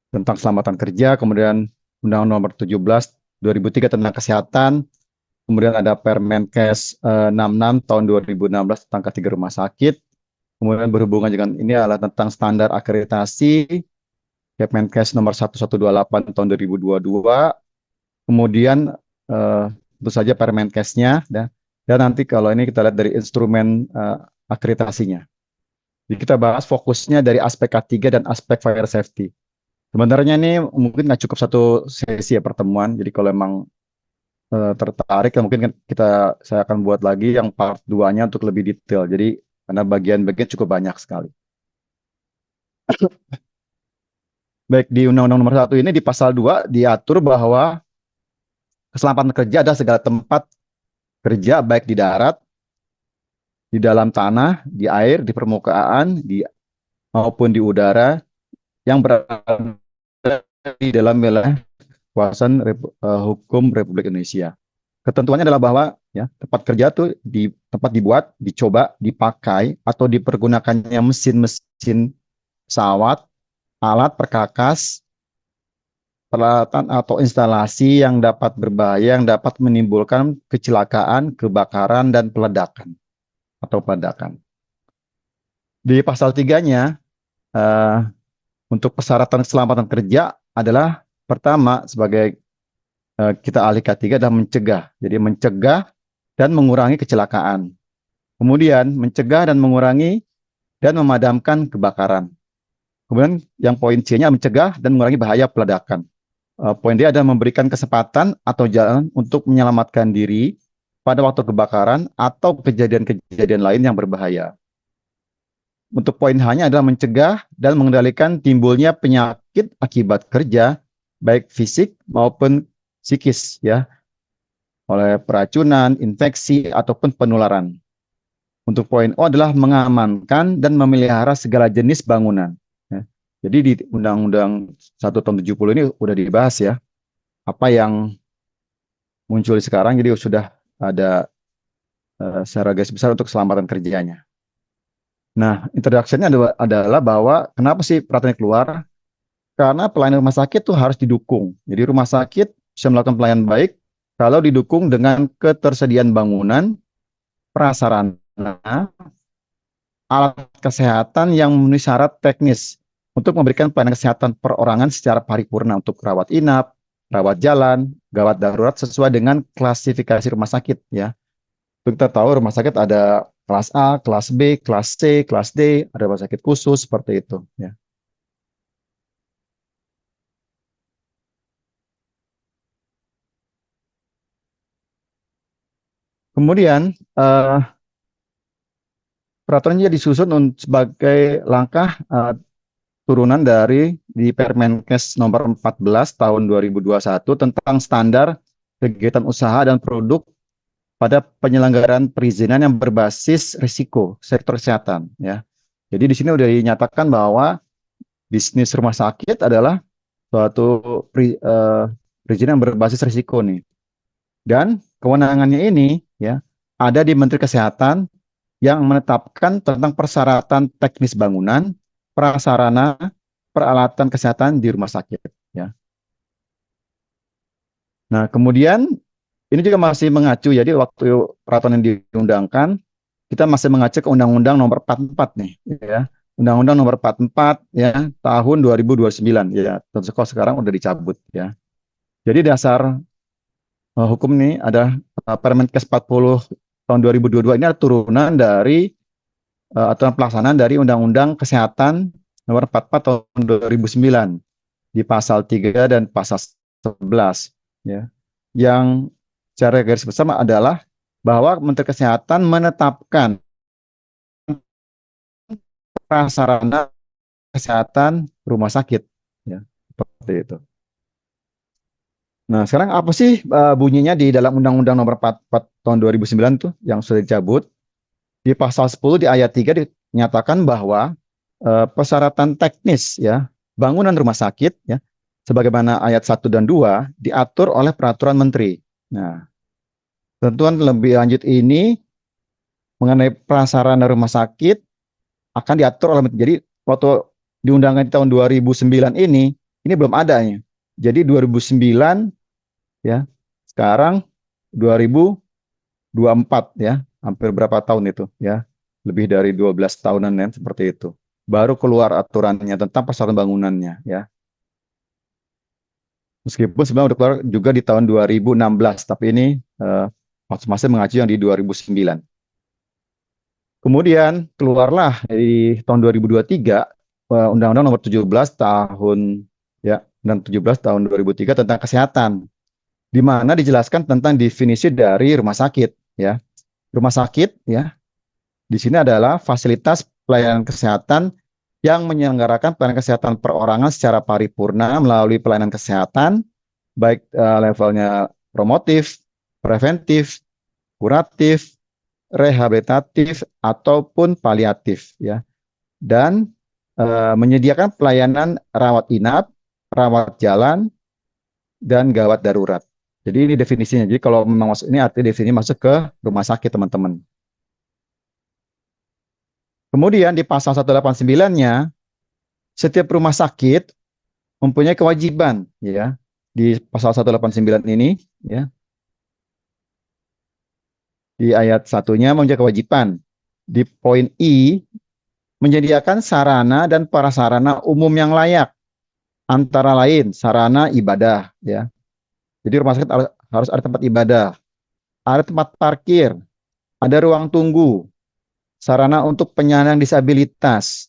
tentang keselamatan kerja, kemudian Undang-Undang Nomor 17 2003 tentang kesehatan, kemudian ada Permenkes 66 tahun 2016 tentang kategori rumah sakit, kemudian berhubungan dengan ini adalah tentang standar akreditasi, Permenkes nomor 1128 tahun 2022, kemudian tentu saja Permenkesnya, dan nanti kalau ini kita lihat dari instrumen akreditasinya. Jadi kita bahas fokusnya dari aspek K3 dan aspek fire safety. Sebenarnya ini mungkin nggak cukup satu sesi ya pertemuan. Jadi kalau emang tertarik ya mungkin kan saya akan buat lagi yang part 2-nya untuk lebih detail. Jadi karena bagian-bagian cukup banyak sekali. Baik di Undang-Undang Nomor 1 ini di pasal 2 diatur bahwa keselamatan kerja adalah segala tempat kerja baik di darat, di dalam tanah, di air, di permukaan, maupun di udara yang berada di dalam wilayah kawasan hukum Republik Indonesia. Ketentuannya adalah bahwa ya tempat kerja tuh di tempat dibuat, dicoba, dipakai atau dipergunakannya mesin-mesin pesawat, alat perkakas, peralatan atau instalasi yang dapat berbahaya yang dapat menimbulkan kecelakaan, kebakaran dan peledakan atau peledakan. Di pasal 3-nya untuk persyaratan keselamatan kerja adalah pertama sebagai kita alih K3 adalah mencegah. Jadi mencegah dan mengurangi kecelakaan. Kemudian mencegah dan mengurangi dan memadamkan kebakaran. Kemudian yang poin C-nya mencegah dan mengurangi bahaya peledakan. Poin D adalah memberikan kesempatan atau jalan untuk menyelamatkan diri pada waktu kebakaran atau kejadian-kejadian lain yang berbahaya. Untuk poin H-nya adalah mencegah dan mengendalikan timbulnya penyakit akibat kerja, baik fisik maupun psikis, ya, oleh peracunan, infeksi, ataupun penularan. Untuk poin O adalah mengamankan dan memelihara segala jenis bangunan. Ya. Jadi di Undang-Undang 1 tahun 70 ini sudah dibahas ya, apa yang muncul sekarang, jadi sudah ada secara garis besar untuk keselamatan kerjanya. Nah, introduction-nya adalah bahwa kenapa sih peraturan ini keluar? Karena pelayanan rumah sakit itu harus didukung. Jadi rumah sakit bisa melakukan pelayanan baik kalau didukung dengan ketersediaan bangunan, prasarana, alat kesehatan yang memenuhi syarat teknis untuk memberikan pelayanan kesehatan perorangan secara paripurna untuk rawat inap, rawat jalan, gawat darurat sesuai dengan klasifikasi rumah sakit ya. Untuk kita tahu rumah sakit ada kelas A, kelas B, kelas C, kelas D, ada rumah sakit khusus seperti itu ya. Kemudian peraturannya disusun sebagai langkah turunan dari di Permenkes nomor 14 tahun 2021 tentang standar kegiatan usaha dan produk pada penyelenggaraan perizinan yang berbasis risiko sektor kesehatan ya. Jadi di sini sudah dinyatakan bahwa bisnis rumah sakit adalah suatu perizinan yang berbasis risiko nih. Dan kewenangannya ini ya ada di Menteri Kesehatan yang menetapkan tentang persyaratan teknis bangunan, prasarana, peralatan kesehatan di rumah sakit. Ya. Nah, kemudian ini juga masih mengacu, jadi waktu peraturan yang diundangkan, kita masih mengacu ke Undang-Undang Nomor 44 nih, ya. Undang-Undang Nomor 44 ya tahun 2029 ya. Tentu sekarang udah dicabut ya. Jadi dasar hukum ini ada Permenkes 40 tahun 2022 ini adalah turunan dari aturan pelaksanaan dari Undang-Undang Kesehatan Nomor 44 tahun 2009 di pasal 3 dan pasal 11 ya. Yang secara garis besar adalah bahwa Menteri Kesehatan menetapkan prasarana kesehatan rumah sakit ya, seperti itu. Nah, sekarang apa sih bunyinya di dalam Undang-Undang Nomor 44 tahun 2009 tuh yang sudah dicabut? Di pasal 10 di ayat 3 dinyatakan bahwa persyaratan teknis ya bangunan rumah sakit ya sebagaimana ayat 1 dan 2 diatur oleh peraturan menteri. Nah, tentuan lebih lanjut ini mengenai prasarana rumah sakit akan diatur oleh menteri. Jadi waktu diundangkan di tahun 2009 ini ini belum adanya. Jadi 2009 ya, sekarang 2024 ya, hampir berapa tahun itu ya, lebih dari 12 tahunan ya, seperti itu. Baru keluar aturannya tentang persyaratan bangunannya ya. Meskipun sebenarnya udah keluar juga di tahun 2016, tapi ini masing-masing mengacu yang di 2009. Kemudian keluarlah di tahun 2023 Undang-Undang Nomor 17 tahun ya, Undang 17 tahun 2003 tentang kesehatan, di mana dijelaskan tentang definisi dari rumah sakit ya. Rumah sakit ya, di sini adalah fasilitas pelayanan kesehatan yang menyelenggarakan pelayanan kesehatan perorangan secara paripurna melalui pelayanan kesehatan baik levelnya promotif, preventif, kuratif, rehabilitatif ataupun paliatif ya. Dan menyediakan pelayanan rawat inap, rawat jalan dan gawat darurat. Jadi ini definisinya. Jadi kalau memang masuk ini arti definisi masuk ke rumah sakit, teman-teman. Kemudian di pasal 189-nya, setiap rumah sakit mempunyai kewajiban ya. Di pasal 189 ini ya, di ayat satunya mempunyai kewajiban. Di poin I, menyediakan sarana dan prasarana umum yang layak, antara lain sarana ibadah ya. Jadi rumah sakit harus ada tempat ibadah, ada tempat parkir, ada ruang tunggu, sarana untuk penyandang disabilitas,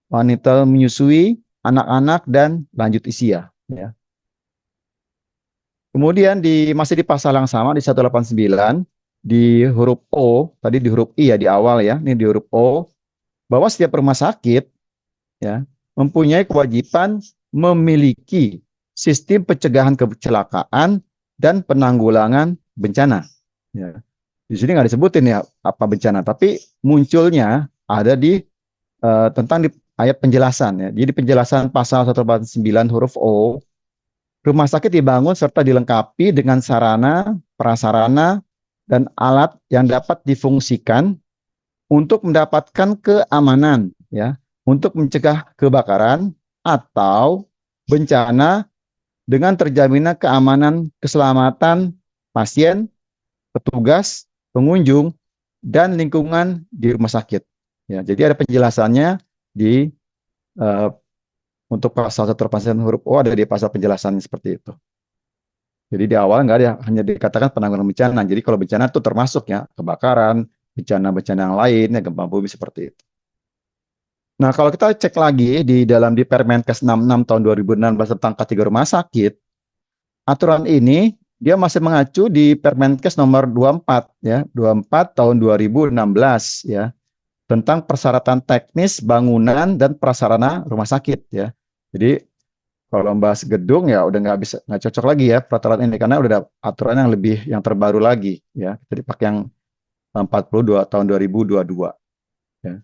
wanita menyusui, anak-anak dan lanjut usia ya. Kemudian masih di pasal yang sama di 189 di huruf O, tadi di huruf I ya di awal ya, ini di huruf O, bahwa setiap rumah sakit ya mempunyai kewajiban memiliki sistem pencegahan kecelakaan dan penanggulangan bencana. Ya. Di sini nggak disebutin ya apa bencana, tapi munculnya ada di tentang di ayat penjelasan ya. Jadi penjelasan pasal 189 huruf O, rumah sakit dibangun serta dilengkapi dengan sarana, prasarana, dan alat yang dapat difungsikan untuk mendapatkan keamanan ya, untuk mencegah kebakaran atau bencana dengan terjaminnya keamanan keselamatan pasien, petugas, pengunjung dan lingkungan di rumah sakit. Ya, jadi ada penjelasannya di uh, untuk pasal 189 huruf O ada di pasal penjelasannya seperti itu. Jadi di awal nggak ada, hanya dikatakan penanggulangan bencana. Jadi kalau bencana itu termasuk ya kebakaran, bencana-bencana yang lain, ya gempa bumi seperti itu. Nah, kalau kita cek lagi di Permenkes 66 tahun 2016 tentang kategori rumah sakit, aturan ini dia masih mengacu di Permenkes nomor 24 ya, 24 tahun 2016 ya, tentang persyaratan teknis bangunan dan prasarana rumah sakit ya. Jadi kalau membahas gedung ya udah nggak cocok lagi ya peraturan ini karena udah ada aturan yang lebih yang terbaru lagi ya. Jadi pakai yang 42 tahun 2022 ya.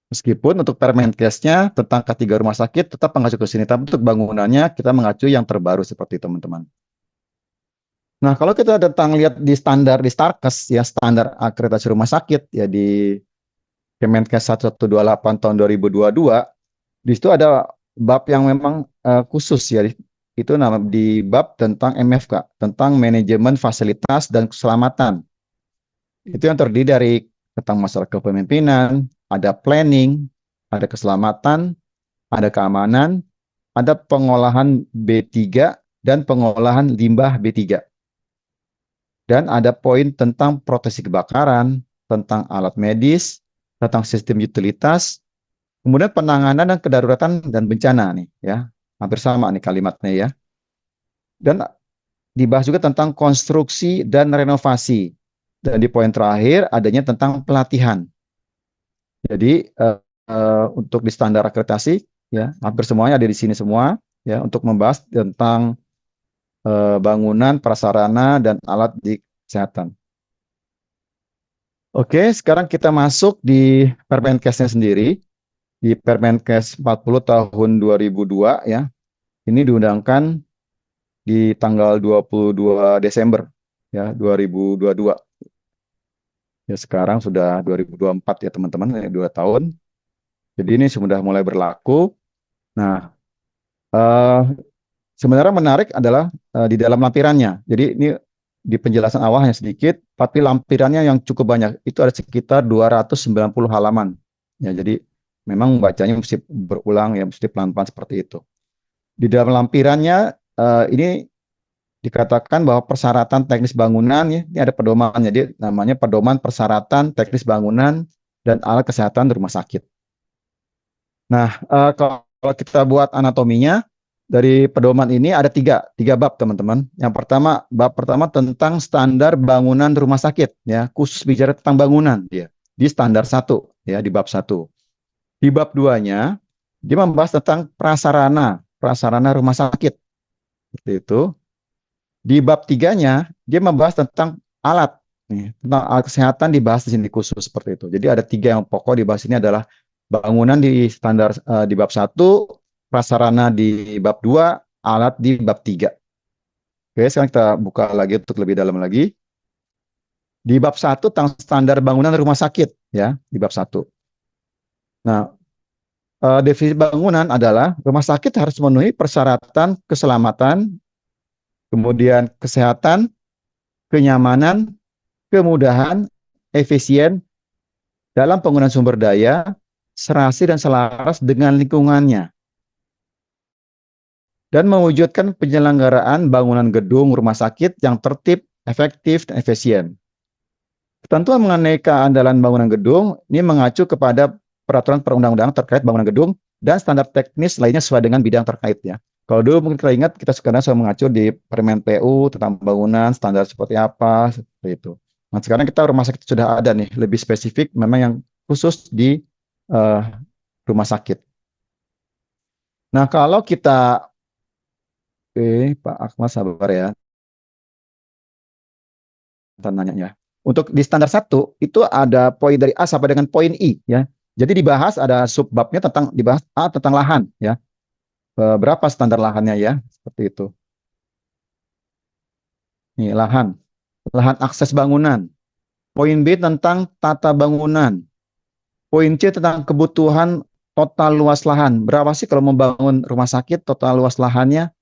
Meskipun untuk Permenkesnya tentang kategori rumah sakit tetap mengacu ke sini, tapi untuk bangunannya kita mengacu yang terbaru seperti teman-teman. Nah, kalau kita tentang lihat di standar di Starkes ya, standar akreditasi rumah sakit ya di Kemenkes 1128 tahun 2022, di situ ada bab yang memang khusus ya. Itu nama di bab tentang MFK, tentang manajemen fasilitas dan keselamatan. Itu yang terdiri dari tentang masalah kepemimpinan, ada planning, ada keselamatan, ada keamanan, ada pengolahan B3 dan pengolahan limbah B3. Dan ada poin tentang proteksi kebakaran, tentang alat medis, tentang sistem utilitas, kemudian penanganan dan kedaruratan dan bencana nih ya. Hampir sama nih kalimatnya ya. Dan dibahas juga tentang konstruksi dan renovasi. Dan di poin terakhir adanya tentang pelatihan. Jadi untuk di standar akreditasi ya hampir semuanya ada di sini semua ya untuk membahas tentang bangunan, prasarana dan alat di kesehatan. Oke, sekarang kita masuk di Permenkesnya sendiri. Di Permenkes 40 tahun 2002 ya. Ini diundangkan di tanggal 22 Desember ya 2022. Ya sekarang sudah 2024 ya teman-teman, 2 tahun. Jadi ini sudah mulai berlaku. Nah, Eh, Sebenarnya menarik adalah di dalam lampirannya. Jadi ini di penjelasan awalnya sedikit, tapi lampirannya yang cukup banyak. Itu ada sekitar 290 halaman. Ya, jadi memang bacanya mesti berulang ya, mesti pelan-pelan seperti itu. Di dalam lampirannya ini dikatakan bahwa persyaratan teknis bangunan ya, ini ada pedoman, jadi namanya pedoman persyaratan teknis bangunan dan alat kesehatan di rumah sakit. Nah, kalau kita buat anatominya dari pedoman ini ada tiga bab teman-teman. Yang pertama, bab pertama tentang standar bangunan rumah sakit ya, khusus bicara tentang bangunan dia di standar satu ya, di bab satu. Di bab duanya dia membahas tentang prasarana prasarana rumah sakit seperti itu. Di bab tiganya, dia membahas tentang alat. Nih, tentang alat kesehatan dibahas di sini khusus seperti itu. Jadi ada tiga yang pokok dibahas ini adalah bangunan di standar di bab satu, prasarana di bab dua, alat di bab tiga. Oke, sekarang kita buka lagi untuk lebih dalam lagi. Di bab satu tentang standar bangunan rumah sakit, ya, di bab satu. Nah, definisi bangunan adalah rumah sakit harus memenuhi persyaratan keselamatan, kemudian kesehatan, kenyamanan, kemudahan, efisien dalam penggunaan sumber daya, serasi dan selaras dengan lingkungannya, dan mewujudkan penyelenggaraan bangunan gedung rumah sakit yang tertib, efektif, dan efisien. Ketentuan mengenai keandalan bangunan gedung ini mengacu kepada peraturan perundang-undangan terkait bangunan gedung dan standar teknis lainnya sesuai dengan bidang terkait ya. Kalau dulu mungkin kita ingat kita sekarang selalu mengacu di Permen PU tentang bangunan standar seperti apa seperti itu. Nah, sekarang kita rumah sakit sudah ada nih lebih spesifik memang yang khusus di uh, rumah sakit. Nah, kalau kita Pak Akmal sabar ya tanyanya. Untuk di standar satu itu ada poin dari A sampai dengan poin I ya. Jadi dibahas ada subbabnya tentang dibahas A tentang lahan ya. Berapa standar lahannya ya seperti itu. Nih lahan, lahan akses bangunan. Poin B tentang tata bangunan. Poin C tentang kebutuhan total luas lahan. Berapa sih kalau membangun rumah sakit total luas lahannya?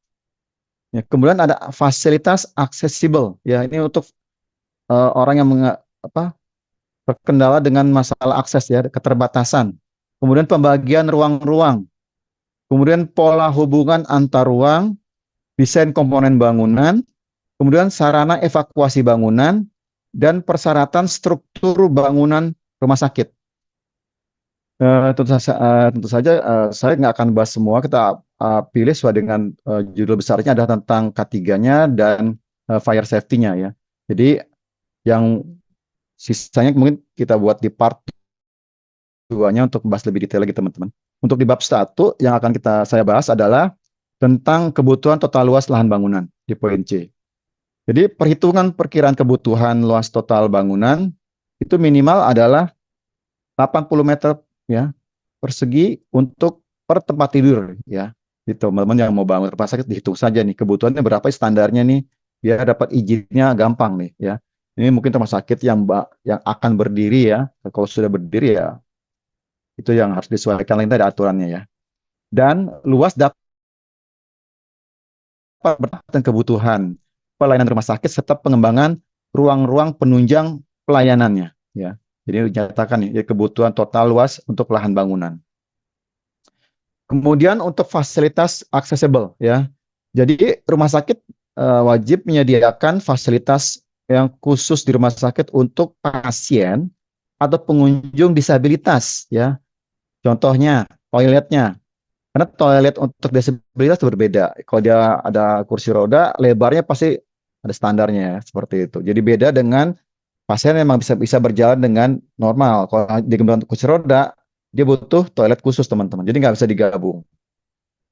Ya, kemudian ada fasilitas aksesibel. Ya, ini untuk orang yang apa, terkendala dengan masalah akses ya, keterbatasan. Kemudian pembagian ruang-ruang. Kemudian pola hubungan antar ruang, desain komponen bangunan, kemudian sarana evakuasi bangunan, dan persyaratan struktur bangunan rumah sakit. Tentu saja saya nggak akan bahas semua. Kita pilih sesuai dengan judul besarnya adalah tentang K3-nya dan fire safety-nya ya. Jadi yang sisanya mungkin kita buat di part 2-nya untuk bahas lebih detail lagi teman-teman. Untuk di bab 1 yang akan saya bahas adalah tentang kebutuhan total luas lahan bangunan di poin C. Jadi perhitungan perkiraan kebutuhan luas total bangunan itu minimal adalah 80 meter ya persegi untuk per tempat tidur ya. Jadi teman-teman yang mau bangun rumah sakit dihitung saja nih kebutuhannya berapa standarnya nih biar dapat izinnya gampang nih ya. Ini mungkin rumah sakit yang akan berdiri ya. Kalau sudah berdiri ya itu yang harus disesuaikan lain tadi aturannya ya. Dan luas dapat berdasarkan kebutuhan pelayanan rumah sakit serta pengembangan ruang-ruang penunjang pelayanannya ya. Jadi dinyatakan ya kebutuhan total luas untuk lahan bangunan. Kemudian untuk fasilitas accessible ya. Jadi rumah sakit wajib menyediakan fasilitas yang khusus di rumah sakit untuk pasien atau pengunjung disabilitas ya. Contohnya toiletnya. Karena toilet untuk disabilitas berbeda. Kalau dia ada kursi roda, lebarnya pasti ada standarnya seperti itu. Jadi beda dengan pasien yang memang bisa berjalan dengan normal. Kalau di kendaraan kursi roda, dia butuh toilet khusus teman-teman. Jadi nggak bisa digabung.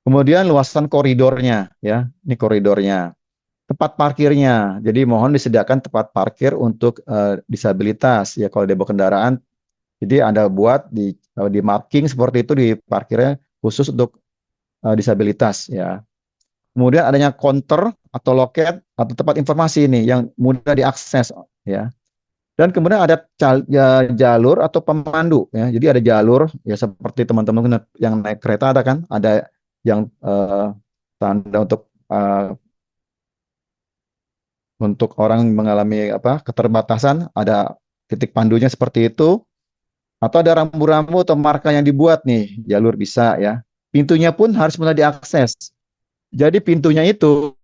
Kemudian luasan koridornya, ya, ini koridornya. Tempat parkirnya, jadi mohon disediakan tempat parkir untuk disabilitas. Ya kalau dia bawa kendaraan, jadi Anda buat di marking seperti itu di parkirnya khusus untuk disabilitas. Ya. Kemudian adanya counter atau loket atau tempat informasi ini yang mudah diakses. Ya. Dan kemudian ada jalur atau pemandu ya. Jadi ada jalur ya seperti teman-teman yang naik kereta ada kan, ada yang tanda untuk orang mengalami keterbatasan, ada titik pandunya seperti itu, atau ada rambu-rambu atau marka yang dibuat nih, jalur bisa ya. Pintunya pun harus mudah diakses. Jadi pintunya itu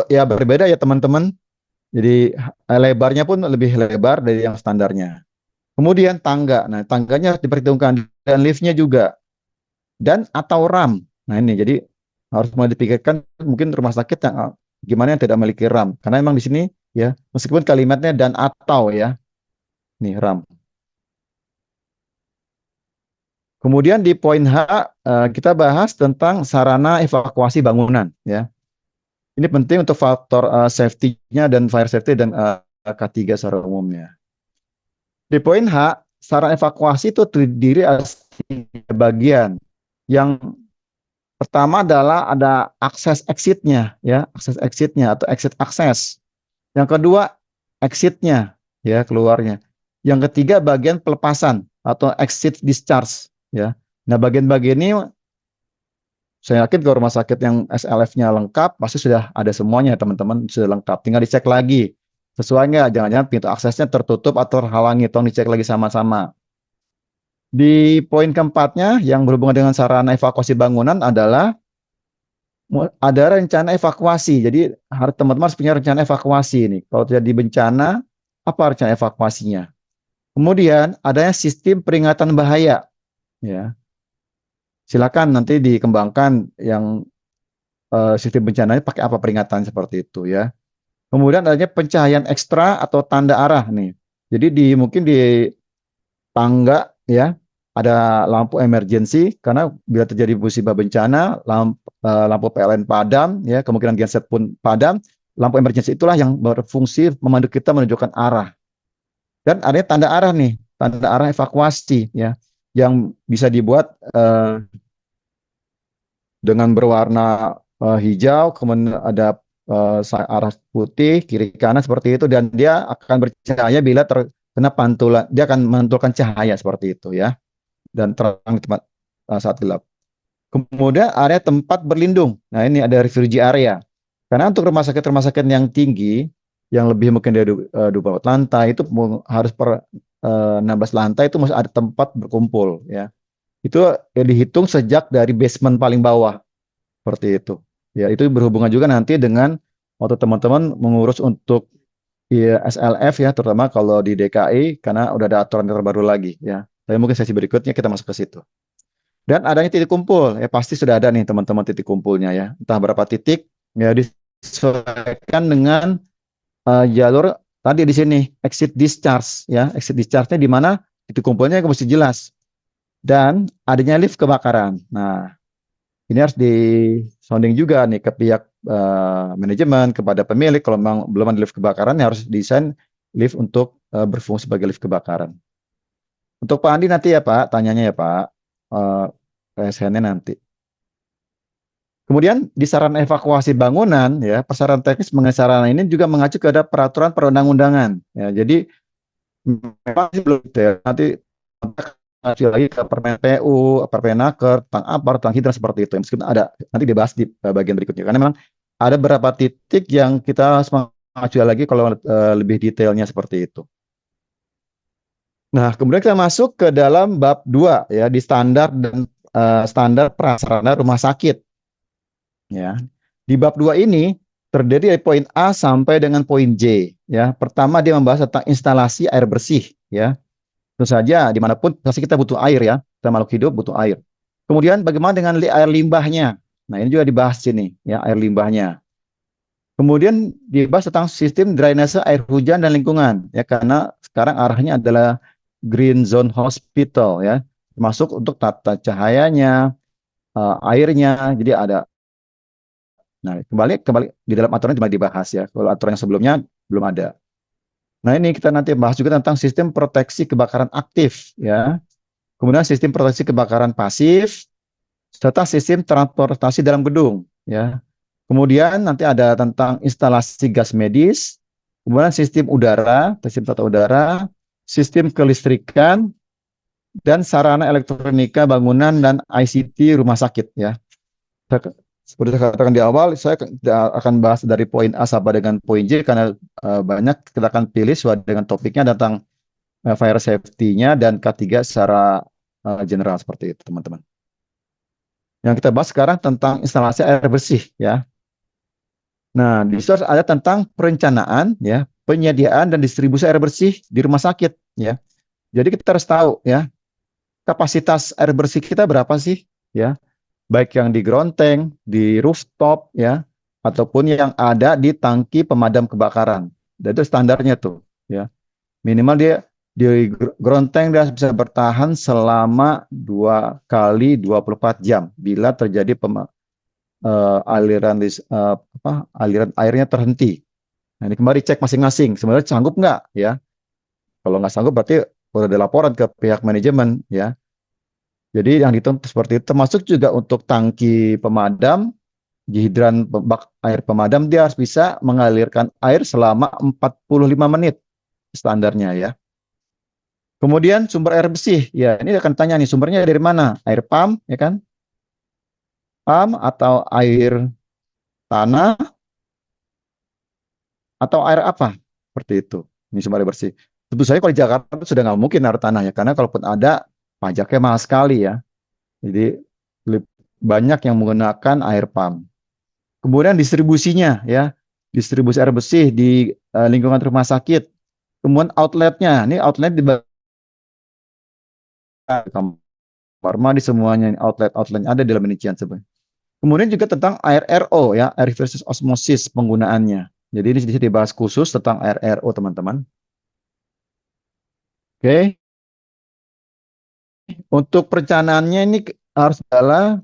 ya berbeda ya teman-teman. Jadi lebarnya pun lebih lebar dari yang standarnya. Kemudian tangga. Nah, tangganya harus diperhitungkan dan liftnya juga dan atau RAM. Nah, ini jadi harus mulai dipikirkan mungkin rumah sakit yang gimana yang tidak memiliki RAM. Karena emang di sini ya meskipun kalimatnya dan atau ya. Nih RAM. Kemudian di poin H kita bahas tentang sarana evakuasi bangunan ya. Ini penting untuk faktor safety-nya dan fire safety dan K3 secara umumnya. Di poin H, sarana evakuasi itu terdiri atas 3 bagian. Yang pertama adalah ada akses exit-nya ya, akses exit-nya atau exit akses. Yang kedua exit-nya ya, keluarnya. Yang ketiga bagian pelepasan atau exit discharge ya. Nah, bagian-bagian ini saya yakin kalau rumah sakit yang SLF-nya lengkap, pasti sudah ada semuanya teman-teman, sudah lengkap. Tinggal dicek lagi, sesuai nggak? Jangan-jangan pintu aksesnya tertutup atau terhalangi, tolong dicek lagi sama-sama. Di poin keempatnya, yang berhubungan dengan sarana evakuasi bangunan adalah ada rencana evakuasi. Jadi harus teman-teman harus punya rencana evakuasi nih. Kalau terjadi bencana, apa rencana evakuasinya? Kemudian adanya sistem peringatan bahaya. Ya, silakan nanti dikembangkan yang sistem bencananya pakai apa peringatan seperti itu ya. Kemudian adanya pencahayaan ekstra atau tanda arah nih. Jadi mungkin di tangga ya ada lampu emergency karena bila terjadi musibah bencana lampu PLN padam ya, kemungkinan genset pun padam. Lampu emergency itulah yang berfungsi memandu kita menunjukkan arah. Dan adanya tanda arah nih, tanda arah evakuasi ya yang bisa dibuat dengan berwarna hijau, kemudian ada arah putih, kiri kanan seperti itu, dan dia akan bercahaya bila terkena pantulan, dia akan memantulkan cahaya seperti itu ya, dan terang di tempat saat gelap. Kemudian area tempat berlindung, nah ini ada refugee area, karena untuk rumah sakit yang tinggi, yang lebih mungkin dari 24 lantai, itu harus per 16 lantai itu masih ada tempat berkumpul ya. Itu dihitung sejak dari basement paling bawah seperti itu. Ya, itu berhubungan juga nanti dengan waktu teman-teman mengurus untuk ya, SLF ya, terutama kalau di DKI karena udah ada aturan terbaru lagi ya. Tapi mungkin sesi berikutnya kita masuk ke situ. Dan adanya titik kumpul, ya pasti sudah ada nih teman-teman titik kumpulnya ya. Entah berapa titik ya disesuaikan dengan jalur tadi di sini exit discharge ya. Exit discharge-nya di mana titik kumpulnya mesti jelas. Dan adanya lift kebakaran. Nah, ini harus di sounding juga nih ke pihak manajemen, kepada pemilik kalau memang belum ada lift kebakaran ya harus desain lift untuk berfungsi sebagai lift kebakaran. Untuk Pak Andi nanti ya Pak, tanyanya ya Pak, PSN-nya nanti. Kemudian di saran evakuasi bangunan ya, persyaratan teknis mengenai sarana ini juga mengacu kepada peraturan perundang-undangan. Ya, jadi memang belum detail. Nanti lagi ke Permen PU, Permenaker, tentang apa, tentang hidran seperti itu. Meskipun ada nanti dibahas di bagian berikutnya. Karena memang ada beberapa titik yang kita harus mengacu lagi kalau lebih detailnya seperti itu. Nah, kemudian kita masuk ke dalam bab 2 ya di standar dan standar prasarana rumah sakit. Ya. Di bab 2 ini terdiri dari poin A sampai dengan poin J ya. Pertama dia membahas tentang instalasi air bersih ya. Tentu saja dimanapun pasti kita butuh air ya, kita makhluk hidup butuh air. Kemudian bagaimana dengan air limbahnya? Nah ini juga dibahas sini ya, air limbahnya. Kemudian dibahas tentang sistem drainase air hujan dan lingkungan ya, karena sekarang arahnya adalah green zone hospital ya, termasuk untuk tata cahayanya, airnya. Jadi ada. Nah kembali di dalam aturan cuma dibahas ya. Kalau aturan yang sebelumnya belum ada. Nah, ini kita nanti bahas juga tentang sistem proteksi kebakaran aktif ya. Kemudian sistem proteksi kebakaran pasif serta sistem transportasi dalam gedung ya. Kemudian nanti ada tentang instalasi gas medis, kemudian sistem udara, sistem tata udara, sistem kelistrikan dan sarana elektronika bangunan dan ICT rumah sakit ya. Saya- seperti saya katakan di awal, saya tidak akan bahas dari poin A sampai dengan poin J karena banyak kita akan pilih sesuai dengan topiknya tentang fire safety-nya dan K3 secara general seperti itu, teman-teman. Yang kita bahas sekarang tentang instalasi air bersih, ya. Nah, di situ ada tentang perencanaan, ya, penyediaan dan distribusi air bersih di rumah sakit, ya. Jadi kita harus tahu, ya, kapasitas air bersih kita berapa sih, ya, baik yang di ground tank, di rooftop, ya, ataupun yang ada di tangki pemadam kebakaran. Dan itu standarnya tuh, ya. Minimal dia di ground tank dia bisa bertahan selama 2 kali 24 jam bila terjadi aliran airnya terhenti. Nah, ini kembali cek masing-masing. Sebenarnya sanggup nggak, ya? Kalau nggak sanggup berarti udah ada laporan ke pihak manajemen, ya. Jadi yang dituntut seperti itu, termasuk juga untuk tangki pemadam, di hidran bak air pemadam dia harus bisa mengalirkan air selama 45 menit standarnya, ya. Kemudian sumber air bersih, ya ini akan tanya nih sumbernya dari mana? Air pump, ya kan? Pump atau air tanah atau air apa? Seperti itu. Ini sumber air bersih. Tentu saja kalau di Jakarta itu sudah nggak mungkin air tanah ya, karena kalaupun ada pajaknya mahal sekali ya. Jadi banyak yang menggunakan air pump. Kemudian distribusinya ya, distribusi air bersih di lingkungan rumah sakit. Kemudian outletnya, ini outlet di kamar mandi semuanya outlet ada dalam rincian sebenarnya. Kemudian juga tentang air RO ya, air versus osmosis penggunaannya. Jadi ini sedikit dibahas khusus tentang air RO teman-teman. Oke, untuk perencanaannya ini harus adalah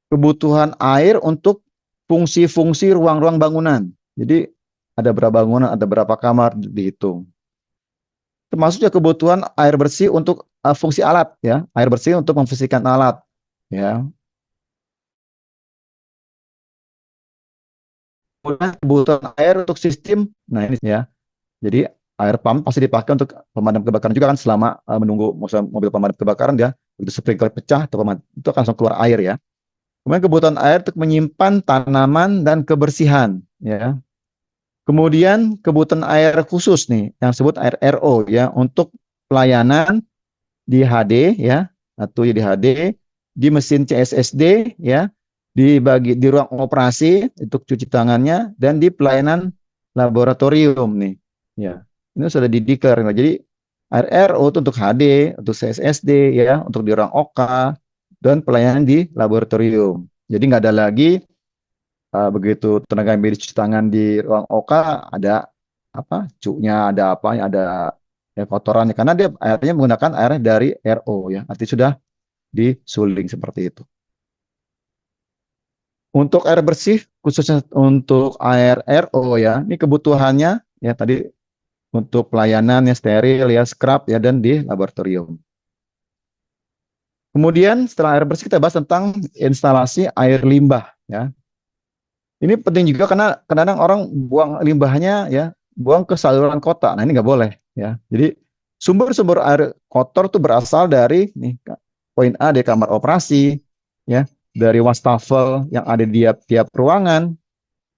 kebutuhan air untuk fungsi-fungsi ruang-ruang bangunan. Jadi ada berapa bangunan, ada berapa kamar dihitung. Termasuk juga kebutuhan air bersih untuk fungsi alat ya, air bersih untuk memfungsikan alat ya. Kebutuhan air untuk sistem, nah ini ya. Jadi air pump pasti dipakai untuk pemadam kebakaran juga kan selama menunggu mobil pemadam kebakaran dia begitu sprinkler pecah atau itu akan langsung keluar air ya. Kemudian kebutuhan air untuk menyimpan tanaman dan kebersihan ya. Kemudian kebutuhan air khusus nih yang disebut air RO ya untuk pelayanan di HD ya atau di HD di mesin CSSD ya di ruang operasi untuk cuci tangannya dan di pelayanan laboratorium nih ya ini sudah dideklar jadi RRO itu untuk HD untuk CSSD ya untuk di ruang OK dan pelayanan di laboratorium jadi nggak ada lagi begitu tenaga medis cuci tangan di ruang OK ada apa cuknya ada apa ada ya, kotorannya karena dia airnya menggunakan air dari RO ya artinya sudah disuling seperti itu. Untuk air bersih khususnya untuk air RO ya ini kebutuhannya ya tadi untuk pelayanan yang steril ya scrub ya dan di laboratorium. Kemudian setelah air bersih kita bahas tentang instalasi air limbah ya. Ini penting juga karena kadang-kadang orang buang limbahnya ya, buang ke saluran kota. Nah, ini nggak boleh ya. Jadi sumber-sumber air kotor itu berasal dari nih poin A di kamar operasi ya, dari wastafel yang ada di tiap ruangan,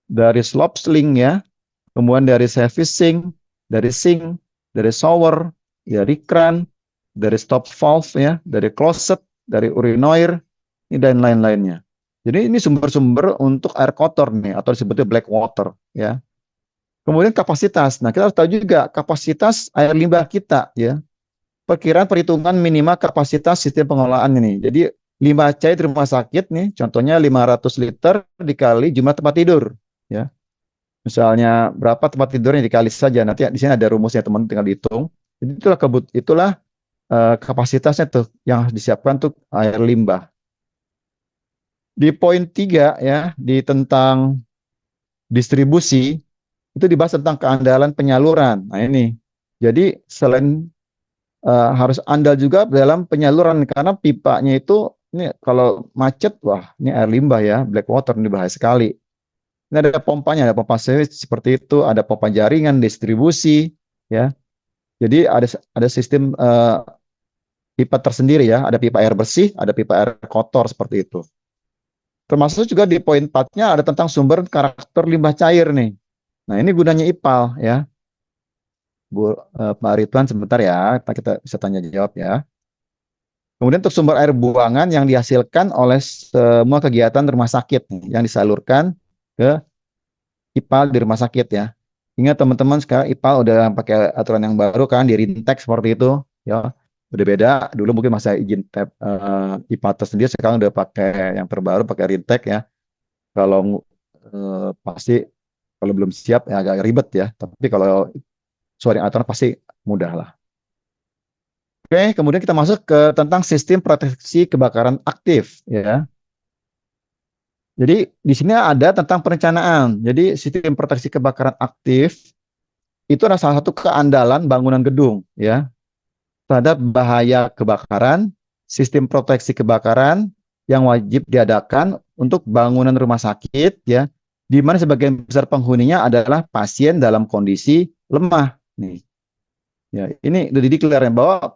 dari slop sling ya, kemudian dari service sink, dari sink, dari shower, dari kran, dari stop valve ya, dari closet, dari urinoir, ini dan lain-lainnya. Jadi ini sumber-sumber untuk air kotor nih atau disebutnya black water ya. Kemudian kapasitas. Nah, kita harus tahu juga kapasitas air limbah kita ya. Perkiraan perhitungan minimal kapasitas sistem pengelolaan ini. Jadi limbah cair di rumah sakit nih, contohnya 500 liter dikali jumlah tempat tidur ya. Misalnya berapa tempat tidurnya dikali saja. Nanti di sini ada rumusnya teman tinggal dihitung. Jadi itulah kapasitasnya tuh yang disiapkan untuk air limbah. Di poin 3 ya, di tentang distribusi, itu dibahas tentang keandalan penyaluran. Nah ini, jadi selain harus andal juga dalam penyaluran, karena pipanya itu, ini kalau macet, wah ini air limbah ya, black water, ini bahaya sekali. Ini ada pompanya, ada pompa sewage seperti itu, ada pompa jaringan, distribusi, ya. Jadi ada sistem pipa tersendiri ya, ada pipa air bersih, ada pipa air kotor seperti itu. Termasuk juga di poin 4-nya ada tentang sumber karakter limbah cair nih. Nah, ini gunanya IPAL ya. Pak Ridwan sebentar ya, kita bisa tanya jawab ya. Kemudian untuk sumber air buangan yang dihasilkan oleh semua kegiatan rumah sakit nih, yang disalurkan ke IPAL di rumah sakit ya. Ingat teman-teman, sekarang IPAL udah pakai aturan yang baru kan, di Rintek seperti itu ya. Udah beda, dulu mungkin masih izin tab IPAL tersendiri, sekarang udah pakai yang terbaru, pakai Rintek ya. Kalau pasti kalau belum siap ya agak ribet ya, tapi kalau sesuai dengan aturan pasti mudah lah. Oke, kemudian kita masuk ke tentang sistem proteksi kebakaran aktif ya. Jadi di sini ada tentang perencanaan. Jadi sistem proteksi kebakaran aktif itu adalah salah satu keandalan bangunan gedung ya terhadap bahaya kebakaran, sistem proteksi kebakaran yang wajib diadakan untuk bangunan rumah sakit ya, di mana sebagian besar penghuninya adalah pasien dalam kondisi lemah nih. Ya, ini udah dideklarasi bahwa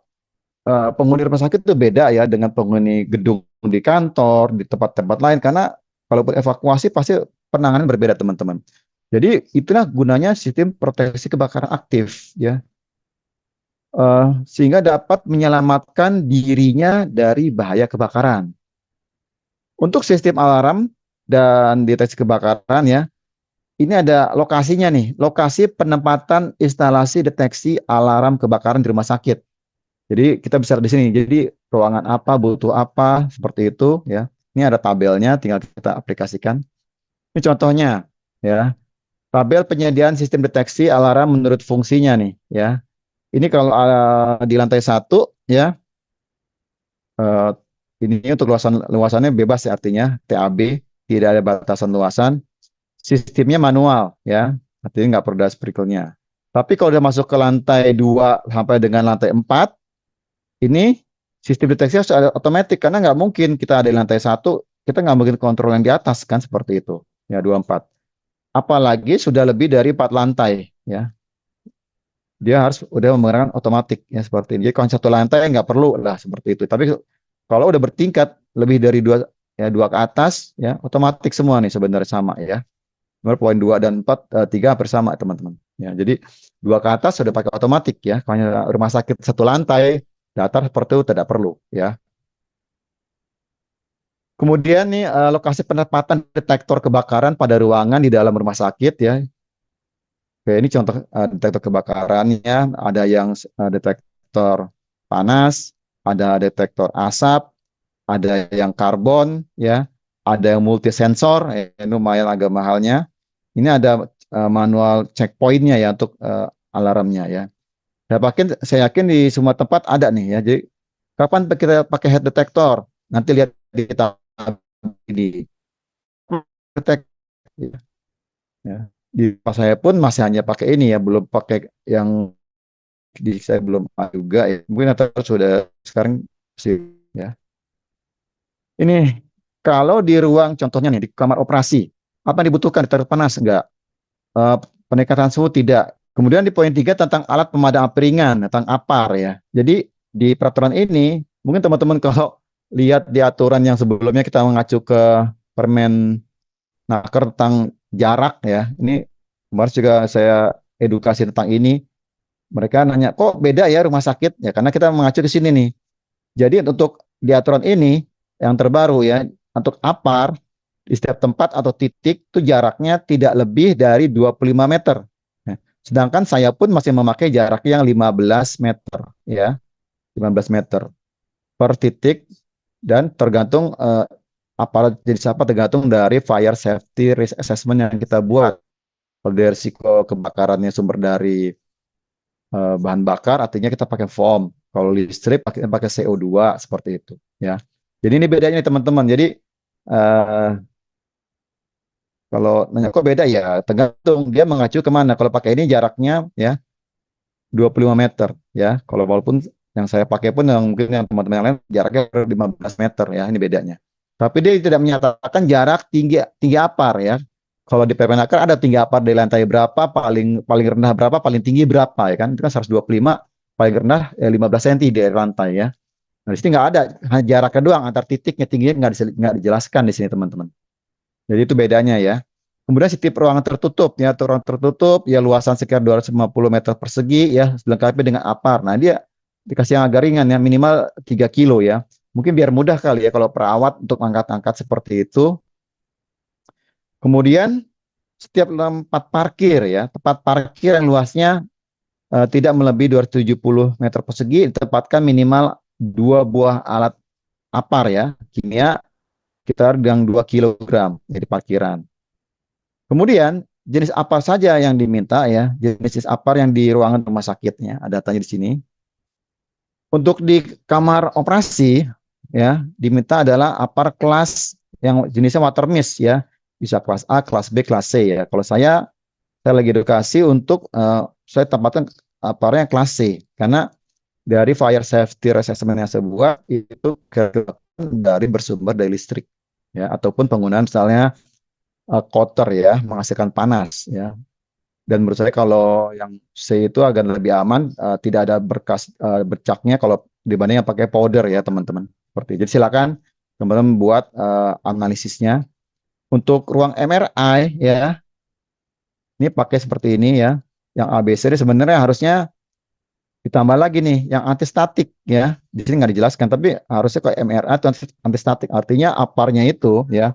penghuni rumah sakit itu beda ya dengan penghuni gedung di kantor, di tempat-tempat lain karena kalau evakuasi pasti penanganan berbeda teman-teman. Jadi itulah gunanya sistem proteksi kebakaran aktif ya. Sehingga dapat menyelamatkan dirinya dari bahaya kebakaran. Untuk sistem alarm dan deteksi kebakaran ya, ini ada lokasinya nih, lokasi penempatan instalasi deteksi alarm kebakaran di rumah sakit. Jadi kita bisa di sini. Jadi ruangan apa, butuh apa, seperti itu ya. Ini ada tabelnya, tinggal kita aplikasikan. Ini contohnya ya. Tabel penyediaan sistem deteksi alarm menurut fungsinya nih ya. Ini kalau di lantai 1 ya, eh, ini untuk luasannya bebas ya, artinya TAB, tidak ada batasan luasan. Sistemnya manual ya, artinya nggak perlu ada sprinklernya. Tapi kalau udah masuk ke lantai 2 sampai dengan lantai 4, ini sistem deteksi harus ada otomatis karena nggak mungkin kita ada di lantai 1, kita nggak mungkin kontrol yang di atas kan seperti itu. Ya 24. Apalagi sudah lebih dari 4 lantai ya. Dia harus udah menggunakan otomatis ya seperti ini. Jadi kalau satu lantai nggak perlu lah seperti itu. Tapi kalau udah bertingkat lebih dari dua ke atas ya otomatis semua nih sebenarnya sama ya. Nomor poin 2 dan 4, 3 bersama teman-teman. Ya, jadi 2 ke atas sudah pakai otomatis ya. Kalau rumah sakit satu lantai, datar seperti itu tidak perlu ya. Kemudian nih lokasi penempatan detektor kebakaran pada ruangan di dalam rumah sakit ya. Oke, ini contoh detektor kebakarannya. Ada yang detektor panas, ada detektor asap, ada yang karbon ya, ada yang multisensor, ini lumayan agak mahalnya. Ini ada manual checkpointnya ya untuk alarmnya ya. Saya yakin di semua tempat ada nih ya. Jadi kapan kita pakai head detector? Nanti lihat di tab ini. Detek ya. Di pas saya pun masih hanya pakai ini ya, belum pakai yang di saya belum juga ya. Mungkin atau sudah sekarang sih ya. Ini kalau di ruang contohnya nih di kamar operasi, apa yang dibutuhkan? Detektor panas enggak? Eh, Peningkatan suhu tidak. Kemudian di poin 3 tentang alat pemadam api ringan, tentang APAR ya. Jadi di peraturan ini, mungkin teman-teman kalau lihat di aturan yang sebelumnya kita mengacu ke Permen Naker tentang jarak ya. Ini kemarin juga saya edukasi tentang ini. Mereka nanya, kok beda ya rumah sakit? Ya karena kita mengacu ke sini nih. Jadi untuk di aturan ini yang terbaru ya, untuk APAR di setiap tempat atau titik itu jaraknya tidak lebih dari 25 meter. Nah, sedangkan saya pun masih memakai jarak yang 15 meter ya, 15 meter per titik dan tergantung aparat jenis apa tergantung dari fire safety risk assessment yang kita buat. Kalau dari risiko kebakarannya sumber dari bahan bakar, artinya kita pakai foam. Kalau listrik pakai CO2 seperti itu ya. Jadi ini bedanya teman-teman. Jadi eh, kalau nanya kok beda ya, tergantung dia mengacu kemana. Kalau pakai ini jaraknya ya 25 meter ya. Kalau walaupun yang saya pakai pun yang mungkin yang teman-teman yang lain jaraknya 15 meter ya, ini bedanya. Tapi dia tidak menyatakan jarak tinggi tinggi apar ya. Kalau di Permenaker ada tinggi apar di lantai berapa, paling paling rendah berapa, paling tinggi berapa ya kan? Itu kan 125, paling rendah 15 cm dari lantai ya. Nah, di sini nggak ada, hanya jaraknya doang antar titiknya tingginya nggak dijelaskan di sini teman-teman. Jadi itu bedanya ya. Kemudian si tipe ruangan tertutup ya, ruangan tertutup ya luasan sekitar 250 meter persegi ya, dilengkapi dengan apar. Nah, dia dikasih yang agak ringan ya, minimal 3 kilo ya. Mungkin biar mudah kali ya kalau perawat untuk angkat-angkat seperti itu. Kemudian setiap tempat parkir ya, tempat parkir yang luasnya tidak melebihi 270 meter persegi ditempatkan minimal 2 buah alat apar ya, kimia sekitar yang 2 kilogram ya, di parkiran. Kemudian jenis apa saja yang diminta ya, jenis apar yang di ruangan rumah sakitnya, ada datanya di sini. Untuk di kamar operasi ya, diminta adalah apar kelas yang jenisnya water mist ya, bisa kelas A, kelas B, kelas C ya. Kalau saya lagi edukasi untuk saya tempatkan aparnya kelas C karena dari fire safety assessment yang saya buat itu dari bersumber dari listrik ya, ataupun penggunaan misalnya kotor ya, menghasilkan panas ya. Dan menurut saya kalau yang C itu agak lebih aman, tidak ada bercaknya kalau dibanding yang pakai powder ya teman-teman. Seperti jadi silakan teman-teman buat analisisnya. Untuk ruang MRI ya, ini pakai seperti ini ya. Yang ABCD sebenarnya harusnya ditambah lagi nih yang antistatik ya. Di sini nggak dijelaskan, tapi harusnya kayak MRI atau antistatik. Artinya aparnya itu ya,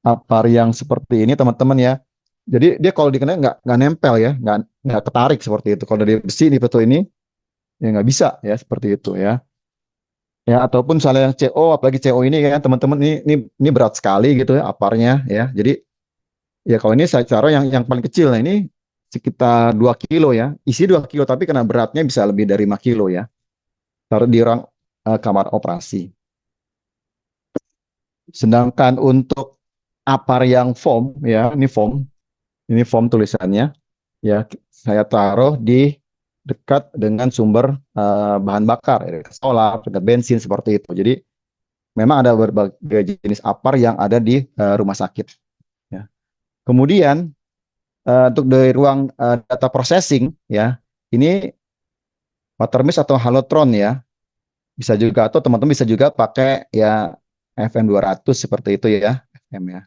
apar yang seperti ini teman-teman ya. Jadi dia kalau dikena nggak nempel ya, nggak ketarik seperti itu. Kalau dari besi di betul ini ya nggak bisa ya seperti itu ya. Ya ataupun misalnya yang CO, apalagi CO ini kan teman-teman ini berat sekali gitu ya aparnya ya. Jadi ya kalau ini saya taruh yang paling kecil, nah ini sekitar 2 kilo ya. Isi 2 kilo tapi karena beratnya bisa lebih dari 5 kilo ya. Taruh di ruang kamar operasi. Sedangkan untuk apar yang foam ya, ini foam tulisannya ya, saya taruh di dekat dengan sumber bahan bakar, ya, solar, dekat bensin seperti itu. Jadi memang ada berbagai jenis apar yang ada di rumah sakit. Ya. Kemudian untuk dari ruang data processing ya, ini water mist atau halotron ya, bisa juga atau teman-teman bisa juga pakai ya FM 200 seperti itu ya, FM ya.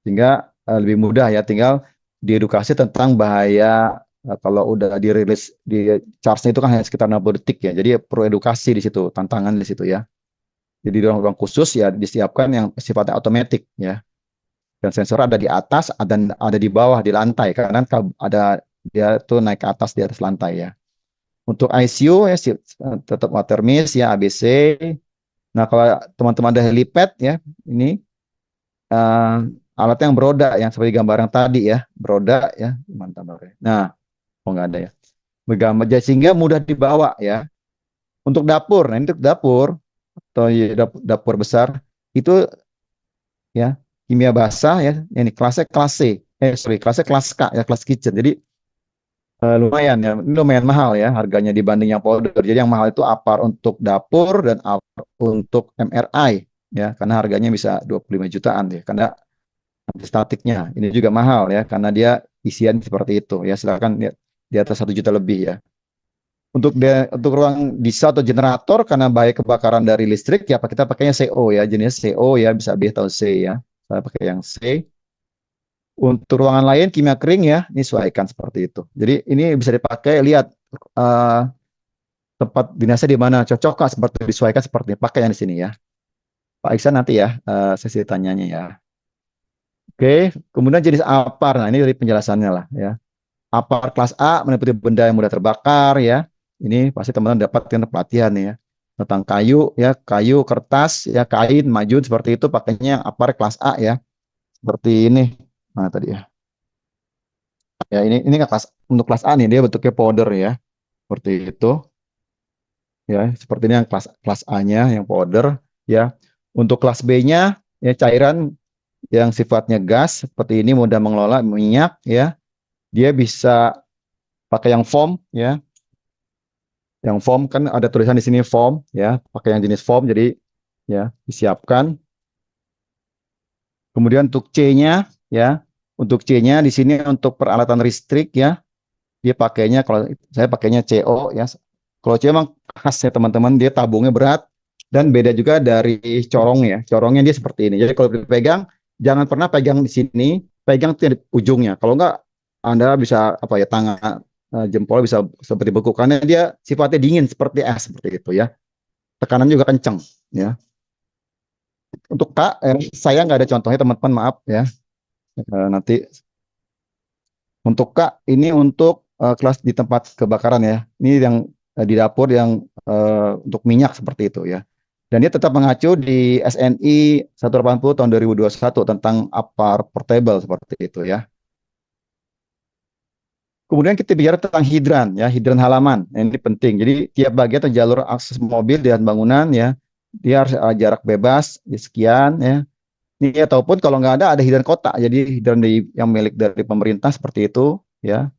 Sehingga lebih mudah ya, tinggal diedukasi tentang bahaya kalau udah dirilis di charge-nya itu kan hanya sekitar 60 detik ya. Jadi perlu edukasi di situ, tantangan di situ ya. Jadi di ruang-ruang khusus ya disiapkan yang sifatnya otomatis ya. Dan sensor ada di atas dan ada di bawah di lantai karena ada dia tuh naik ke atas di atas lantai ya. Untuk ICU ya tetap water mist ya ABC. Nah, kalau teman-teman ada helipad ya, ini uh, alat yang beroda yang seperti gambar yang tadi ya, beroda ya, mantap. Nah, oh nggak ada ya. Bergambar sehingga mudah dibawa ya. Untuk dapur, nah ini untuk dapur atau ya, dapur besar itu ya kimia basah ya, ini kelasnya kelas C, sorry kelasnya kelas K ya, kelas kitchen. Jadi lumayan ya, ini lumayan mahal ya harganya dibanding yang powder. Jadi yang mahal itu apar untuk dapur dan apar untuk MRI ya, karena harganya bisa 25 jutaan ya, karena statiknya ini juga mahal ya karena dia isian seperti itu ya, silakan di atas 1 juta lebih ya. Untuk ruang diesel atau generator karena bahaya kebakaran dari listrik ya kita pakainya CO ya, jenis CO ya, bisa B atau C ya, saya pakai yang C. Untuk ruangan lain kimia kering ya, ini sesuaikan seperti itu. Jadi ini bisa dipakai, lihat uh, tempat dinasnya di mana, cocok seperti disesuaikan seperti ini. Pakai yang di sini ya Pak Iksan, nanti ya sesi tanyanya ya. Oke, kemudian jenis apar. Nah, ini dari penjelasannya lah ya. Apar kelas A meliputi benda yang mudah terbakar ya. Ini pasti teman-teman dapat pelatihan ya. Tentang kayu ya, kayu, kertas ya, kain, majun seperti itu pakainya yang apar kelas A ya. Seperti ini. Nah, tadi ya. Ya, ini kan kelas untuk kelas A nih, dia bentuknya powder ya. Seperti itu. Ya, seperti ini yang kelas kelas A-nya yang powder ya. Untuk kelas B-nya ya cairan yang sifatnya gas seperti ini, mudah mengelola minyak ya. Dia bisa pakai yang foam ya. Yang foam kan ada tulisan di sini foam ya, pakai yang jenis foam jadi ya disiapkan. Kemudian untuk C-nya ya, untuk C-nya di sini untuk peralatan listrik ya, dia pakainya kalau saya pakainya CO ya. Kalau C memang khas ya teman-teman, dia tabungnya berat dan beda juga dari corong ya. Corongnya dia seperti ini. Jadi kalau dipegang jangan pernah pegang di sini, pegang di ujungnya. Kalau enggak, Anda bisa apa ya, tangan jempol bisa seperti beku karena dia sifatnya dingin seperti es seperti itu ya. Tekanan juga kencang ya. Untuk Kak, saya nggak ada contohnya teman-teman, maaf ya. Nanti untuk Kak, ini untuk kelas di tempat kebakaran ya. Ini yang di dapur yang untuk minyak seperti itu ya. Dan dia tetap mengacu di SNI 180 tahun 2021 tentang APAR portable seperti itu ya. Kemudian kita bicara tentang hidran ya, hidran halaman. Nah, ini penting. Jadi tiap bagian atau jalur akses mobil dan bangunan ya, dia harus jarak bebas ya, sekian ya. Ini ataupun kalau nggak ada hidran kota. Jadi hidran yang milik dari pemerintah seperti itu ya.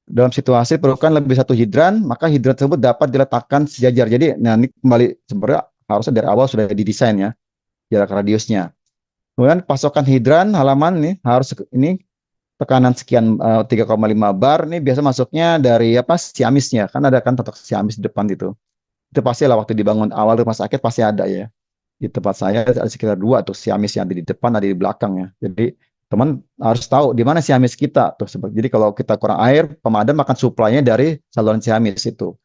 Dalam situasi perlukan lebih satu hidran, maka hidran tersebut dapat diletakkan sejajar. Jadi, nah ini kembali sebenarnya harusnya dari awal sudah didesain ya, jarak radiusnya. Kemudian pasokan hidran halaman nih harus ini tekanan sekian 3,5 bar nih biasa masuknya dari apa siamisnya. Kan ada kan totok siamis di depan itu. Itu pasti lah waktu dibangun awal rumah sakit pasti ada ya. Di tempat saya ada sekitar dua tuh siamis yang ada di depan, ada di belakang ya. Jadi teman harus tahu di mana siamis kita tuh. Jadi kalau kita kurang air, pemadam akan suplainya dari saluran siamis itu.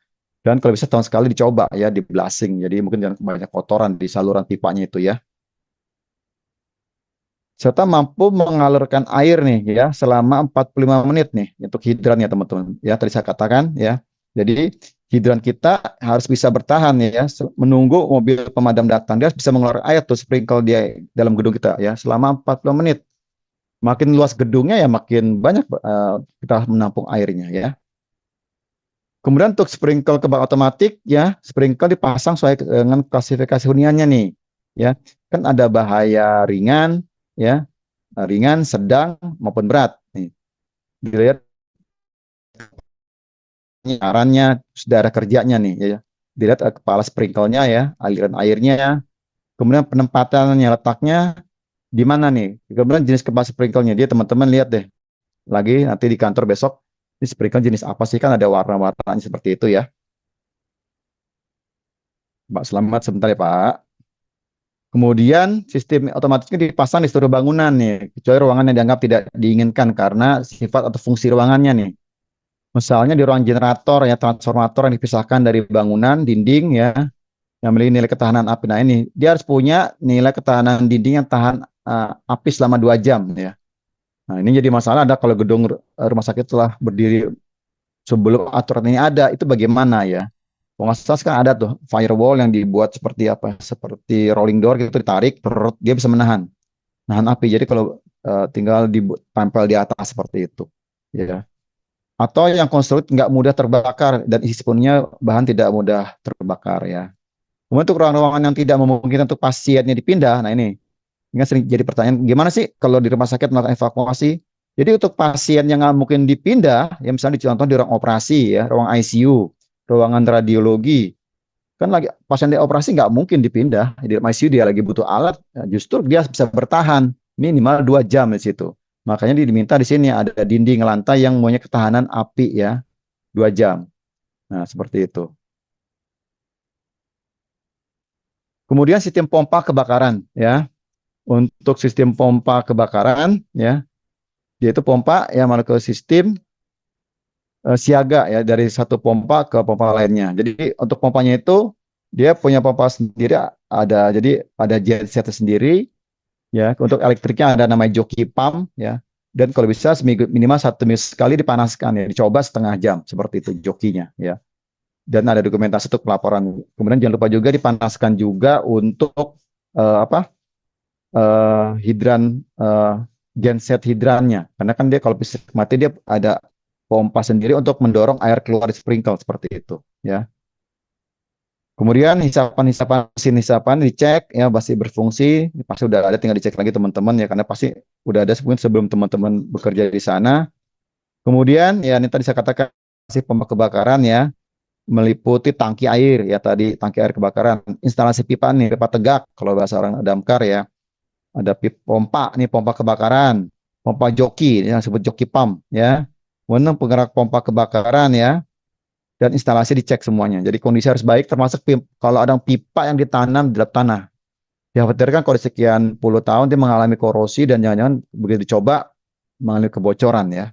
Dan kalau bisa tahun sekali dicoba ya di blasting. Jadi mungkin jangan banyak kotoran di saluran pipanya itu ya. Serta mampu mengalirkan air nih ya selama 45 menit nih untuk hidran ya teman-teman. Ya tadi saya katakan ya. Jadi hidran kita harus bisa bertahan ya menunggu mobil pemadam datang. Dia harus bisa mengeluarkan air tuh sprinkle dia dalam gedung kita ya selama 40 menit. Makin luas gedungnya ya makin banyak kita menampung airnya ya. Kemudian untuk sprinkle kebak otomatis ya, sprinkle dipasang sesuai dengan klasifikasi huniannya nih. Ya, kan ada bahaya ringan ya, ringan, sedang maupun berat nih. Dilihat sarannya, saudara kerjanya nih ya. Dilihat kepala sprinklenya ya, aliran airnya, kemudian penempatannya letaknya di mana nih. Kemudian jenis kepala sprinklenya dia teman-teman lihat deh. Lagi nanti di kantor besok ini sprinkle jenis apa sih kan ada warna-warnanya seperti itu ya. Pak selamat sebentar ya Pak. Kemudian sistem otomatisnya dipasang di seluruh bangunan nih, kecuali ruangan yang dianggap tidak diinginkan karena sifat atau fungsi ruangannya nih. Misalnya di ruang generator ya, transformator yang dipisahkan dari bangunan, dinding ya, yang memiliki nilai ketahanan api. Nah ini, dia harus punya nilai ketahanan dinding yang tahan api selama 2 jam ya. Nah ini jadi masalah ada kalau gedung rumah sakit telah berdiri sebelum aturan ini ada, itu bagaimana ya? Kalau nggak salah kan ada tuh firewall yang dibuat seperti apa? Seperti rolling door gitu ditarik, dia bisa nahan api. Jadi kalau tinggal ditempel di atas seperti itu, ya. Atau yang konstruk nggak mudah terbakar dan isi sepenuhnya bahan tidak mudah terbakar ya. Kemudian untuk ruang-ruangan yang tidak memungkinkan untuk pasiennya dipindah, nah ini kan sering jadi pertanyaan, gimana sih kalau di rumah sakit melakukan evakuasi? Jadi untuk pasien yang nggak mungkin dipindah, ya misalnya dicontoh di ruang operasi ya, ruang ICU, ruangan radiologi, kan lagi pasien di operasi nggak mungkin dipindah di ICU dia lagi butuh alat ya justru dia bisa bertahan minimal 2 jam di situ makanya dia diminta di sini ada dinding lantai yang punya ketahanan api ya 2 jam nah seperti itu kemudian sistem pompa kebakaran ya untuk sistem pompa kebakaran ya yaitu pompa yang masuk ke sistem siaga ya dari satu pompa ke pompa lainnya. Jadi untuk pompanya itu dia punya pompa sendiri jadi ada genset sendiri ya. Untuk elektriknya ada namanya joki pump ya. Dan kalau bisa seminggu minimal 1 minggu sekali dipanaskan ya, dicoba setengah jam seperti itu jokinya ya. Dan ada dokumentasi untuk pelaporan. Kemudian jangan lupa juga dipanaskan juga untuk apa hidran genset hidrannya karena kan dia kalau bisa mati dia ada pompa sendiri untuk mendorong air keluar di sprinkle seperti itu ya. Kemudian hisapan-hisapan mesin hisapan dicek ya masih berfungsi, pasti udah ada tinggal dicek lagi teman-teman ya karena pasti udah ada sebelum teman-teman bekerja di sana. Kemudian ya ini tadi saya katakan masih pompa kebakaran ya meliputi tangki air ya tadi tangki air kebakaran, instalasi pipa nih pipa tegak kalau bahasa orang damkar ya. Ada pompa nih pompa kebakaran, pompa joki yang disebut joki pump ya. Kemudian penggerak pompa kebakaran ya dan instalasi dicek semuanya. Jadi kondisi harus baik termasuk kalau ada pipa yang ditanam di dalam tanah. Dikhawatirkan kalau sekian puluh tahun dia mengalami korosi dan jangan-jangan begitu dicoba mengalami kebocoran ya.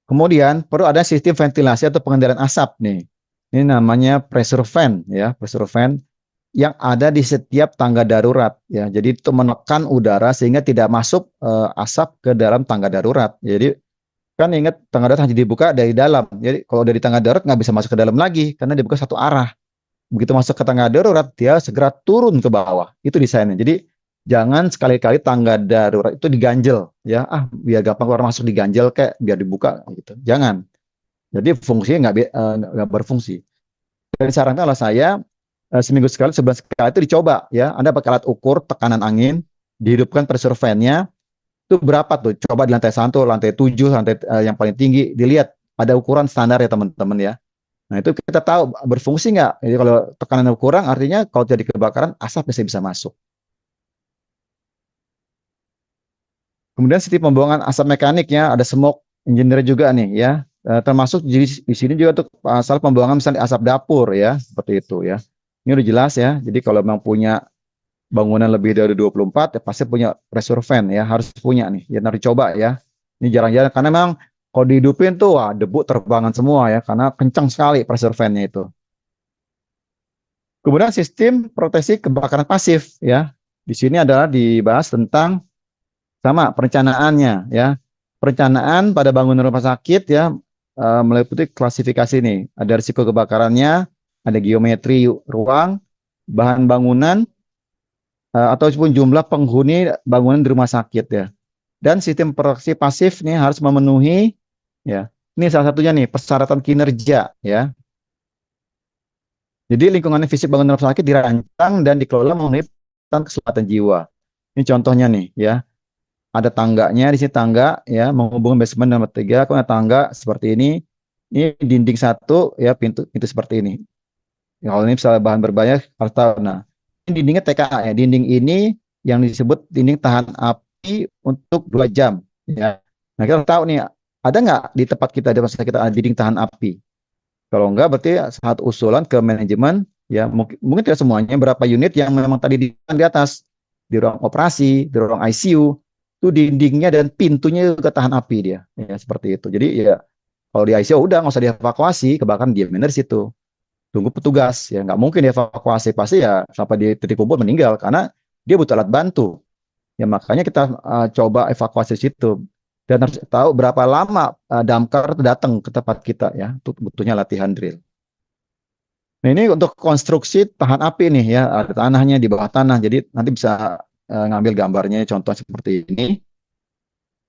Kemudian perlu ada sistem ventilasi atau pengendalian asap nih. Ini namanya pressure fan ya, pressure fan yang ada di setiap tangga darurat ya. Jadi itu menekan udara sehingga tidak masuk asap ke dalam tangga darurat. Jadi kan ingat tangga darurat hanya dibuka dari dalam. Jadi kalau dari tangga darurat nggak bisa masuk ke dalam lagi karena dibuka satu arah. Begitu masuk ke tangga darurat dia segera turun ke bawah. Itu desainnya. Jadi jangan sekali-kali tangga darurat itu diganjel ya. Ah biar gampang keluar masuk diganjel kayak biar dibuka gitu. Jangan. Jadi fungsinya nggak berfungsi. Dari saran kalau saya seminggu sekali, sebulan sekali itu dicoba ya. Anda pakai alat ukur tekanan angin, dihidupkan pressure fan-nya, itu berapa tuh? Coba di lantai 1, lantai 7, lantai yang paling tinggi, dilihat ada ukuran standar ya teman-teman ya. Nah itu kita tahu berfungsi nggak. Jadi kalau tekanan kurang, artinya kalau jadi kebakaran, asap bisa masuk. Kemudian sistem pembuangan asap mekaniknya, ada smoke engineer juga nih ya. Termasuk di sini juga untuk asal pembuangan misalnya asap dapur ya, seperti itu ya. Ini udah jelas ya. Jadi kalau memang punya bangunan lebih dari 24 ya pasti punya pressure fan ya, harus punya nih. Ya harus coba ya. Ini jarang-jarang karena memang kalau dihidupin tuh wah debu terbangan semua ya karena kencang sekali pressure fan-nya itu. Kemudian sistem proteksi kebakaran pasif ya. Di sini adalah dibahas tentang sama perencanaannya ya. Perencanaan pada bangunan rumah sakit ya meliputi klasifikasi nih. Ada risiko kebakarannya, ada geometri ruang, bahan bangunan, ataupun jumlah penghuni bangunan di rumah sakit ya. Dan sistem proteksi pasif nih harus memenuhi ya. Ini salah satunya nih persyaratan kinerja ya. Jadi lingkungan fisik bangunan rumah sakit dirancang dan dikelola memenuhi keselamatan jiwa. Ini contohnya nih ya. Ada tangganya di sini tangga ya menghubungkan basement dan lantai 3, kemudian tangga seperti ini. Ini dinding satu ya pintu pintu seperti ini. Ya, kalau ini misalnya bahan berbahaya harus tahu. Nah, ini dindingnya TKA ya. Dinding ini yang disebut dinding tahan api untuk 2 jam. Ya. Nah, kita tahu nih, ada nggak di tempat kita, di masa kita ada dinding tahan api? Kalau enggak, berarti saat usulan ke manajemen, ya mungkin tidak semuanya, berapa unit yang memang tadi di atas, di ruang operasi, di ruang ICU, itu dindingnya dan pintunya juga tahan api dia. Ya, seperti itu. Jadi ya, kalau di ICU udah nggak usah dievakuasi, kebakaran diamin dari situ tunggu petugas ya nggak mungkin dievakuasi pasti ya sampai di titik kumpul meninggal karena dia butuh alat bantu ya makanya kita coba evakuasi situ dan harus tahu berapa lama damkar datang ke tempat kita ya untuk butuhnya latihan drill. Nah ini untuk konstruksi tahan api nih ya ada tanahnya di bawah tanah jadi nanti bisa ngambil gambarnya contoh seperti ini.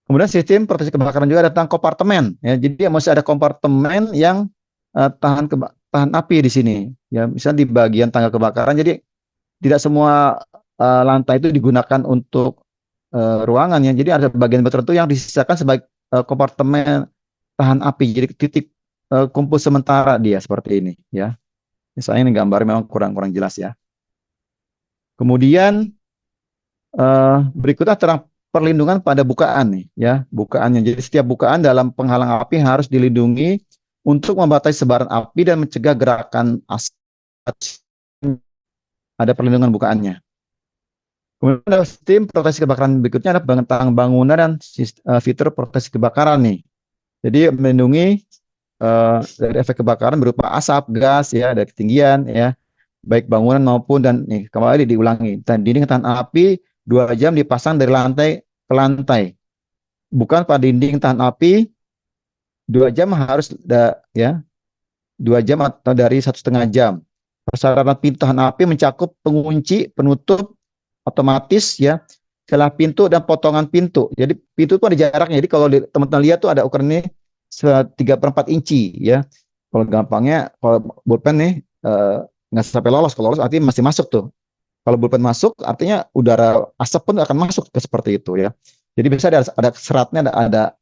Kemudian sistem proteksi kebakaran juga datang kompartemen ya jadi masih ada kompartemen yang tahan api di sini. Ya, misalnya di bagian tangga kebakaran, jadi tidak semua lantai itu digunakan untuk ruangan ya. Jadi ada bagian tertentu yang disisakan sebagai kompartemen tahan api. Jadi titik kumpul sementara dia seperti ini ya. Misalnya ini gambar memang kurang jelas ya. Kemudian berikutnya tentang perlindungan pada bukaan nih ya, bukaannya. Jadi setiap bukaan dalam penghalang api harus dilindungi untuk membatasi sebaran api dan mencegah gerakan asap. Ada perlindungan bukaannya. Kemudian ada sistem proteksi kebakaran berikutnya ada tentang bangunan dan fitur proteksi kebakaran nih. Jadi melindungi dari efek kebakaran berupa asap, gas ya, dari ketinggian ya, baik bangunan maupun dan nih kembali diulangi. Dan dinding tahan api 2 jam dipasang dari lantai ke lantai. Bukan pada dinding tahan api 2 jam harus ya 2 jam atau dari 1,5 jam. Persyaratan pintu tahan api mencakup pengunci, penutup otomatis ya, celah pintu dan potongan pintu. Jadi pintu itu ada jaraknya. Jadi kalau teman-teman lihat tuh ada ukuran ini 3/4 inci ya. Kalau gampangnya kalau pulpen nih nggak sampai lolos. Kalau lolos artinya masih masuk tuh. Kalau pulpen masuk artinya udara asap pun akan masuk ke seperti itu ya. Jadi bisa ada seratnya ada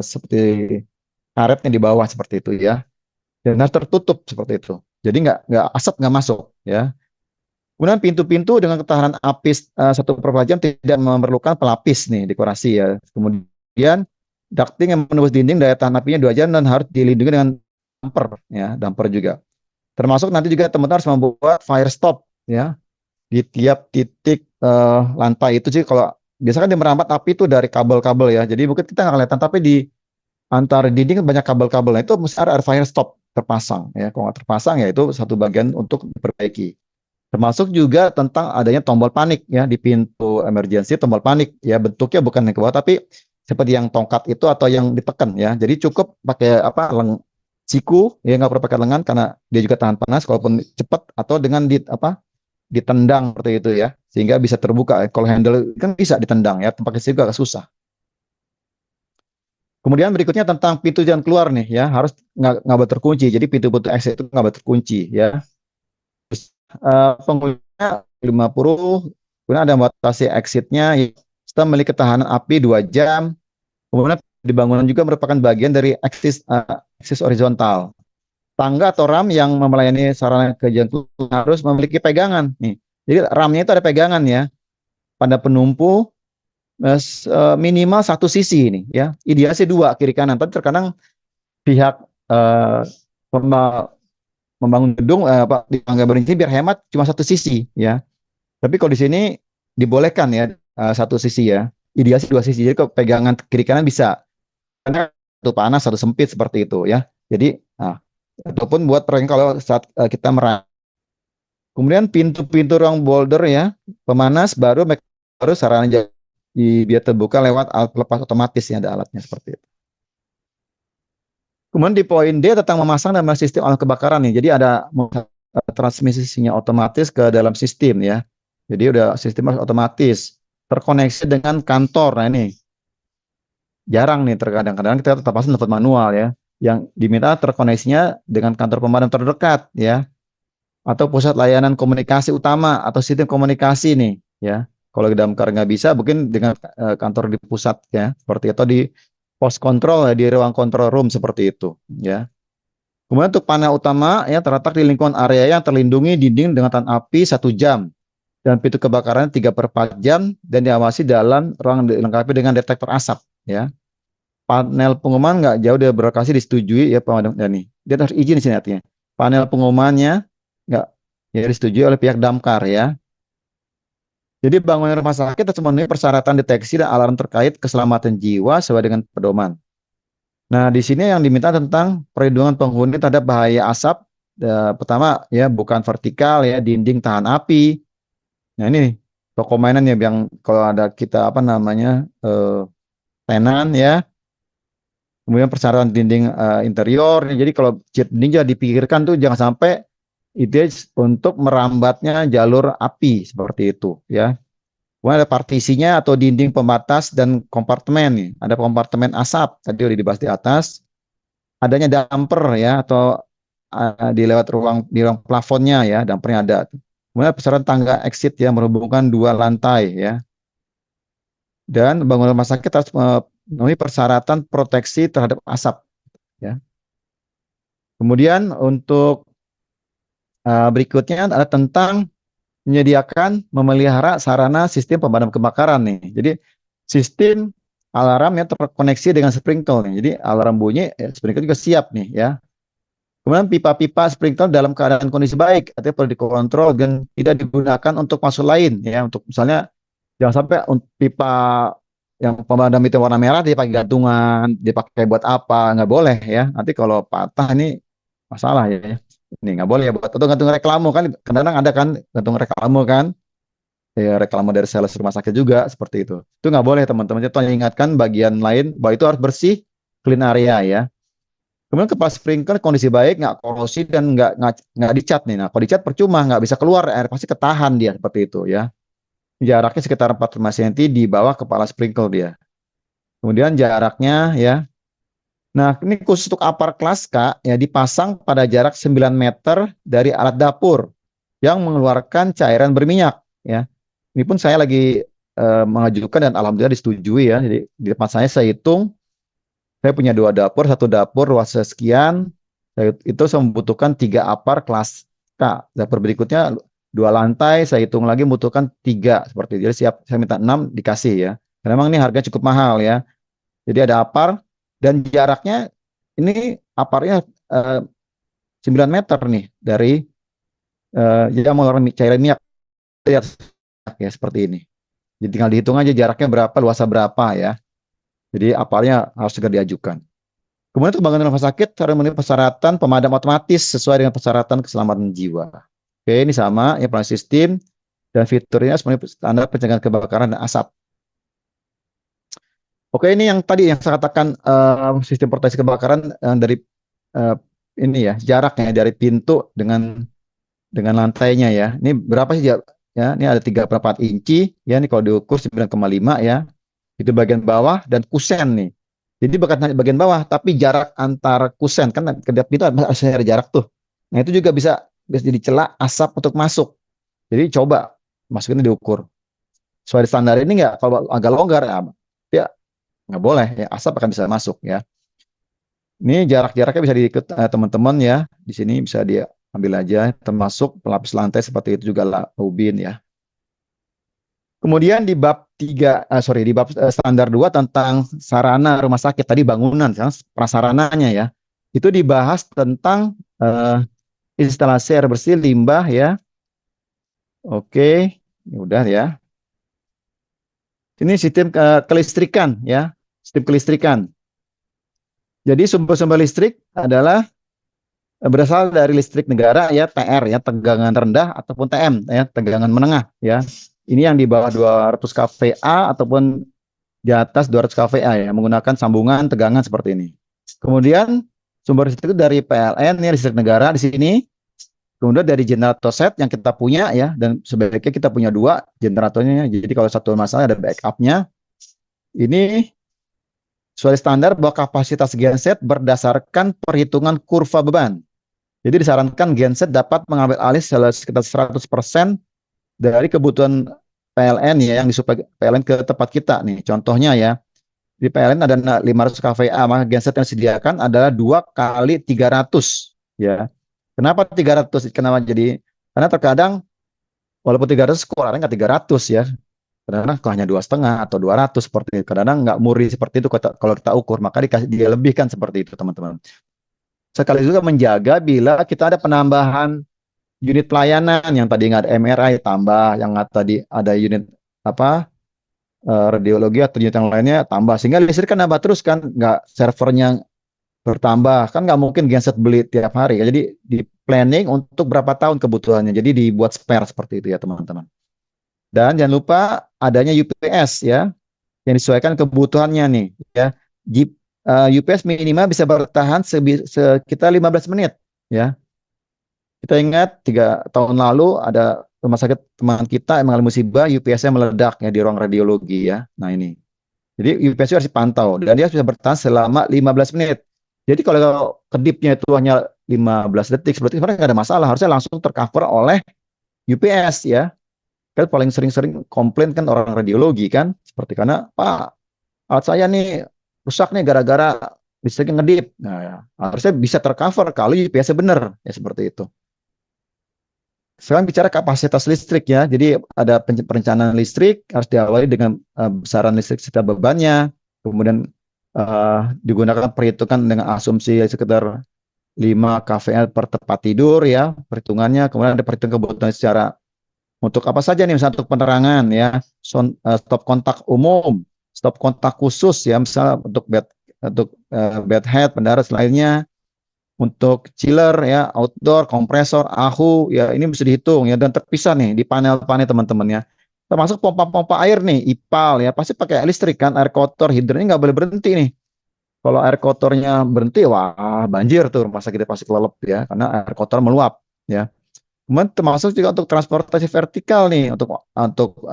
seperti karetnya di bawah seperti itu ya. Dan harus tertutup seperti itu. Jadi nggak asap nggak masuk ya. Kemudian pintu-pintu dengan ketahanan api 1/4 jam tidak memerlukan pelapis nih dekorasi ya. Kemudian ducting yang menembus dinding daya tahan apinya 2 jam dan harus dilindungi dengan damper ya, damper juga. Termasuk nanti juga teman-teman harus membuat fire stop ya. di tiap titik lantai itu sih. Kalau biasanya kan dia merambat api itu dari kabel-kabel ya. Jadi mungkin kita nggak kelihatan, tapi di antara dinding kan banyak kabel-kabel. Nah, itu mesti ada fire stop terpasang ya. Kalau nggak terpasang ya itu satu bagian untuk diperbaiki. Termasuk juga tentang adanya tombol panik ya di pintu emergency, tombol panik ya bentuknya bukan yang ke bawah tapi seperti yang tongkat itu atau yang ditekan ya. Jadi cukup pakai apa siku ya, nggak perlu pakai lengan karena dia juga tahan panas walaupun cepat, atau dengan ditendang seperti itu ya sehingga bisa terbuka. Kalau handle kan bisa ditendang ya, pakai siku agak susah. Kemudian berikutnya tentang pintu jalan keluar nih ya, harus nggak boleh terkunci. Jadi pintu-pintu exit itu nggak boleh terkunci ya. Pengguna 50, kemudian ada batasi exitnya, sistem memiliki ketahanan api 2 jam, kemudian di bangunan juga merupakan bagian dari aksis horizontal. Tangga atau ram yang melayani sarana kejantung harus memiliki pegangan nih. Jadi ramnya itu ada pegangan ya pada penumpu, minimal satu sisi ini ya. Idealnya sih dua kiri kanan. Tapi terkadang pihak eh, membangun gedung di tangga berinci biar hemat cuma satu sisi ya. Tapi kalau di sini dibolehkan ya satu sisi ya. Ideal sih dua sisi. Jadi kalau pegangan kiri kanan bisa. Karena satu panas, satu sempit seperti itu ya. Jadi ataupun buat kalau saat kita merah. Kemudian pintu-pintu ruang boulder ya, pemanas baru sarana biar terbuka lewat alat pelepas otomatis ya, ada alatnya seperti itu. Kemudian di poin D tentang memasang dan sistem alarm kebakaran nih. Jadi ada transmisinya otomatis ke dalam sistem ya. Jadi udah sistem otomatis terkoneksi dengan kantor. Nah ini jarang nih, terkadang-kadang kita tetap pasang telepon manual ya. Yang diminta terkoneksinya dengan kantor pemadam terdekat ya, atau pusat layanan komunikasi utama atau sistem komunikasi nih ya. Kalau di damkar nggak bisa, mungkin dengan kantor di pusat ya, seperti itu, atau di pos kontrol ya, di ruang control room seperti itu ya. Kemudian untuk panel utama ya terletak di lingkungan area yang terlindungi dinding dengan tahan api 1 jam dan pintu kebakaran 3/4 jam dan diawasi dalam ruang dilengkapi dengan detektor asap ya. Panel pengumuman nggak jauh dari berlokasi disetujui ya pemadam nih. Dia harus izin di sini artinya. Panel pengumumannya nggak ya disetujui oleh pihak damkar ya. Jadi bangunan rumah sakit harus memenuhi persyaratan deteksi dan alarm terkait keselamatan jiwa sesuai dengan pedoman. Nah, di sini yang diminta tentang perlindungan penghuni terhadap bahaya asap. Pertama ya bukan vertikal ya, dinding tahan api. Nah ini toko mainan ya yang kalau ada kita apa namanya tenan ya. Kemudian persyaratan dinding interior. Jadi kalau cat dinding jangan dipikirkan tuh jangan sampai itu untuk merambatnya jalur api seperti itu ya. Kemudian ada partisinya atau dinding pembatas dan kompartemen nih. Ada kompartemen asap tadi udah dibahas di atas. Adanya damper ya atau di ruang plafonnya ya, dampernya ada. Kemudian persyaratan tangga exit ya menghubungkan 2 lantai ya. Dan bangunan rumah sakit harus memenuhi persyaratan proteksi terhadap asap ya. Kemudian untuk berikutnya ada tentang menyediakan memelihara sarana sistem pemadam kebakaran nih. Jadi sistem alarm yang terkoneksi dengan sprinkler nih. Jadi alarm bunyi, sprinkler juga siap nih ya. Kemudian pipa-pipa sprinkler dalam keadaan kondisi baik, artinya perlu dikontrol dan tidak digunakan untuk maksud lain ya. Untuk misalnya jangan sampai pipa yang pemadam itu warna merah dipakai gantungan, dipakai buat apa, nggak boleh ya. Nanti kalau patah ini masalah ya. Ini nggak boleh ya buat atau gantung reklame kan, kadang-kadang ada kan gantung reklame kan, ya reklame dari sales rumah sakit juga seperti itu. Itu nggak boleh teman-teman. Itu ingatkan bagian lain bahwa itu harus bersih, clean area ya. Kemudian kepala sprinkler kondisi baik, nggak korosi dan nggak dicat nih. Nah, kalau dicat percuma, nggak bisa keluar air, pasti ketahan dia seperti itu ya. Jaraknya sekitar 45 cm di bawah kepala sprinkler dia. Kemudian jaraknya ya. Nah, ini khusus untuk apar kelas K ya dipasang pada jarak 9 meter dari alat dapur yang mengeluarkan cairan berminyak ya. Ini pun saya lagi mengajukan dan alhamdulillah disetujui ya. Jadi di depan saya hitung, saya punya 2 dapur, satu dapur luasnya sekian, itu saya membutuhkan 3 apar kelas K. Dapur berikutnya 2 lantai, saya hitung lagi membutuhkan 3 seperti itu. Jadi siap saya minta 6 dikasih ya. Karena memang ini harga cukup mahal ya. Jadi ada apar dan jaraknya ini aparnya 9 meter nih dari yang mengeluarkan cairan minyak lihat ya seperti ini. Jadi tinggal dihitung aja jaraknya berapa, luasnya berapa ya. Jadi apalnya harus segera diajukan. Kemudian untuk bangunan rumah sakit harus memenuhi persyaratan pemadam otomatis sesuai dengan persyaratan keselamatan jiwa. Oke, ini sama ya, plan sistem dan fiturnya semuanya standar pencegahan kebakaran dan asap. Oke, ini yang tadi yang saya katakan sistem proteksi kebakaran dari uh, ini ya jaraknya dari pintu dengan lantainya ya. Ini berapa sih ya? Ini ada 3,4 inci ya. Ini kalau diukur 9,5 ya. Itu bagian bawah dan kusen nih. Jadi bukan hanya bagian bawah, tapi jarak antar kusen kan kedap pintu ada jarak tuh. Nah itu juga bisa jadi celah asap untuk masuk. Jadi coba masukin diukur. Sesuai standar ini nggak? Kalau agak longgar ya nggak boleh ya, asap akan bisa masuk ya. Ini jarak-jaraknya bisa diikut teman-teman ya. Di sini bisa dia ambil aja, termasuk pelapis lantai seperti itu juga lah ubin ya. Kemudian di bab 3, di bab standar 2 tentang sarana rumah sakit tadi bangunan, prasarananya ya. Itu dibahas tentang instalasi air bersih limbah ya. Oke, ini udah ya. Ini sistem kelistrikan ya, sistem kelistrikan. Jadi sumber-sumber listrik adalah berasal dari listrik negara ya, TR ya, tegangan rendah ataupun TM ya, tegangan menengah ya. Ini yang di bawah 200 kVA ataupun di atas 200 kVA ya, menggunakan sambungan tegangan seperti ini. Kemudian sumber listrik itu dari PLN ya, listrik negara di sini. Kemudian dari generator set yang kita punya ya, dan sebaiknya kita punya 2 generatornya. Jadi kalau satu masalah ada backupnya. Ini sesuai standar bahwa kapasitas genset berdasarkan perhitungan kurva beban. Jadi disarankan genset dapat mengambil alih sekitar 100% dari kebutuhan PLN ya, yang disuplai PLN ke tempat kita nih. Contohnya ya, di PLN ada 500 kVA, maka genset yang disediakan adalah 2 kali 300 ya. Kenapa 300? Kenapa jadi? Karena terkadang walaupun 300 keluarannya nggak 300 ya. Kadang-kadang hanya 2,5 atau 200 seperti itu. Kadang-kadang nggak murni seperti itu kalau kita ukur, maka dia lebihkan seperti itu teman-teman. Sekali juga menjaga bila kita ada penambahan unit pelayanan yang tadi nggak ada MRI tambah, yang nggak tadi ada unit apa radiologi atau unit yang lainnya tambah, sehingga listrik kan nambah terus kan, nggak servernya bertambah kan, nggak mungkin genset beli tiap hari. Jadi di planning untuk berapa tahun kebutuhannya, jadi dibuat spare seperti itu ya teman-teman. Dan jangan lupa adanya UPS ya, yang disesuaikan kebutuhannya nih ya. UPS minimal bisa bertahan sekitar 15 menit ya. Kita ingat 3 tahun lalu ada rumah sakit teman kita yang mengalami musibah, UPS-nya meledak ya di ruang radiologi ya. Nah ini. Jadi UPS harus dipantau dan dia bisa bertahan selama 15 menit. Jadi kalau kedipnya itu hanya 15 detik, seperti sebenarnya nggak ada masalah. Harusnya langsung tercover oleh UPS ya. Kan paling sering-sering komplain kan orang radiologi kan. Seperti karena, Pak, alat saya nih rusak nih gara-gara listriknya ngedip. Nah, ya, harusnya bisa tercover kalau UPS-nya benar ya seperti itu. Sekarang bicara kapasitas listrik ya. Jadi ada perencanaan listrik harus diawali dengan besaran listrik setiap bebannya. Kemudian digunakan perhitungan dengan asumsi sekitar 5 kVA per tempat tidur ya perhitungannya. Kemudian ada perhitungan kebutuhan secara untuk apa saja nih, misalnya untuk penerangan ya, stop kontak umum, stop kontak khusus ya, misalnya untuk bed head, pendarat lainnya, untuk chiller ya, outdoor, kompresor, AHU ya, ini bisa dihitung ya, dan terpisah nih di panel-panel teman-teman ya. Termasuk pompa-pompa air nih, IPAL ya, pasti pakai listrik kan, air kotor, hidronya nggak boleh berhenti nih. Kalau air kotornya berhenti, wah banjir tuh rumah sakit pasti kelelep ya, karena air kotor meluap ya. Kemudian termasuk juga untuk transportasi vertikal nih, untuk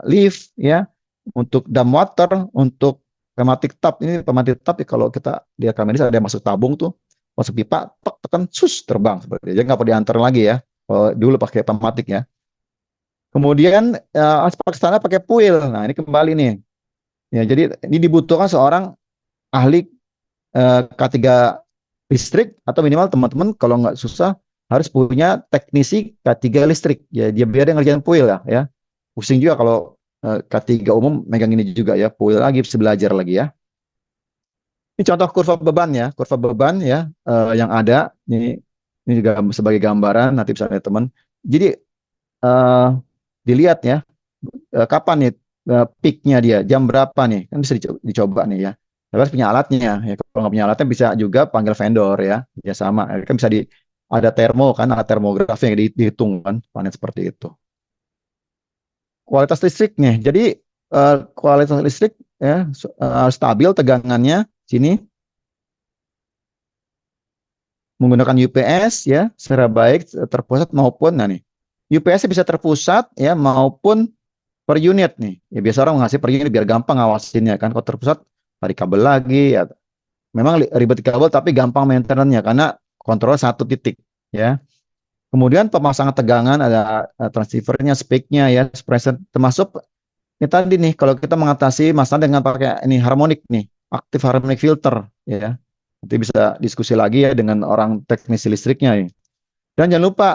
lift ya, untuk dam water, untuk pneumatic tub. Ini pneumatic tub ya, kalau kita di Archimedes ada yang masuk tabung tuh, masuk pipa, tek tekan sus terbang seperti itu. Jadi nggak perlu diantar lagi ya. Kalau dulu pakai pneumatik ya. Kemudian aspek sana pakai puil. Nah ini kembali nih. Ya jadi ini dibutuhkan seorang ahli K3 listrik, atau minimal teman-teman kalau nggak susah harus punya teknisi K3 listrik ya, dia biar dia ngerjain puil ya. Pusing juga kalau K3 umum megang ini juga ya, puil lagi bisa belajar lagi ya. Ini contoh kurva beban ya, yang ada ini juga sebagai gambaran nanti bisa lihat teman. Jadi dilihat ya, kapan nih peaknya dia, jam berapa nih, kan bisa dicoba nih ya. Tapi harus punya alatnya ya. Kalau nggak punya alatnya bisa juga panggil vendor ya, ya sama. Kan bisa ada termo kan, alat termografi yang dihitung kan, panen seperti itu. Kualitas listrik nih, jadi kualitas listrik ya stabil tegangannya sini menggunakan UPS ya secara baik terpusat maupun, nah nih UPS bisa terpusat ya maupun per unit nih. Ya biasa orang ngasih per unit biar gampang ngawasinnya kan. Kalau terpusat tarik kabel lagi ya. Memang ribet di kabel tapi gampang maintenance-nya karena kontrol satu titik ya. Kemudian pemasangan tegangan ada transceivernya, spek-nya ya, suppressor termasuk ini tadi nih kalau kita mengatasi masalah dengan pakai ini harmonik nih, aktif harmonic filter ya. Nanti bisa diskusi lagi ya dengan orang teknisi listriknya ya. Dan jangan lupa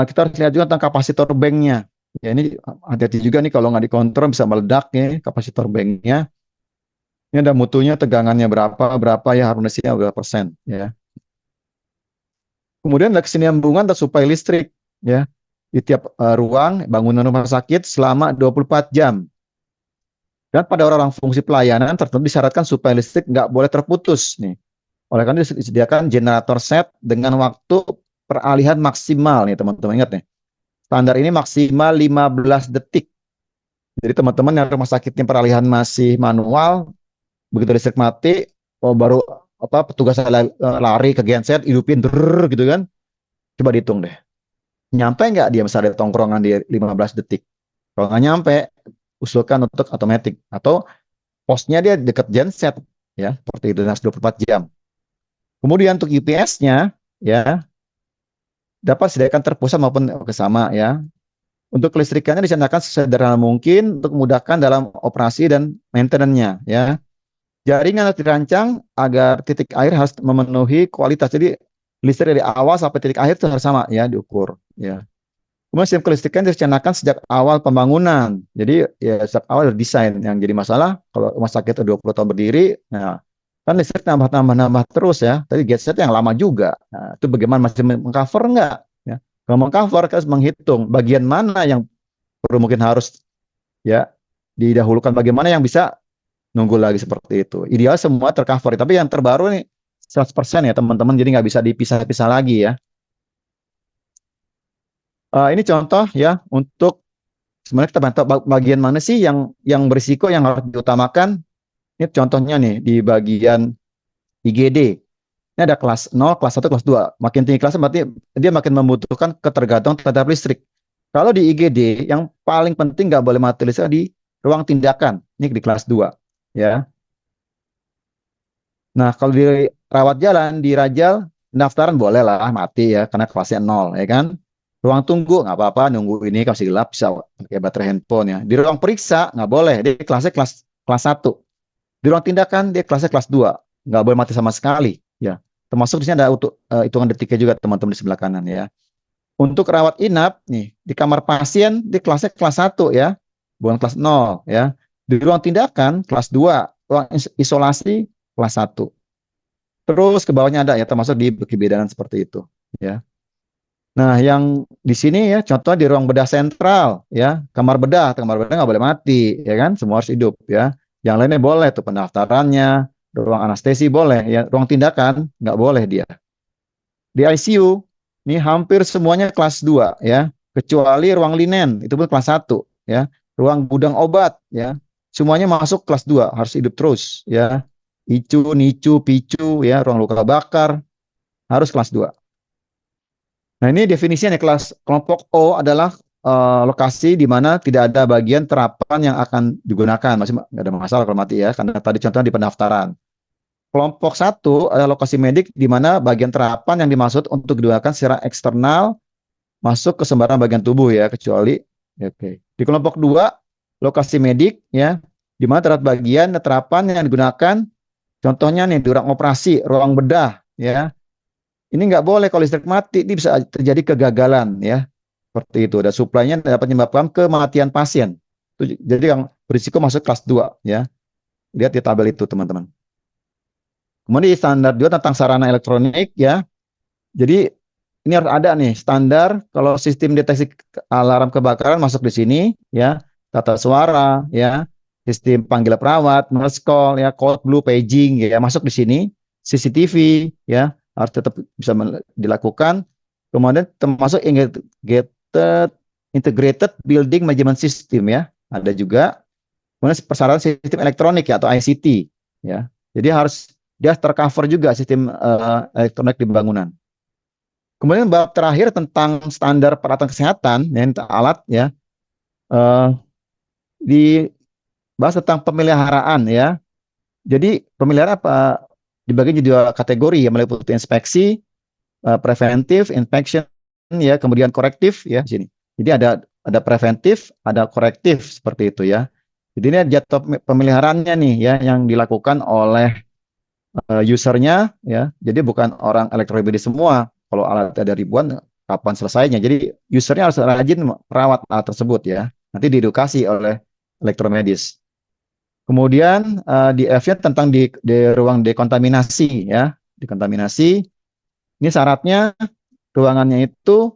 kita harus lihat juga tentang kapasitor banknya. Ya ini hati-hati juga nih kalau nggak dikontrol bisa meledak ya kapasitor banknya. Ini ada mutunya, tegangannya berapa ya, harmonisinya berapa persen ya. Kemudian ada kesinambungan dan suplai listrik ya di tiap ruang bangunan rumah sakit selama 24 jam. Dan pada orang-orang fungsi pelayanan tertentu disyaratkan supaya listrik nggak boleh terputus nih. Oleh karena disediakan generator set dengan waktu peralihan maksimal nih teman-teman, ingat nih. Standar ini maksimal 15 detik. Jadi teman-teman yang rumah sakitnya peralihan masih manual, begitu listrik mati, oh baru petugas lari ke genset, hidupin gitu kan. Coba dihitung deh. Nyampe nggak dia misalnya tongkrongan di 15 detik? Kalau nggak nyampe, usulkan untuk otomatis atau posnya dia dekat genset ya, seperti itu 24 jam. Kemudian untuk UPS-nya ya dapat disediakan terpusat maupun bersama ya. Untuk kelistrikannya disediakan sesederhana mungkin untuk memudahkan dalam operasi dan maintenance-nya ya. Jaringan harus dirancang agar titik air harus memenuhi kualitas. Jadi listrik dari awal sampai titik akhir itu harus sama ya diukur ya. Kemudian sistem kelistrikan direncanakan sejak awal pembangunan. Jadi ya sejak awal desain yang jadi masalah kalau rumah sakit 20 tahun berdiri, nah kan listrik nambah terus ya. Tadi genset yang lama juga. Nah, itu bagaimana masih mengcover enggak? Ya. Kalau mengcover kan harus menghitung bagian mana yang perlu mungkin harus ya didahulukan, bagaimana yang bisa nunggu lagi seperti itu. Ideal semua tercover, tapi yang terbaru nih 100% ya teman-teman, jadi nggak bisa dipisah-pisah lagi ya. Ini contoh ya untuk sebenarnya kita bantu bagian mana sih yang berisiko yang harus diutamakan. Ini contohnya nih di bagian IGD. Ini ada kelas 0, kelas 1, kelas 2. Makin tinggi kelasnya berarti dia makin membutuhkan ketergantungan terhadap listrik. Kalau di IGD yang paling penting nggak boleh mati listrik di ruang tindakan. Ini di kelas 2 ya. Nah, kalau di rawat jalan, di Rajal, pendaftaran boleh lah mati ya, karena kelasnya 0, ya kan. Ruang tunggu, nggak apa-apa, nunggu ini kalau masih gelap, bisa pakai baterai handphone ya. Di ruang periksa, nggak boleh, dia kelasnya kelas 1. Di ruang tindakan, dia kelasnya kelas 2. Nggak boleh mati sama sekali, ya. Termasuk di sini ada untuk hitungan detiknya juga, teman-teman di sebelah kanan ya. Untuk rawat inap, nih, di kamar pasien, di kelasnya kelas 1 ya, bukan kelas 0 ya. Di ruang tindakan, kelas 2. Ruang isolasi, kelas 1. Terus ke bawahnya ada ya, termasuk di kebidanan seperti itu ya. Nah, yang di sini ya contoh di ruang bedah sentral ya, kamar bedah nggak boleh mati ya kan, semua harus hidup ya. Yang lainnya boleh tuh pendaftarannya, ruang anestesi boleh ya, ruang tindakan nggak boleh dia. Di ICU ini hampir semuanya kelas 2 ya, kecuali ruang linen itu pun kelas 1 ya. Ruang gudang obat ya, semuanya masuk kelas 2 harus hidup terus ya. ICU, NICU, PICU ya, ruang luka bakar harus kelas 2. Nah, ini definisinya nih, kelompok O adalah lokasi di mana tidak ada bagian terapan yang akan digunakan. Masih nggak ada masalah kalau mati ya, karena tadi contohnya di pendaftaran. Kelompok 1 adalah lokasi medik di mana bagian terapan yang dimaksud untuk digunakan secara eksternal masuk ke sembarang bagian tubuh ya, kecuali oke. Di kelompok 2 lokasi medik ya, di mana terdapat bagian terapan yang digunakan, contohnya nih di ruang operasi, ruang bedah ya. Ini nggak boleh kalau listrik mati, ini bisa terjadi kegagalan ya. Seperti itu. Dan suplainya dapat menyebabkan kematian pasien. Jadi yang berisiko masuk kelas 2 ya. Lihat di tabel itu teman-teman. Kemudian standar juga tentang sarana elektronik ya. Jadi ini harus ada nih standar kalau sistem deteksi alarm kebakaran masuk di sini ya, tata suara ya, sistem panggil perawat, nurse call ya, code blue, paging ya, masuk di sini, CCTV ya harus tetap bisa dilakukan. Kemudian termasuk integrated integrated building management system ya, ada juga. Kemudian persyaratan sistem elektronik ya atau ICT ya. Jadi harus dia tercover juga sistem elektronik di bangunan. Kemudian bab terakhir tentang standar peralatan kesehatan ya, alat ya, eh, dibahas tentang pemeliharaan ya. Jadi pemeliharaan apa dibagi jadi dua kategori ya, meliputi inspeksi, preventif, inspection ya, kemudian korektif ya di sini. Jadi ada preventif, ada korektif seperti itu ya. Jadi ini jadwal pemeliharaannya nih ya yang dilakukan oleh usernya ya. Jadi bukan orang elektromedis semua. Kalau alat ada ribuan, kapan selesainya? Jadi usernya harus rajin merawat alat tersebut ya. Nanti diedukasi oleh elektromedis. Kemudian di F-nya tentang di ruang dekontaminasi ya. Dekontaminasi. Ini syaratnya ruangannya itu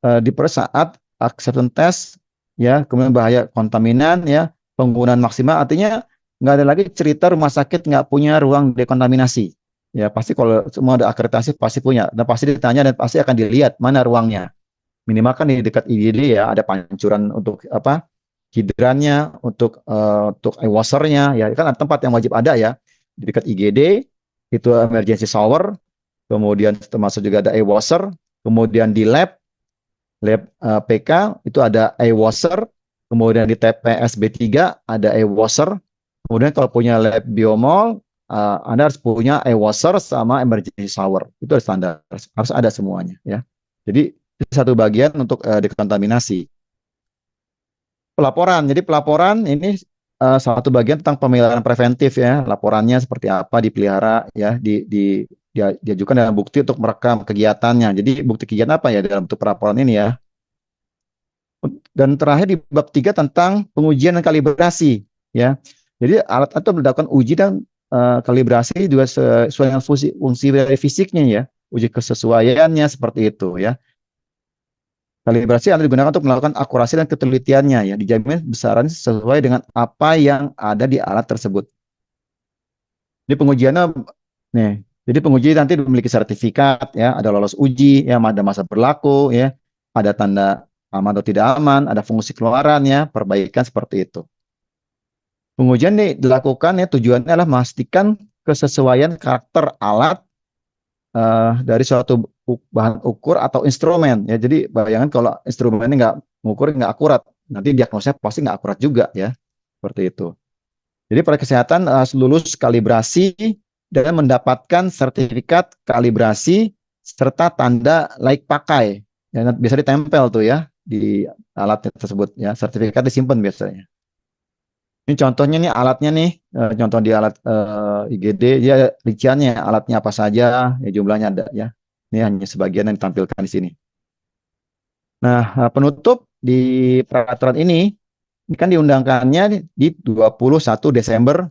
diperoleh saat acceptance test ya, kemudian bahaya kontaminan ya, penggunaan maksimal, artinya nggak ada lagi cerita rumah sakit nggak punya ruang dekontaminasi ya, pasti kalau semua ada akreditasi pasti punya dan pasti ditanya dan pasti akan dilihat mana ruangnya, minimal kan di dekat IGD ya ada pancuran untuk apa hidrannya, untuk washernya ya, kan ada tempat yang wajib ada ya di dekat IGD, itu emergency shower, kemudian termasuk juga ada washer, kemudian di lab PK itu ada washer, kemudian di TPS B3 ada washer, kemudian kalau punya lab biomol, Anda harus punya washer sama emergency shower, itu harus standar, harus ada semuanya ya. Jadi itu satu bagian untuk dekontaminasi. Pelaporan, jadi pelaporan ini satu bagian tentang pemeliharaan preventif ya, laporannya seperti apa dipelihara ya, diajukan dalam bukti untuk merekam kegiatannya. Jadi bukti kegiatan apa ya dalam bentuk pelaporan ini ya. Dan terakhir di bab 3 tentang pengujian dan kalibrasi ya. Jadi alat itu melakukan uji dan kalibrasi juga sesuai dengan fungsi dari fisiknya ya. Uji kesesuaiannya seperti itu ya. Kalibrasi alat digunakan untuk melakukan akurasi dan ketelitiannya ya, dijamin besaran sesuai dengan apa yang ada di alat tersebut. Jadi pengujiannya nih, jadi penguji nanti memiliki sertifikat ya, ada lolos uji ya, ada masa berlaku ya, ada tanda aman atau tidak aman, ada fungsi keluaran ya, perbaikan seperti itu. Pengujian nih dilakukan ya, tujuannya adalah memastikan kesesuaian karakter alat dari suatu bahan ukur atau instrumen ya. Jadi bayangkan kalau instrumennya nggak akurat, nanti diagnosnya pasti nggak akurat juga ya, seperti itu. Jadi para kesehatan harus lulus kalibrasi dan mendapatkan sertifikat kalibrasi serta tanda layak pakai. Ya, biasa ditempel tuh ya di alat tersebut ya, sertifikat disimpan biasanya. Ini contohnya nih alatnya nih, contoh di alat IGD, ya rinciannya alatnya apa saja, ya jumlahnya ada ya. Ini hanya sebagian yang ditampilkan di sini. Nah, penutup di peraturan ini kan diundangkannya di 21 Desember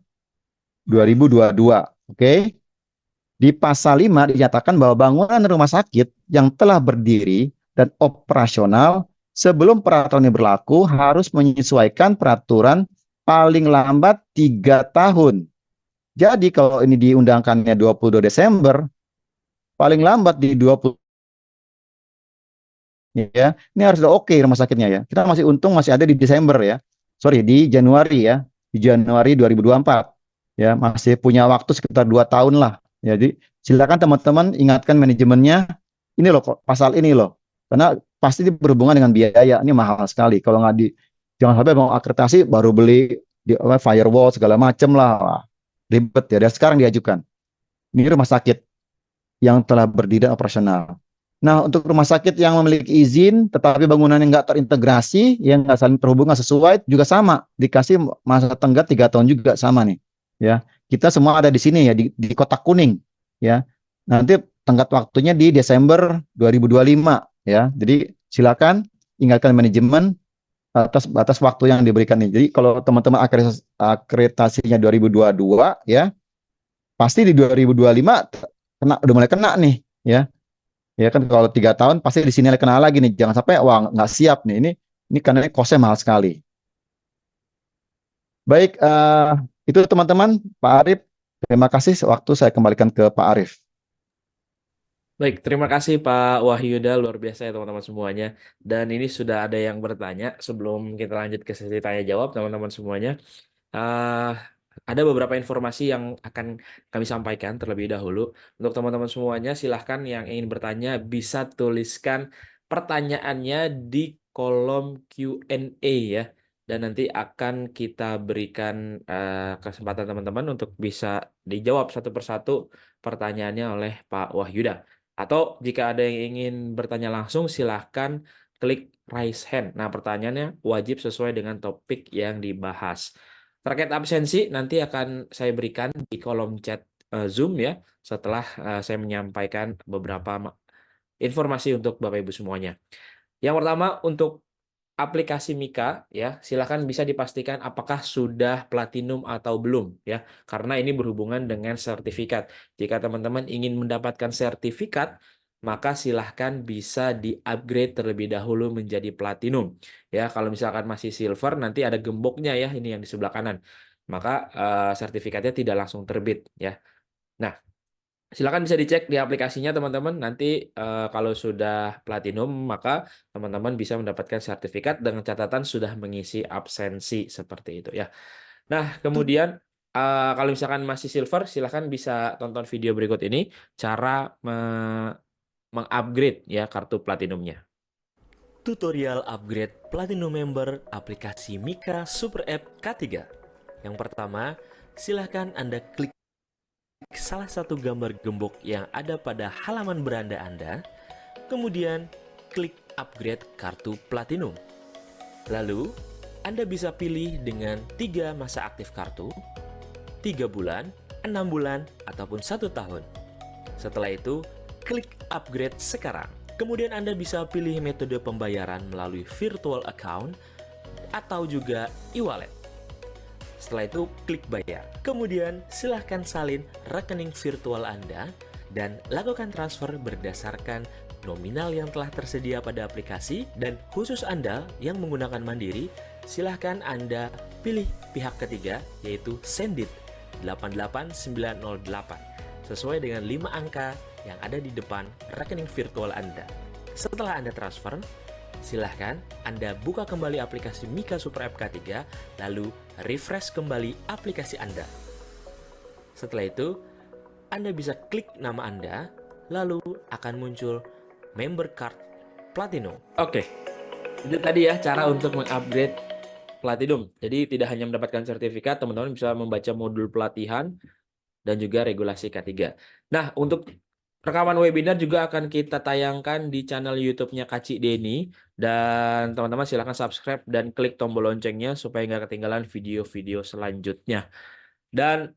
2022. Oke. Di pasal 5 dinyatakan bahwa bangunan rumah sakit yang telah berdiri dan operasional sebelum peraturan ini berlaku harus menyesuaikan peraturan paling lambat 3 tahun. Jadi kalau ini diundangkannya 22 Desember, paling lambat di 20 ya. Ini harus udah oke rumah sakitnya ya. Kita masih untung masih ada di Desember ya. Sorry, di Januari ya. Di Januari 2024. Ya, masih punya waktu sekitar 2 tahun lah. Jadi silakan teman-teman ingatkan manajemennya, ini loh pasal ini loh. Karena pasti berhubungan dengan biaya. Ini mahal sekali. Kalau nggak jangan sampai mau akreditasi baru beli firewall segala macam lah. Ribet ya. Dan sekarang diajukan. Ini rumah sakit yang telah berdiri dan operasional. Nah, untuk rumah sakit yang memiliki izin tetapi bangunannya nggak terintegrasi, yang nggak saling terhubung, nggak sesuai, juga sama, dikasih masa tenggat 3 tahun juga sama nih. Ya, kita semua ada di sini ya, di kotak kuning. Ya, nanti tenggat waktunya di Desember 2025. Ya, jadi silakan ingatkan manajemen atas batas waktu yang diberikan nih. Jadi kalau teman-teman akreditasinya 2022 ya, pasti di 2025 udah mulai kena nih ya. Ya kan kalau 3 tahun pasti di sini kena lagi nih. Jangan sampai wah nggak siap nih. Ini karena kosnya mahal sekali. Baik, itu teman-teman, Pak Arif. Terima kasih. Waktu saya kembalikan ke Pak Arif. Baik, terima kasih Pak Wahyuda, luar biasa ya teman-teman semuanya. Dan ini sudah ada yang bertanya sebelum kita lanjut ke sesi tanya jawab teman-teman semuanya. eh ada beberapa informasi yang akan kami sampaikan terlebih dahulu. Untuk teman-teman semuanya, silahkan yang ingin bertanya bisa tuliskan pertanyaannya di kolom Q&A ya. Dan nanti akan kita berikan kesempatan teman-teman untuk bisa dijawab satu persatu pertanyaannya oleh Pak Wahyuda. Atau jika ada yang ingin bertanya langsung, silahkan klik raise hand. Nah, pertanyaannya wajib sesuai dengan topik yang dibahas. Terkait absensi nanti akan saya berikan di kolom chat Zoom ya setelah saya menyampaikan beberapa informasi untuk Bapak Ibu semuanya. Yang pertama untuk aplikasi Mika ya, silakan bisa dipastikan apakah sudah platinum atau belum ya. Karena ini berhubungan dengan sertifikat. Jika teman-teman ingin mendapatkan sertifikat, maka silahkan bisa di-upgrade terlebih dahulu menjadi platinum. Ya, kalau misalkan masih silver nanti ada gemboknya ya, ini yang di sebelah kanan. Maka sertifikatnya tidak langsung terbit ya. Nah, silakan bisa dicek di aplikasinya teman-teman. Nanti kalau sudah platinum maka teman-teman bisa mendapatkan sertifikat dengan catatan sudah mengisi absensi seperti itu ya. Nah, kemudian kalau misalkan masih silver silahkan bisa tonton video berikut ini cara mengupgrade ya kartu platinumnya. Tutorial upgrade Platinum Member aplikasi Mika Super App K3. Yang pertama, silahkan Anda klik salah satu gambar gembok yang ada pada halaman beranda Anda, kemudian klik upgrade kartu Platinum. Lalu, Anda bisa pilih dengan 3 masa aktif kartu, 3 bulan, 6 bulan, ataupun 1 tahun. Setelah itu, klik upgrade sekarang. Kemudian Anda bisa pilih metode pembayaran melalui virtual account atau juga e-wallet. Setelah itu, klik bayar. Kemudian, silahkan salin rekening virtual Anda dan lakukan transfer berdasarkan nominal yang telah tersedia pada aplikasi. Dan khusus Anda yang menggunakan Mandiri, silahkan Anda pilih pihak ketiga, yaitu Sendit 88908, sesuai dengan 5 angka yang ada di depan rekening virtual Anda. Setelah Anda transfer, silahkan Anda buka kembali aplikasi Mika Super App K3, lalu refresh kembali aplikasi Anda. Setelah itu, Anda bisa klik nama Anda, lalu akan muncul member card Platinum. Oke. Itu tadi ya cara untuk mengupgrade Platinum. Jadi tidak hanya mendapatkan sertifikat, teman-teman bisa membaca modul pelatihan dan juga regulasi K3. Nah, untuk rekaman webinar juga akan kita tayangkan di channel YouTube-nya Kak Cik Deni. Dan teman-teman silahkan subscribe dan klik tombol loncengnya supaya nggak ketinggalan video-video selanjutnya. Dan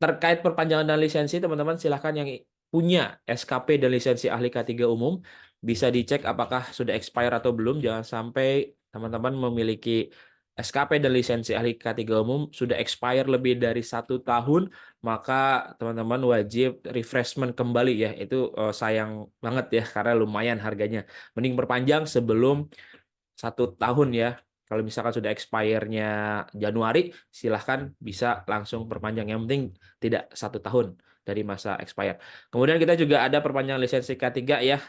terkait perpanjangan dan lisensi, teman-teman silahkan yang punya SKP dan lisensi ahli K3 umum bisa dicek apakah sudah expire atau belum. Jangan sampai teman-teman memiliki SKP dan lisensi ahli K3 umum sudah expire lebih dari 1 tahun, maka teman-teman wajib refreshment kembali ya. Itu sayang banget ya karena lumayan harganya. Mending perpanjang sebelum 1 tahun ya. Kalau misalkan sudah expire-nya Januari, silahkan bisa langsung perpanjang. Yang penting tidak 1 tahun dari masa expire. Kemudian kita juga ada perpanjangan lisensi K3 ya.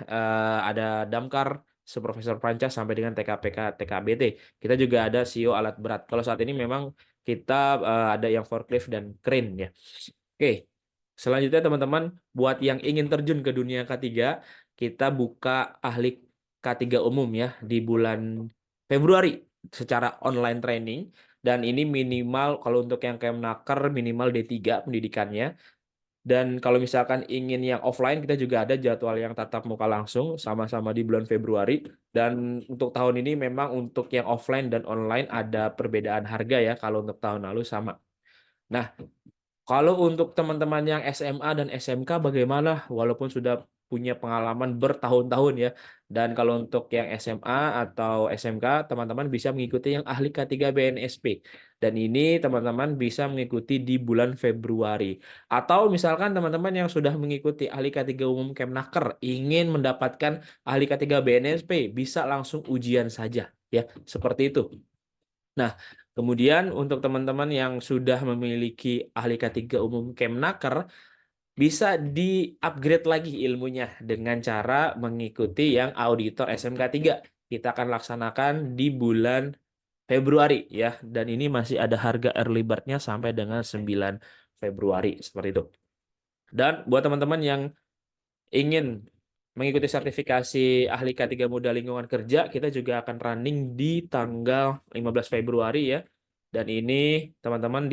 Ada Damkar, Supervisor Pranca sampai dengan TKPK, TKBT. Kita juga ada CEO alat berat. Kalau saat ini memang kita ada yang forklift dan crane ya. Oke. Selanjutnya teman-teman, buat yang ingin terjun ke dunia K3, kita buka ahli K3 umum ya di bulan Februari secara online training, dan ini minimal kalau untuk yang Kemnaker minimal D3 pendidikannya. Dan kalau misalkan ingin yang offline, kita juga ada jadwal yang tatap muka langsung sama-sama di bulan Februari. Dan untuk tahun ini memang untuk yang offline dan online ada perbedaan harga ya, kalau untuk tahun lalu sama. Nah, kalau untuk teman-teman yang SMA dan SMK bagaimana? Walaupun sudah punya pengalaman bertahun-tahun ya. Dan kalau untuk yang SMA atau SMK, teman-teman bisa mengikuti yang ahli K3 BNSP. Dan ini teman-teman bisa mengikuti di bulan Februari. Atau misalkan teman-teman yang sudah mengikuti ahli K3 umum Kemnaker ingin mendapatkan ahli K3 BNSP, bisa langsung ujian saja ya, seperti itu. Nah, kemudian untuk teman-teman yang sudah memiliki ahli K3 umum Kemnaker, bisa di-upgrade lagi ilmunya dengan cara mengikuti yang auditor SMK 3. Kita akan laksanakan di bulan Februari ya, dan ini masih ada harga early bird-nya sampai dengan 9 Februari seperti itu. Dan buat teman-teman yang ingin mengikuti sertifikasi ahli K3 Muda Lingkungan Kerja, kita juga akan running di tanggal 15 Februari ya. Dan ini teman-teman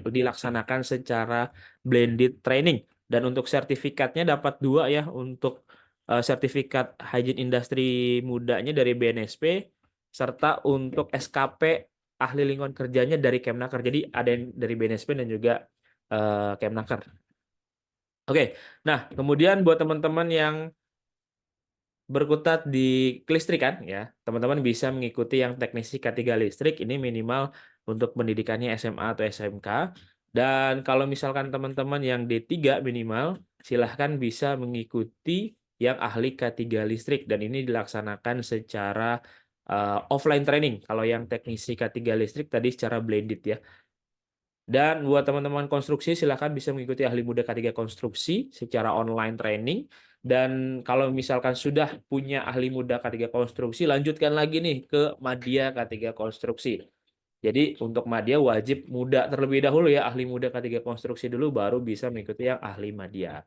dilaksanakan secara blended training. Dan untuk sertifikatnya dapat 2 ya, untuk sertifikat Hygiene Industry mudanya dari BNSP, serta untuk SKP ahli lingkungan kerjanya dari Kemnaker. Jadi ada yang dari BNSP dan juga Kemnaker. Oke, nah kemudian buat teman-teman yang berkutat di kelistrikan ya, teman-teman bisa mengikuti yang teknisi K3 listrik, ini minimal untuk pendidikannya SMA atau SMK. Dan kalau misalkan teman-teman yang D3 minimal, silahkan bisa mengikuti yang ahli K3 listrik, dan ini dilaksanakan secara offline training. Kalau yang teknisi K3 listrik tadi secara blended ya. Dan buat teman-teman konstruksi, silahkan bisa mengikuti ahli muda K3 konstruksi secara online training. Dan kalau misalkan sudah punya ahli muda K3 konstruksi, lanjutkan lagi nih ke Madya K3 konstruksi. Jadi untuk Madya wajib muda terlebih dahulu ya, ahli muda K3 konstruksi dulu, baru bisa mengikuti yang ahli Madya.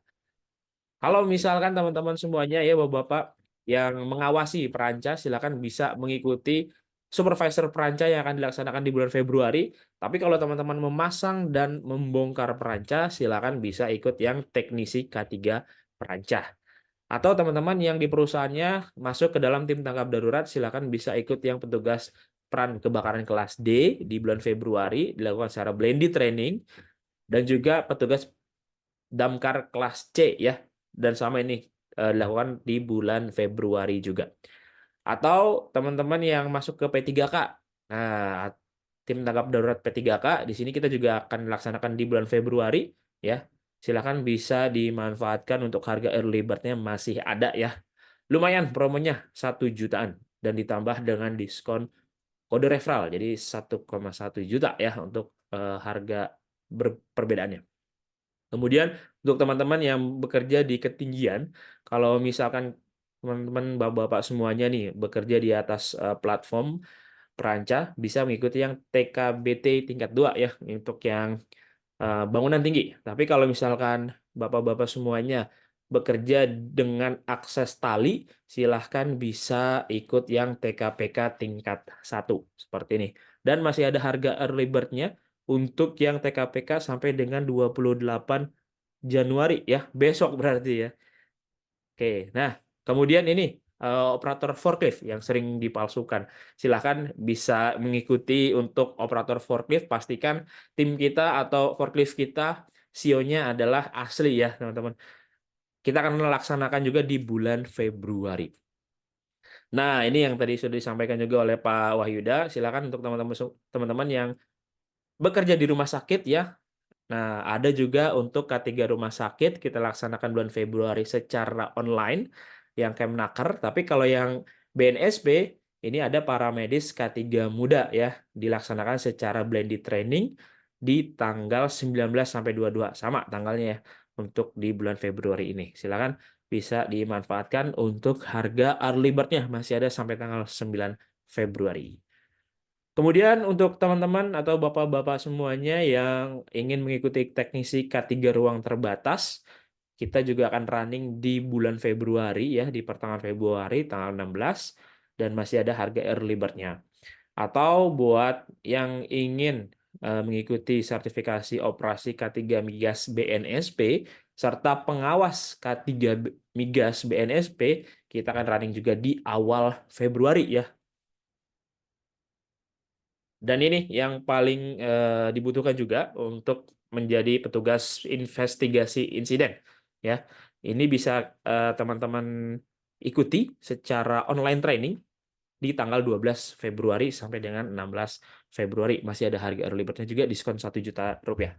Kalau misalkan teman-teman semuanya ya Bapak-Bapak yang mengawasi peranca, silakan bisa mengikuti supervisor peranca yang akan dilaksanakan di bulan Februari. Tapi kalau teman-teman memasang dan membongkar peranca, silakan bisa ikut yang teknisi K3 peranca. Atau teman-teman yang di perusahaannya masuk ke dalam tim tanggap darurat, silakan bisa ikut yang petugas peran kebakaran kelas D di bulan Februari, dilakukan secara blended training, dan juga petugas damkar kelas C ya, dan sama ini dilakukan di bulan Februari juga. Atau teman-teman yang masuk ke P3K. Nah, tim tanggap darurat P3K di sini kita juga akan melaksanakan di bulan Februari ya. Silakan bisa dimanfaatkan, untuk harga early bird-nya masih ada ya. Lumayan promonya 1 jutaan dan ditambah dengan diskon kode referral, jadi 1,1 juta ya untuk harga perbedaannya. Kemudian untuk teman-teman yang bekerja di ketinggian, kalau misalkan teman-teman bapak-bapak semuanya nih bekerja di atas platform peranca, bisa mengikuti yang TKBT tingkat 2 ya, untuk yang bangunan tinggi. Tapi kalau misalkan bapak-bapak semuanya bekerja dengan akses tali, silahkan bisa ikut yang TKPK tingkat 1 seperti ini. Dan masih ada harga early bird-nya untuk yang TKPK sampai dengan 28 Januari ya, besok berarti ya. Oke, nah kemudian ini operator forklift yang sering dipalsukan. Silahkan bisa mengikuti untuk operator forklift, pastikan tim kita atau forklift kita CEO-nya adalah asli ya teman-teman. Kita akan melaksanakan juga di bulan Februari. Nah, ini yang tadi sudah disampaikan juga oleh Pak Wahyuda. Silakan untuk teman-teman yang bekerja di rumah sakit ya. Nah, ada juga untuk K3 rumah sakit, kita laksanakan bulan Februari secara online, yang Kemnaker. Tapi kalau yang BNSP, ini ada paramedis K3 muda ya, dilaksanakan secara blended training di tanggal 19 sampai 22. Sama tanggalnya ya, untuk di bulan Februari ini. Silakan bisa dimanfaatkan untuk harga early bird-nya, masih ada sampai tanggal 9 Februari. Kemudian untuk teman-teman atau bapak-bapak semuanya yang ingin mengikuti teknisi K3 ruang terbatas, kita juga akan running di bulan Februari ya, di pertengahan Februari tanggal 16, dan masih ada harga early bird-nya. Atau buat yang ingin mengikuti sertifikasi operasi K3 Migas BNSP serta pengawas K3 Migas BNSP, kita akan running juga di awal Februari ya. Dan ini yang paling dibutuhkan juga untuk menjadi petugas investigasi insiden ya. Ini bisa teman-teman ikuti secara online training di tanggal 12 Februari sampai dengan 16 Februari. Masih ada harga early bird-nya juga, diskon 1 juta rupiah.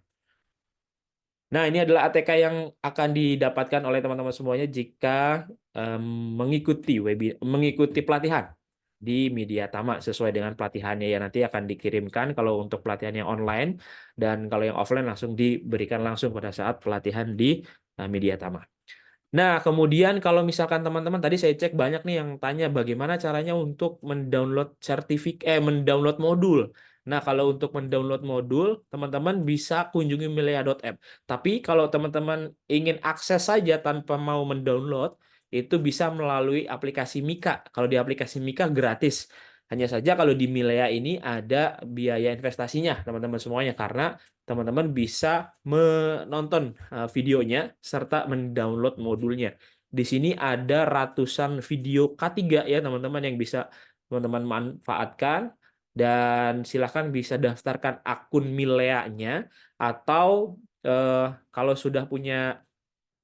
Nah, ini adalah ATK yang akan didapatkan oleh teman-teman semuanya jika mengikuti pelatihan di Media Tama sesuai dengan pelatihannya ya, nanti akan dikirimkan kalau untuk pelatihan yang online, dan kalau yang offline langsung diberikan langsung pada saat pelatihan di Media Tama. Nah, kemudian kalau misalkan teman-teman tadi saya cek banyak nih yang tanya bagaimana caranya untuk mendownload modul. Nah, kalau untuk mendownload modul, teman-teman bisa kunjungi milea.app. Tapi kalau teman-teman ingin akses saja tanpa mau mendownload, itu bisa melalui aplikasi Mika. Kalau di aplikasi Mika gratis. Hanya saja kalau di Milea ini ada biaya investasinya, teman-teman semuanya, karena teman-teman bisa menonton videonya serta mendownload modulnya. Di sini ada ratusan video K3 ya teman-teman yang bisa teman-teman manfaatkan, dan silahkan bisa daftarkan akun Milea-nya, atau kalau sudah punya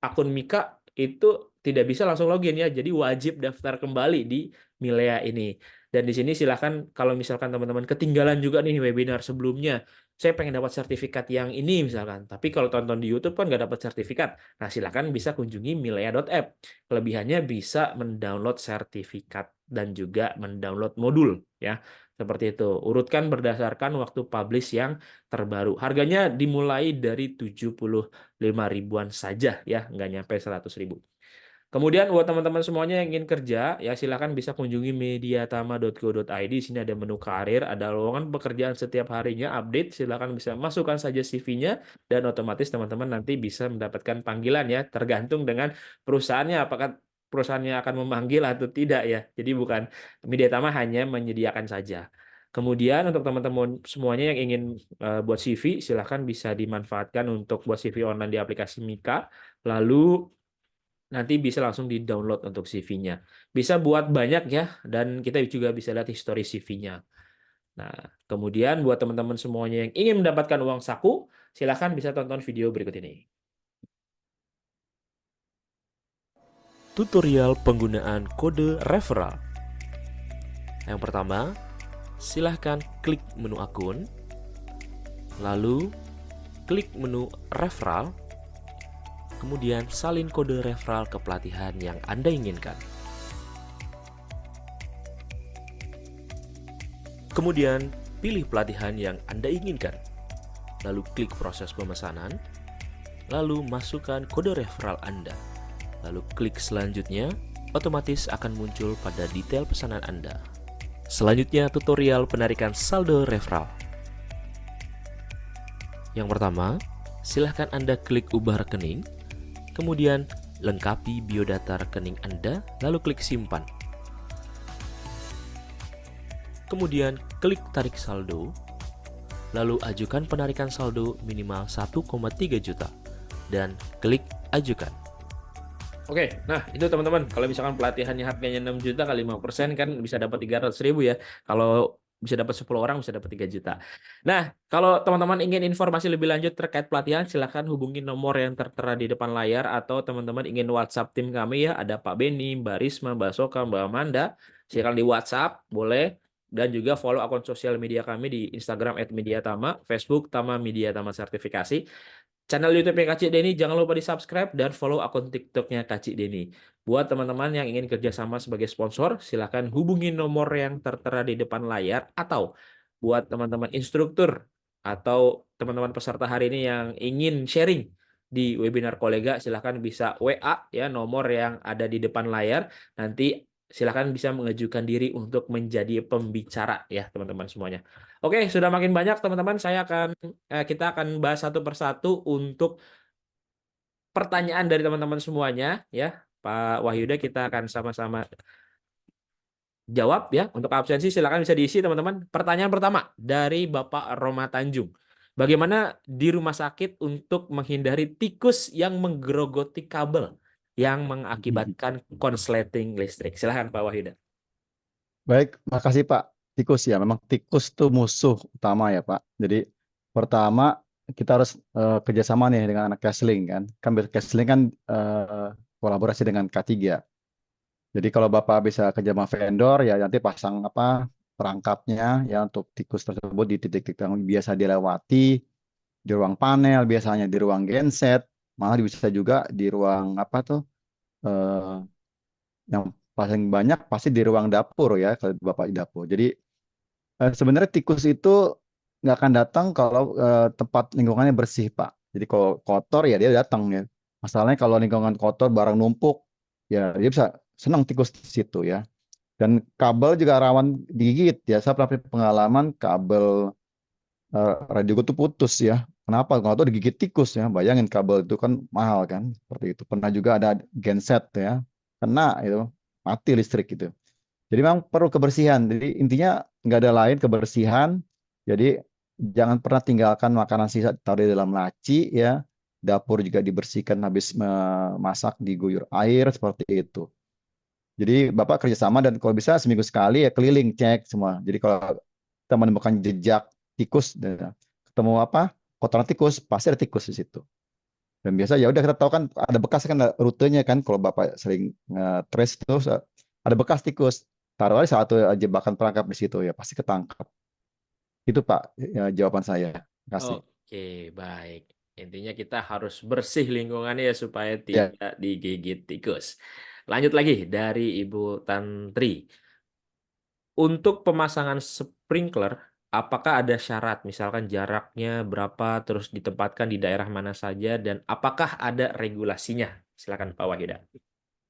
akun Mika itu tidak bisa langsung login ya, jadi wajib daftar kembali di Milea ini. Dan di sini silahkan kalau misalkan teman-teman ketinggalan juga nih webinar sebelumnya, saya pengen dapat sertifikat yang ini misalkan, tapi kalau tonton di YouTube kan nggak dapat sertifikat. Nah, silahkan bisa kunjungi milea.app. Kelebihannya bisa mendownload sertifikat dan juga mendownload modul ya. Seperti itu. Urutkan berdasarkan waktu publish yang terbaru. Harganya dimulai dari 75 ribuan saja ya, nggak nyampe 100 ribu. Kemudian buat teman-teman semuanya yang ingin kerja, ya silakan bisa kunjungi mediatama.go.id. Di sini ada menu karir, ada lowongan pekerjaan setiap harinya, update. Silakan bisa masukkan saja CV-nya, dan otomatis teman-teman nanti bisa mendapatkan panggilan ya, tergantung dengan perusahaannya, apakah perusahaannya akan memanggil atau tidak ya. Jadi bukan, Mediatama hanya menyediakan saja. Kemudian untuk teman-teman semuanya yang ingin buat CV, silakan bisa dimanfaatkan untuk buat CV online di aplikasi Mika. Lalu nanti bisa langsung di-download untuk CV-nya. Bisa buat banyak ya, dan kita juga bisa lihat histori CV-nya. Nah, kemudian buat teman-teman semuanya yang ingin mendapatkan uang saku, silakan bisa tonton video berikut ini. Tutorial penggunaan kode referral. Yang pertama, silahkan klik menu akun, lalu klik menu referral, kemudian salin kode referral ke pelatihan yang Anda inginkan. Kemudian, pilih pelatihan yang Anda inginkan, lalu klik proses pemesanan, lalu masukkan kode referral Anda, lalu klik selanjutnya, otomatis akan muncul pada detail pesanan Anda. Selanjutnya, tutorial penarikan saldo referral. Yang pertama, silahkan Anda klik ubah rekening, kemudian lengkapi biodata rekening Anda, lalu klik simpan. Kemudian klik tarik saldo, lalu ajukan penarikan saldo minimal 1,3 juta, dan klik ajukan. Oke, nah itu teman-teman, kalau misalkan pelatihannya harganya 6 juta kali 5% kan bisa dapat 300 ribu ya. Kalau bisa dapat 10 orang bisa dapat 3 juta. Nah, kalau teman-teman ingin informasi lebih lanjut terkait pelatihan, silahkan hubungi nomor yang tertera di depan layar, atau teman-teman ingin WhatsApp tim kami ya, ada Pak Beni, Mbak Risma, Mbak Soka, Mbak Amanda, silahkan di WhatsApp, boleh. Dan juga follow akun sosial media kami di Instagram @mediatama, Facebook Tama Media Tama Sertifikasi. Channel YouTube-nya Kak Cik Deni jangan lupa di-subscribe, dan follow akun TikTok-nya Kak Cik Deni. Buat teman-teman yang ingin kerjasama sebagai sponsor, silakan hubungi nomor yang tertera di depan layar, atau buat teman-teman instruktur atau teman-teman peserta hari ini yang ingin sharing di webinar kolega, silakan bisa WA ya nomor yang ada di depan layar. Nanti silakan bisa mengajukan diri untuk menjadi pembicara ya teman-teman semuanya. Oke, sudah makin banyak teman-teman. Kita akan bahas satu persatu untuk pertanyaan dari teman-teman semuanya ya. Pak Wahyuda, kita akan sama-sama jawab ya. Untuk absensi silakan bisa diisi teman-teman. Pertanyaan pertama dari Bapak Roma Tanjung. Bagaimana di rumah sakit untuk menghindari tikus yang menggerogoti kabel yang mengakibatkan konsleting listrik? Silakan Pak Wahyuda. Baik, makasih Pak. Tikus ya, memang tikus itu musuh utama ya Pak. Jadi pertama kita harus kerjasama nih dengan anak Kesling kan. Kesling kan kolaborasi dengan K3. Jadi kalau Bapak bisa kerja sama vendor ya nanti pasang apa perangkapnya ya untuk tikus tersebut di titik-titik yang biasa dilewati, di ruang panel, biasanya di ruang genset, malah bisa juga di ruang apa tuh, eh, yang paling banyak pasti di ruang dapur ya kalau Bapak di dapur. Jadi sebenarnya tikus itu nggak akan datang kalau tempat lingkungannya bersih, Pak. Jadi kalau kotor ya dia datang ya. Masalahnya kalau lingkungan kotor, barang numpuk, ya dia bisa senang tikus di situ ya. Dan kabel juga rawan digigit ya. Saya pernah punya pengalaman kabel radio itu putus ya. Kenapa? Kalau itu digigit tikus ya. Bayangin kabel itu kan mahal kan. Seperti itu. Pernah juga ada genset ya. Kena itu. Mati listrik gitu. Jadi memang perlu kebersihan. Jadi intinya nggak ada lain kebersihan. Jadi jangan pernah tinggalkan makanan sisa taruh di dalam laci ya. Dapur juga dibersihkan habis memasak, diguyur air seperti itu. Jadi Bapak kerjasama dan kalau bisa seminggu sekali ya keliling cek semua. Jadi kalau kita menemukan jejak tikus, ya, ketemu apa kotoran tikus, pasti ada tikus di situ. Dan biasa ya udah kita tahu kan ada bekas kan ada rutenya kan kalau Bapak sering trace terus ada bekas tikus. Taruh aja satu jebakan perangkap di situ ya pasti ketangkap. Itu Pak ya, jawaban saya. Terima kasih. Oke, baik. Intinya kita harus bersih lingkungannya ya supaya Ya, tidak digigit tikus. Lanjut lagi dari Ibu Tantri. Untuk pemasangan sprinkler, apakah ada syarat? Misalkan jaraknya berapa, terus ditempatkan di daerah mana saja, dan apakah ada regulasinya? Silakan Pak Wahida.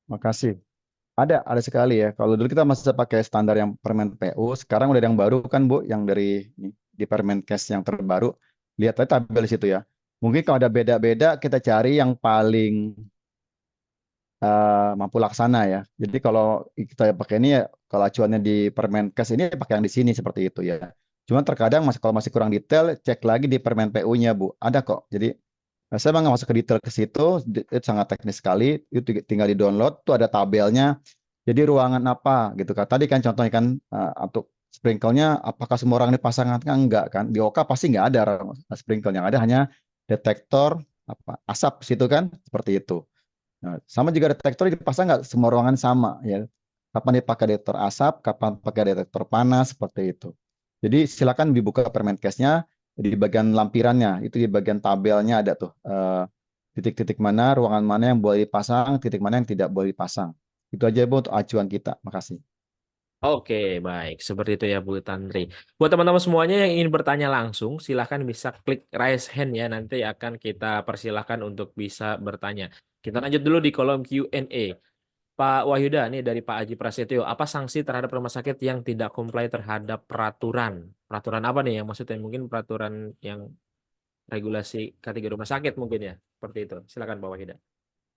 makasih. Ada sekali ya. Kalau dulu kita masih pakai standar yang Permen PU, sekarang udah ada yang baru kan Bu, yang dari di Permenkes yang terbaru. Lihat aja tabel di situ ya. Mungkin kalau ada beda-beda, kita cari yang paling mampu laksana ya. Jadi kalau kita pakai ini ya, kalau acuannya di Permenkes ini pakai yang di sini seperti itu ya. Cuma terkadang kalau masih kurang detail, cek lagi di Permen PU-nya Bu. Ada kok. Jadi saya memang nggak masuk ke detail ke situ, itu sangat teknis sekali. Itu tinggal di download, tuh ada tabelnya. Jadi ruangan apa gitu kan. Tadi kan contohnya kan untuk sprinkle-nya apakah semua orang dipasangkan? Enggak kan. Di OK pasti nggak ada sprinkle, yang ada hanya detektor apa asap situ kan seperti itu. Nah, sama juga detektor dipasang nggak semua ruangan sama ya. Kapan dipakai detektor asap, kapan pakai detektor panas seperti itu. Jadi silakan dibuka Permenkesnya di bagian lampirannya, itu di bagian tabelnya ada tuh titik-titik mana, ruangan mana yang boleh dipasang, titik mana yang tidak boleh dipasang. Itu aja Bu untuk acuan kita. Makasih. Oke, baik. Seperti itu ya Bu Tantri. Buat teman-teman semuanya yang ingin bertanya langsung, silahkan bisa klik raise hand ya. Nanti akan kita persilahkan untuk bisa bertanya. Kita lanjut dulu di kolom Q&A. Pak Wahyuda, ini dari Pak Aji Prasetyo. Apa sanksi terhadap rumah sakit yang tidak comply terhadap peraturan? Peraturan apa nih yang maksudnya? Mungkin peraturan yang regulasi K3 rumah sakit mungkin ya. Seperti itu. Silakan Pak Wahyuda.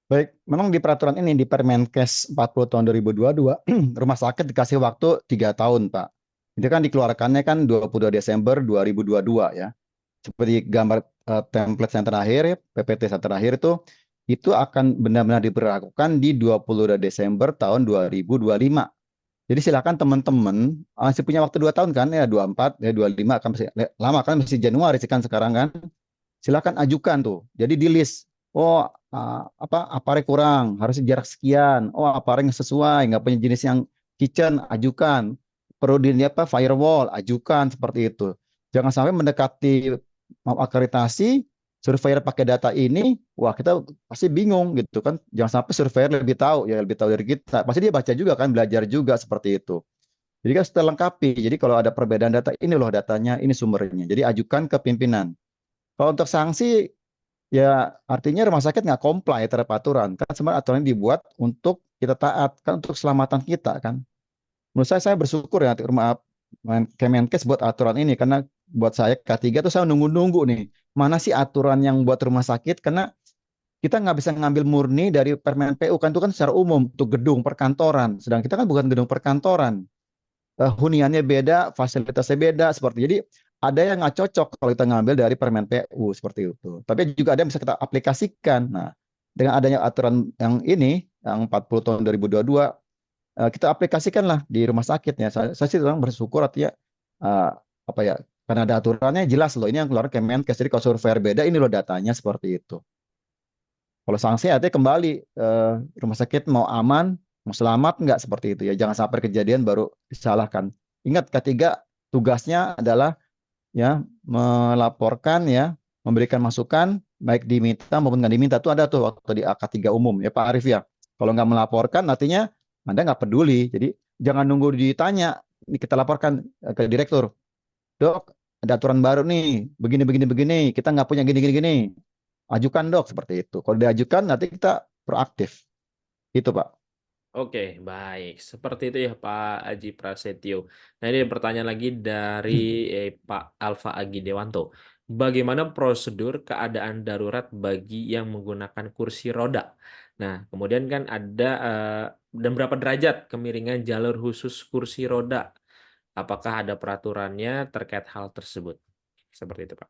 Baik, memang di peraturan ini di Permenkes 40 tahun 2022, rumah sakit dikasih waktu 3 tahun, Pak. Itu kan dikeluarkannya kan 22 Desember 2022 ya. Seperti gambar template yang terakhir, ya, PPT yang terakhir itu akan benar-benar diberlakukan di 22 Desember tahun 2025. Jadi silakan teman-teman masih punya waktu 2 tahun kan ya 24 ya 25 akan masih lama kan masih Januari kan sekarang kan. Silakan ajukan tuh. Jadi di list. Oh, aparel kurang, harus jarak sekian. Oh, aparel yang sesuai, nggak punya jenis yang kitchen, ajukan. Perlu di apa firewall, ajukan seperti itu. Jangan sampai mendekati mau akreditasi, surveyor pakai data ini, wah kita pasti bingung gitu kan. Jangan sampai surveyor lebih tahu, ya lebih tahu dari kita. Pasti dia baca juga kan, belajar juga seperti itu. Jadi kan sudah lengkapi. Jadi kalau ada perbedaan data, ini loh datanya, ini sumbernya. Jadi ajukan ke pimpinan. Kalau untuk sanksi, ya artinya rumah sakit nggak comply terhadap aturan. Kan sebenarnya aturan ini dibuat untuk kita taat, kan untuk keselamatan kita kan. Menurut saya bersyukur ya rumah Kemenkes buat aturan ini, karena buat saya K3 tuh saya nunggu-nunggu nih. Mana sih aturan yang buat rumah sakit, karena kita nggak bisa ngambil murni dari Permen PU, kan itu kan secara umum untuk gedung perkantoran. Sedang kita kan bukan gedung perkantoran. Huniannya beda, fasilitasnya beda seperti. Jadi ada yang nggak cocok kalau kita ngambil dari Permen PU seperti itu. Tapi juga ada yang bisa kita aplikasikan. Nah, dengan adanya aturan yang ini, yang 40 tahun 2022, kita aplikasikanlah di rumah sakitnya. Saya sih orang bersyukur artinya apa ya? Karena ada aturannya jelas loh. Ini yang keluar Kemenkes. Jadi kalau surveyor beda, ini loh datanya seperti itu. Kalau sanksi artinya kembali rumah sakit mau aman, mau selamat nggak seperti itu ya. Jangan sampai kejadian baru disalahkan. Ingat K3 tugasnya adalah ya melaporkan ya, memberikan masukan baik diminta maupun nggak diminta. Itu ada tuh waktu di AK3 umum ya Pak Arif ya. Kalau nggak melaporkan artinya Anda nggak peduli. Jadi jangan nunggu ditanya. Ini kita laporkan ke direktur. Dok, ada aturan baru nih. Begini begini begini. Kita nggak punya gini gini gini. Ajukan dok seperti itu. Kalau diajukan nanti kita proaktif. Itu Pak. Oke, baik. Seperti itu ya Pak Aji Prasetyo. Nah, ini ada pertanyaan lagi dari Pak Alfa Agi Dewanto. Bagaimana prosedur keadaan darurat bagi yang menggunakan kursi roda? Nah, kemudian kan ada dan berapa derajat kemiringan jalur khusus kursi roda? Apakah ada peraturannya terkait hal tersebut? Seperti itu, Pak.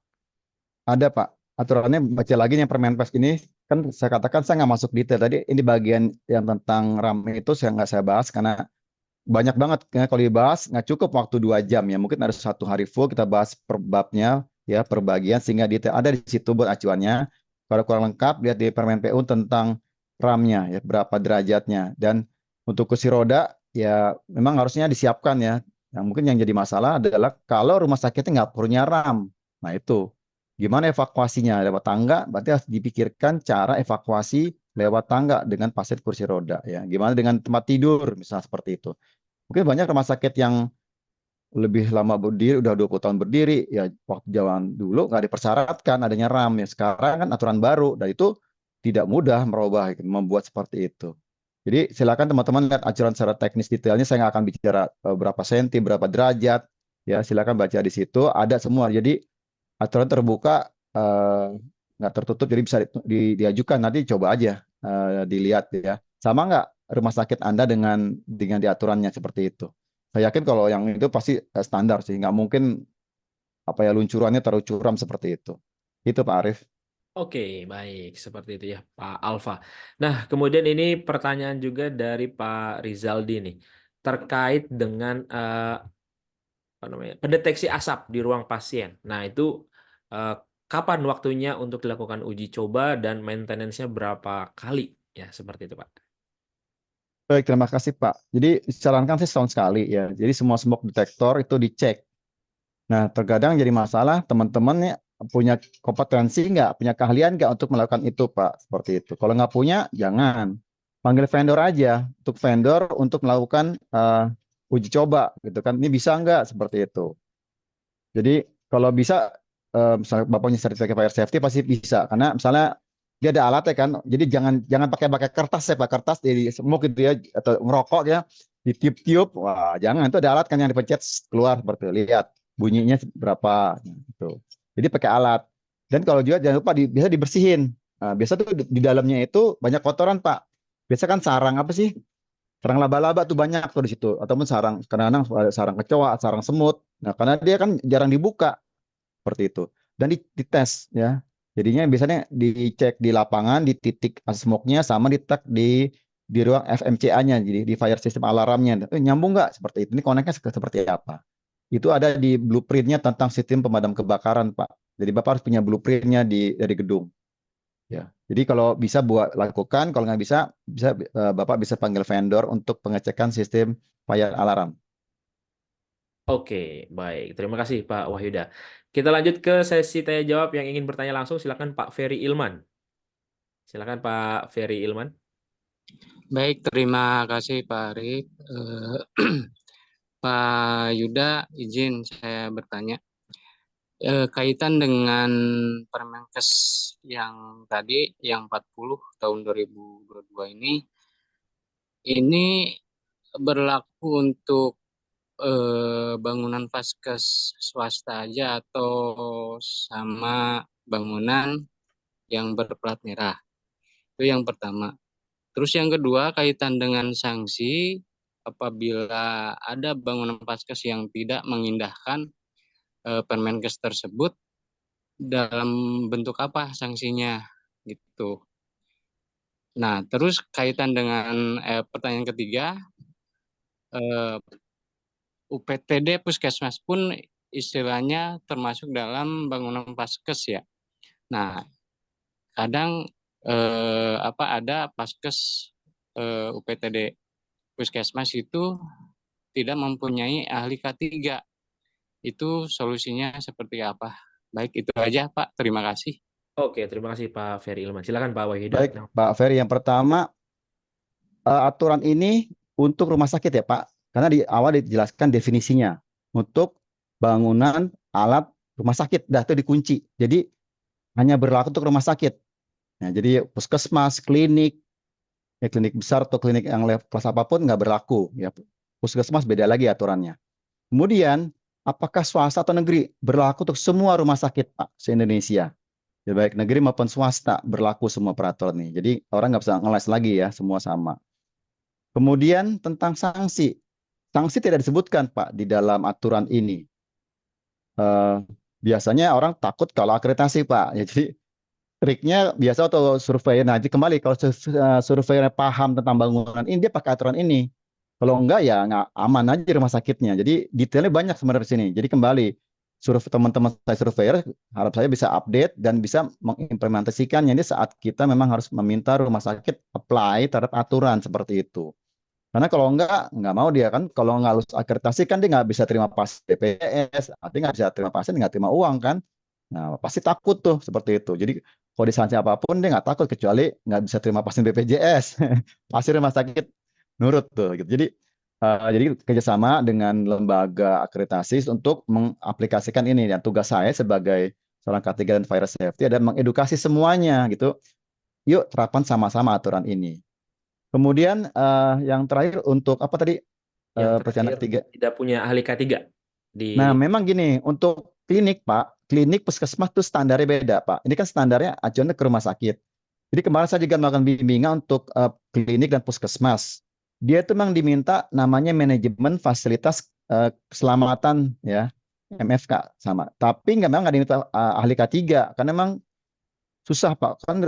Ada Pak, aturannya baca lagi yang Permenpas ini kan saya katakan saya nggak masuk detail tadi. Ini bagian yang tentang RAM itu saya bahas karena banyak banget ya, kalau dibahas nggak cukup waktu 2 jam ya. Mungkin ada 1 hari full kita bahas per babnya ya per bagian sehingga detail ada di situ buat acuannya. Kalau kurang lengkap lihat di Permen PU tentang RAM-nya ya berapa derajatnya dan untuk kursi roda ya memang harusnya disiapkan ya. Yang mungkin yang jadi masalah adalah kalau rumah sakitnya nggak punya RAM. Nah itu gimana evakuasinya lewat tangga? Berarti harus dipikirkan cara evakuasi lewat tangga dengan pasien kursi roda ya. Gimana dengan tempat tidur misalnya seperti itu. Mungkin banyak rumah sakit yang lebih lama berdiri, udah 20 tahun berdiri, ya waktu zaman dulu nggak dipersyaratkan adanya RAM ya. Sekarang kan aturan baru, dan itu tidak mudah merubah, membuat seperti itu. Jadi silakan teman-teman lihat acuan secara teknis detailnya, saya nggak akan bicara berapa senti, berapa derajat, ya silakan baca di situ, ada semua. Jadi aturan terbuka, nggak tertutup, jadi bisa diajukan, nanti coba aja dilihat ya. Sama nggak rumah sakit Anda dengan diaturannya seperti itu. Saya yakin kalau yang itu pasti standar sih, nggak mungkin apa ya luncurannya terlalu curam seperti itu. Itu Pak Arief. Oke, baik. Seperti itu ya, Pak Alfa. Nah, kemudian ini pertanyaan juga dari Pak Rizaldi nih. Terkait dengan apa namanya, pendeteksi asap di ruang pasien. Nah, itu eh, kapan waktunya untuk dilakukan uji coba dan maintenance-nya berapa kali? Ya, seperti itu, Pak. Baik, terima kasih Pak. Jadi disarankan sih setahun sekali ya. Jadi semua smoke detector itu dicek. Nah, terkadang jadi masalah teman-teman ya punya kompetensi nggak, punya keahlian nggak untuk melakukan itu Pak, seperti itu. Kalau nggak punya, jangan. Panggil vendor aja, untuk vendor untuk melakukan uji coba, gitu kan. Ini bisa nggak, seperti itu. Jadi kalau bisa, misalnya Bapak punya sertifikat fire safety pasti bisa, karena misalnya dia ada alat ya kan, jadi jangan jangan pakai kertas ya Pak, kertas di smoke gitu ya, atau ngerokok ya, ditiup-tiup, wah jangan, itu ada alat kan yang dipencet keluar seperti itu. Lihat bunyinya berapa gitu. Jadi pakai alat. Dan kalau juga jangan lupa biasa dibersihin. Nah, biasa tuh di dalamnya itu banyak kotoran Pak. Biasa kan sarang apa sih? Sarang laba-laba tuh banyak tuh di situ. Ataupun sarang, kadang-kadang ada sarang kecoa, sarang semut. Nah, karena dia kan jarang dibuka seperti itu. Dan dites ya. Jadinya biasanya dicek di lapangan, di titik smoke-nya sama ditek di ruang FMCA-nya, jadi di fire system alarmnya. Nyambung nggak seperti itu? Ini koneknya seperti apa? Itu ada di blueprint-nya tentang sistem pemadam kebakaran, Pak. Jadi Bapak harus punya blueprint-nya dari gedung. Ya, jadi kalau bisa buat lakukan, kalau nggak bisa, Bapak bisa panggil vendor untuk pengecekan sistem fire alarm. Oke, baik. Terima kasih Pak Wahyuda. Kita lanjut ke sesi tanya jawab yang ingin bertanya langsung. Silakan Pak Ferry Ilman. Silakan Pak Ferry Ilman. Baik, terima kasih Pak Arif. Pak Yuda, izin saya bertanya. Kaitan dengan Permenkes yang tadi, yang 40 tahun 2022 ini berlaku untuk bangunan vaskes swasta aja atau sama bangunan yang berplat merah? Itu yang pertama. Terus yang kedua, kaitan dengan sanksi apabila ada bangunan vaskes yang tidak mengindahkan Permenkes tersebut, dalam bentuk apa sanksinya gitu. Nah, terus kaitan dengan pertanyaan ketiga, UPTD puskesmas pun istilahnya termasuk dalam bangunan vaskes ya. Nah, kadang ada vaskes UPTD puskesmas itu tidak mempunyai ahli K3. Itu solusinya seperti apa? Baik, itu aja Pak. Terima kasih. Oke, terima kasih Pak Ferry Ilman. Silakan Pak Wahyuda. Baik, Pak Ferry, yang pertama aturan ini untuk rumah sakit ya Pak, karena di awal dijelaskan definisinya untuk bangunan alat rumah sakit, dah itu dikunci. Jadi hanya berlaku untuk rumah sakit. Nah, jadi puskesmas, klinik, ya klinik besar atau klinik yang kelas apapun nggak berlaku. Ya, puskesmas beda lagi aturannya. Kemudian, apakah swasta atau negeri berlaku untuk semua rumah sakit Pak se-Indonesia? Ya, baik negeri maupun swasta berlaku semua peraturan ini. Jadi orang nggak bisa ngeles lagi ya, semua sama. Kemudian tentang sanksi. Sanksi tidak disebutkan Pak di dalam aturan ini. Biasanya orang takut kalau akreditasi Pak. Ya, jadi triknya biasa atau survei. Nah, jadi kembali kalau survei paham tentang bangunan ini dia pakai aturan ini. Kalau enggak ya nggak aman aja di rumah sakitnya. Jadi detailnya banyak sebenarnya di sini. Jadi kembali survei teman-teman saya surveyor harap saya bisa update dan bisa mengimplementasikannya ini saat kita memang harus meminta rumah sakit apply terhadap aturan seperti itu. Karena kalau nggak mau dia kan, kalau nggak lulus akreditasi kan dia nggak bisa terima pasien BPJS, artinya nggak bisa terima pasien, nggak terima uang kan. Nah, pasti takut tuh seperti itu. Jadi kalau disanksi apapun dia nggak takut kecuali nggak bisa terima pasien BPJS. Pasti rumah sakit nurut tuh. Gitu. Jadi kerjasama dengan lembaga akreditasi untuk mengaplikasikan ini. Dan tugas saya sebagai seorang K3 dan Fire Safety adalah mengedukasi semuanya gitu. Yuk terapkan sama-sama aturan ini. Kemudian yang terakhir untuk apa tadi Yang perencanaan terakhir, ketiga. tidak punya ahli K3 Nah, di memang gini, untuk klinik Pak, klinik puskesmas itu standarnya beda Pak. Ini kan standarnya acuannya ke rumah sakit. Jadi kemarin saya juga melakukan bimbingan untuk klinik dan puskesmas. Dia itu memang diminta namanya manajemen fasilitas keselamatan ya, MFK sama. Tapi memang nggak diminta ahli K3 karena memang susah Pak, kan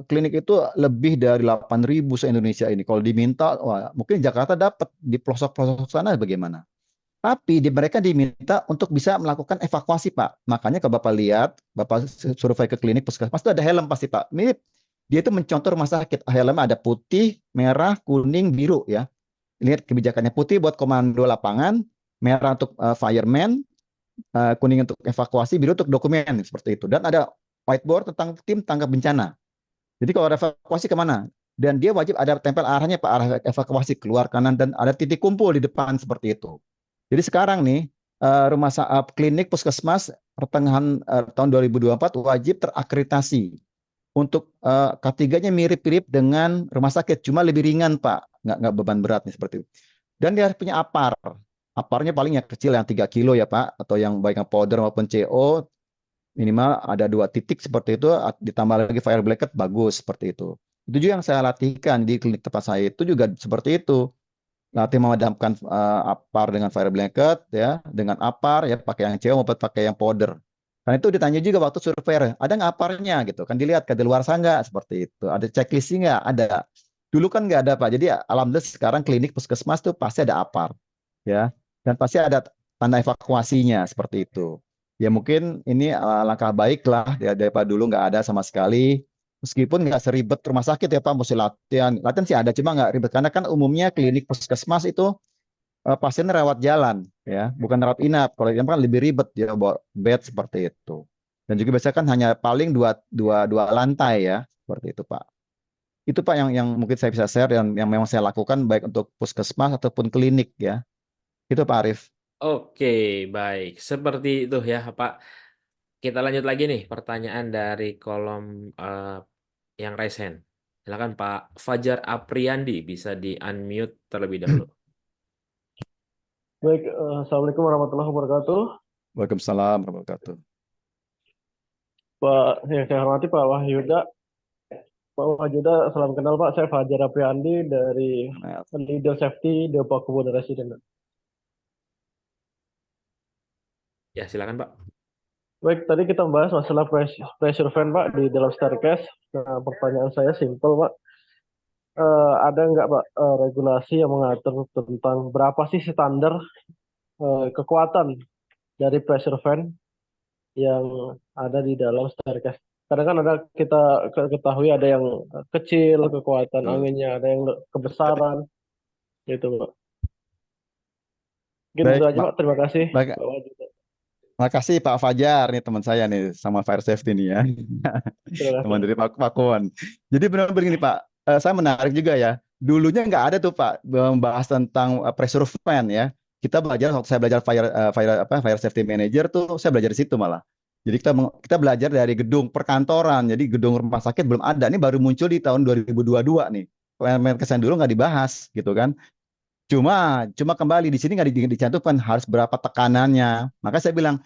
klinik itu lebih dari 8.000 se-Indonesia ini. Kalau diminta, wah, mungkin Jakarta dapat di pelosok-pelosok sana bagaimana? Tapi mereka diminta untuk bisa melakukan evakuasi Pak. Makanya kalau Bapak lihat, Bapak survei ke klinik puskesmas itu ada helm pasti Pak. Mirip, dia itu mencontoh rumah sakit. Helmnya ada putih, merah, kuning, biru ya. Lihat kebijakannya, putih buat komando lapangan, merah untuk fireman, kuning untuk evakuasi, biru untuk dokumen seperti itu. Dan ada whiteboard tentang tim tanggap bencana. Jadi kalau ada evakuasi kemana? Dan dia wajib ada tempel arahnya Pak, arah evakuasi keluar kanan dan ada titik kumpul di depan seperti itu. Jadi sekarang nih klinik puskesmas pertengahan tahun 2024 wajib terakreditasi. Untuk K3-nya mirip-mirip dengan rumah sakit, cuma lebih ringan Pak, nggak beban berat nih seperti itu. Dan dia punya APAR. APAR-nya paling yang kecil yang 3 kilo ya Pak, atau yang baik yang powder maupun CO, minimal ada 2 titik seperti itu, ditambah lagi fire blanket bagus seperti itu. Itu juga yang saya latihkan di klinik tempat saya itu juga seperti itu. Latih memadamkan APAR dengan fire blanket ya, dengan APAR ya pakai yang CO maupun pakai yang powder. Karena itu ditanya juga waktu survei, ada nggak APAR-nya gitu kan, dilihat ke luar sana nggak seperti itu, ada checklist nggak, ada. Dulu kan nggak ada Pak, jadi alhamdulillah sekarang klinik puskesmas tuh pasti ada APAR ya, dan pasti ada tanda evakuasinya seperti itu. Ya mungkin ini langkah baik lah ya, daripada dulu nggak ada sama sekali. Meskipun nggak seribet rumah sakit ya Pak, mesti latihan. Latihan sih ada, cuma nggak ribet. Karena kan umumnya klinik puskesmas itu pasien rawat jalan, ya, bukan rawat inap. Kalau yang kan lebih ribet, dia bawa bed seperti itu. Dan juga biasanya kan hanya paling dua lantai ya, seperti itu Pak. Itu Pak yang mungkin saya bisa share dan yang memang saya lakukan baik untuk puskesmas ataupun klinik ya. Itu Pak Arif. Oke, baik. Seperti itu ya, Pak. Kita lanjut lagi nih, pertanyaan dari kolom yang raise hand. Silakan Pak Fajar Apriandi, bisa di-unmute terlebih dahulu. Baik, Assalamualaikum warahmatullahi wabarakatuh. Waalaikumsalam warahmatullahi wabarakatuh. Pak, yang saya hormati Pak Wahyuda. Pak Wahyuda, salam kenal Pak. Saya Fajar Apriandi dari Nah, Leader Safety Depok Kebun Residen. Ya, silakan Pak. Baik, tadi kita membahas masalah pressure fan Pak di dalam staircase. Nah, pertanyaan saya simpel Pak. Ada nggak Pak regulasi yang mengatur tentang berapa sih standar kekuatan dari pressure fan yang ada di dalam staircase? Kadang kan ada kita ketahui ada yang kecil betul. kekuatan anginnya, ada yang kebesaran, gitu Pak. Mungkin Baik, itu aja Pak. Terima kasih. baik. Pak Wahyu. Makasih Pak Fajar nih teman saya nih sama Fire Safety nih ya. Terima Teman kasih. dari Pak Pakuan. Jadi benar begini Pak, saya menarik juga ya. Dulunya nggak ada tuh Pak membahas tentang pressure fan ya. Kita belajar waktu saya belajar fire safety manager tuh saya belajar di situ malah. Jadi kita belajar dari gedung perkantoran. Jadi gedung rumah sakit belum ada. Ini baru muncul di tahun 2022 nih. Kesan dulu nggak dibahas gitu kan. Cuma kembali di sini nggak dicantumkan harus berapa tekanannya. Maka saya bilang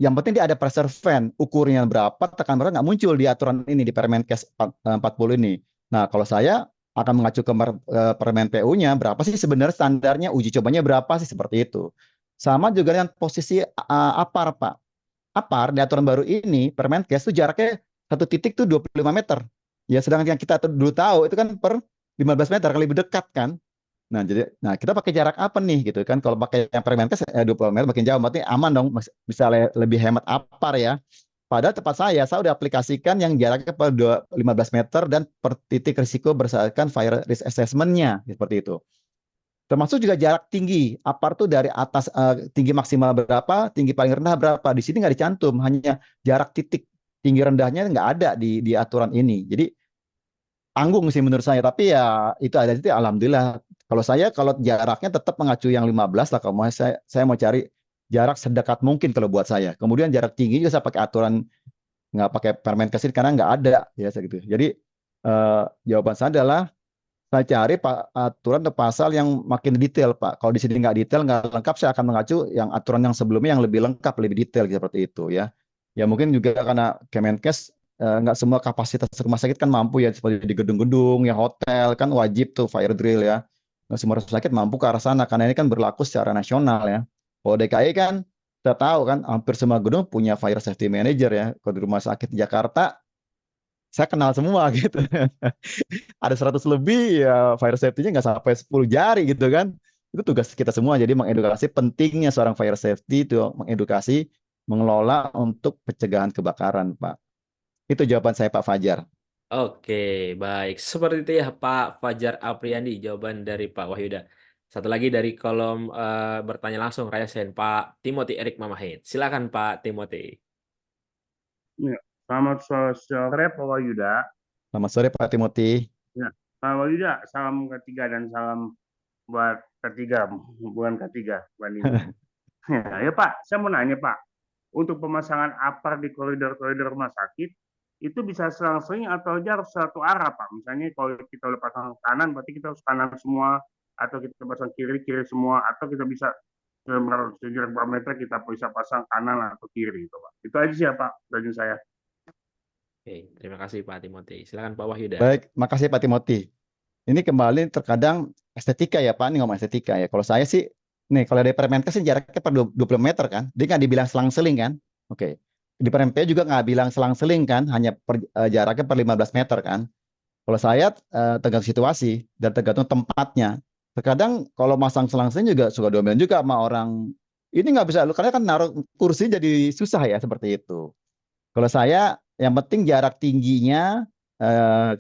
yang penting dia ada pressure fan, ukurnya berapa, tekanan berapa nggak muncul di aturan ini di Permenkes 40 ini. Nah, kalau saya akan mengacu ke Permen PU-nya, berapa sih sebenarnya standarnya, uji cobanya berapa sih seperti itu. Sama juga dengan posisi APAR, Pak. APAR di aturan baru ini, Permenkes itu jaraknya satu titik tuh 25 meter. Ya, sedangkan yang kita dulu tahu itu kan per 15 meter, kali lebih dekat kan. Nah, kita pakai jarak apa nih gitu kan? Kalau pakai yang Permenkes 20 meter makin jauh, berarti aman dong, bisa lebih hemat APAR ya. Padahal tempat saya udah aplikasikan yang jaraknya per 15 meter dan per titik risiko berdasarkan fire risk assessment-nya seperti itu. Termasuk juga jarak tinggi. APAR tuh dari atas tinggi maksimal berapa, tinggi paling rendah berapa. Di sini nggak dicantum, hanya jarak titik tinggi rendahnya nggak ada di aturan ini. Jadi tanggung sih menurut saya, tapi ya itu ada itu alhamdulillah. Kalau jaraknya tetap mengacu yang 15 lah, kalau mau saya mau cari jarak sedekat mungkin kalau buat saya. Kemudian jarak tinggi juga saya pakai aturan, nggak pakai Permenkes ini karena nggak ada ya gitu. Jadi jawaban saya adalah saya cari aturan atau pasal yang makin detail Pak. Kalau di sini nggak detail, nggak lengkap, saya akan mengacu yang aturan yang sebelumnya yang lebih lengkap, lebih detail seperti itu ya. Ya mungkin juga karena Kemenkes nggak semua kapasitas rumah sakit kan mampu ya, seperti di gedung-gedung, ya hotel kan wajib tuh fire drill ya. Nggak semua rumah sakit mampu ke arah sana karena ini kan berlaku secara nasional ya. Kalau DKI kan kita tahu kan hampir semua gedung punya fire safety manager ya. Kalau di rumah sakit di Jakarta saya kenal semua gitu. Ada 100 lebih ya, fire safety-nya nggak sampai 10 jari gitu kan. Itu tugas kita semua. Jadi mengedukasi pentingnya seorang fire safety itu mengedukasi, mengelola untuk pencegahan kebakaran, Pak. Itu jawaban saya, Pak Fajar. Oke, baik. Seperti itu ya Pak Fajar Apriyandi, jawaban dari Pak Wahyuda. Satu lagi dari kolom bertanya langsung, Rayasen, Pak Timothy Erik Mamahit. Silakan Pak Timothy. Ya, selamat sore Pak Wahyuda. Selamat sore, Pak Timothy. Ya, Pak Wahyuda, salam ketiga dan salam buat ketiga, bukan ketiga, banding. Ya Pak, saya mau nanya Pak, untuk pemasangan APAR di koridor-koridor rumah sakit, itu bisa selang-seling atau aja harus satu arah Pak? Misalnya kalau kita udah pasang kanan, berarti kita harus kanan semua, atau kita pasang kiri semua, atau kita bisa sejarak berapa meter kita bisa pasang kanan atau kiri gitu Pak. Itu aja sih ya Pak, dari saya. Oke, terima kasih Pak Timothy. Silakan Pak Wahyuda. Baik, makasih Pak Timothy. Ini kembali terkadang estetika ya Pak, ini ngomong estetika ya. Kalau saya sih, nih kalau dari Permenkes sih jaraknya per 20 meter kan, dia nggak dibilang selang-seling kan. Oke. Di Permen juga nggak bilang selang-seling kan, hanya jaraknya per 15 meter kan. Kalau saya tergantung situasi dan tergantung tempatnya. Terkadang kalau masang selang-seling juga suka diomelin juga sama orang. Ini nggak bisa, karena kan naruh kursi jadi susah ya seperti itu. Kalau saya yang penting jarak tingginya,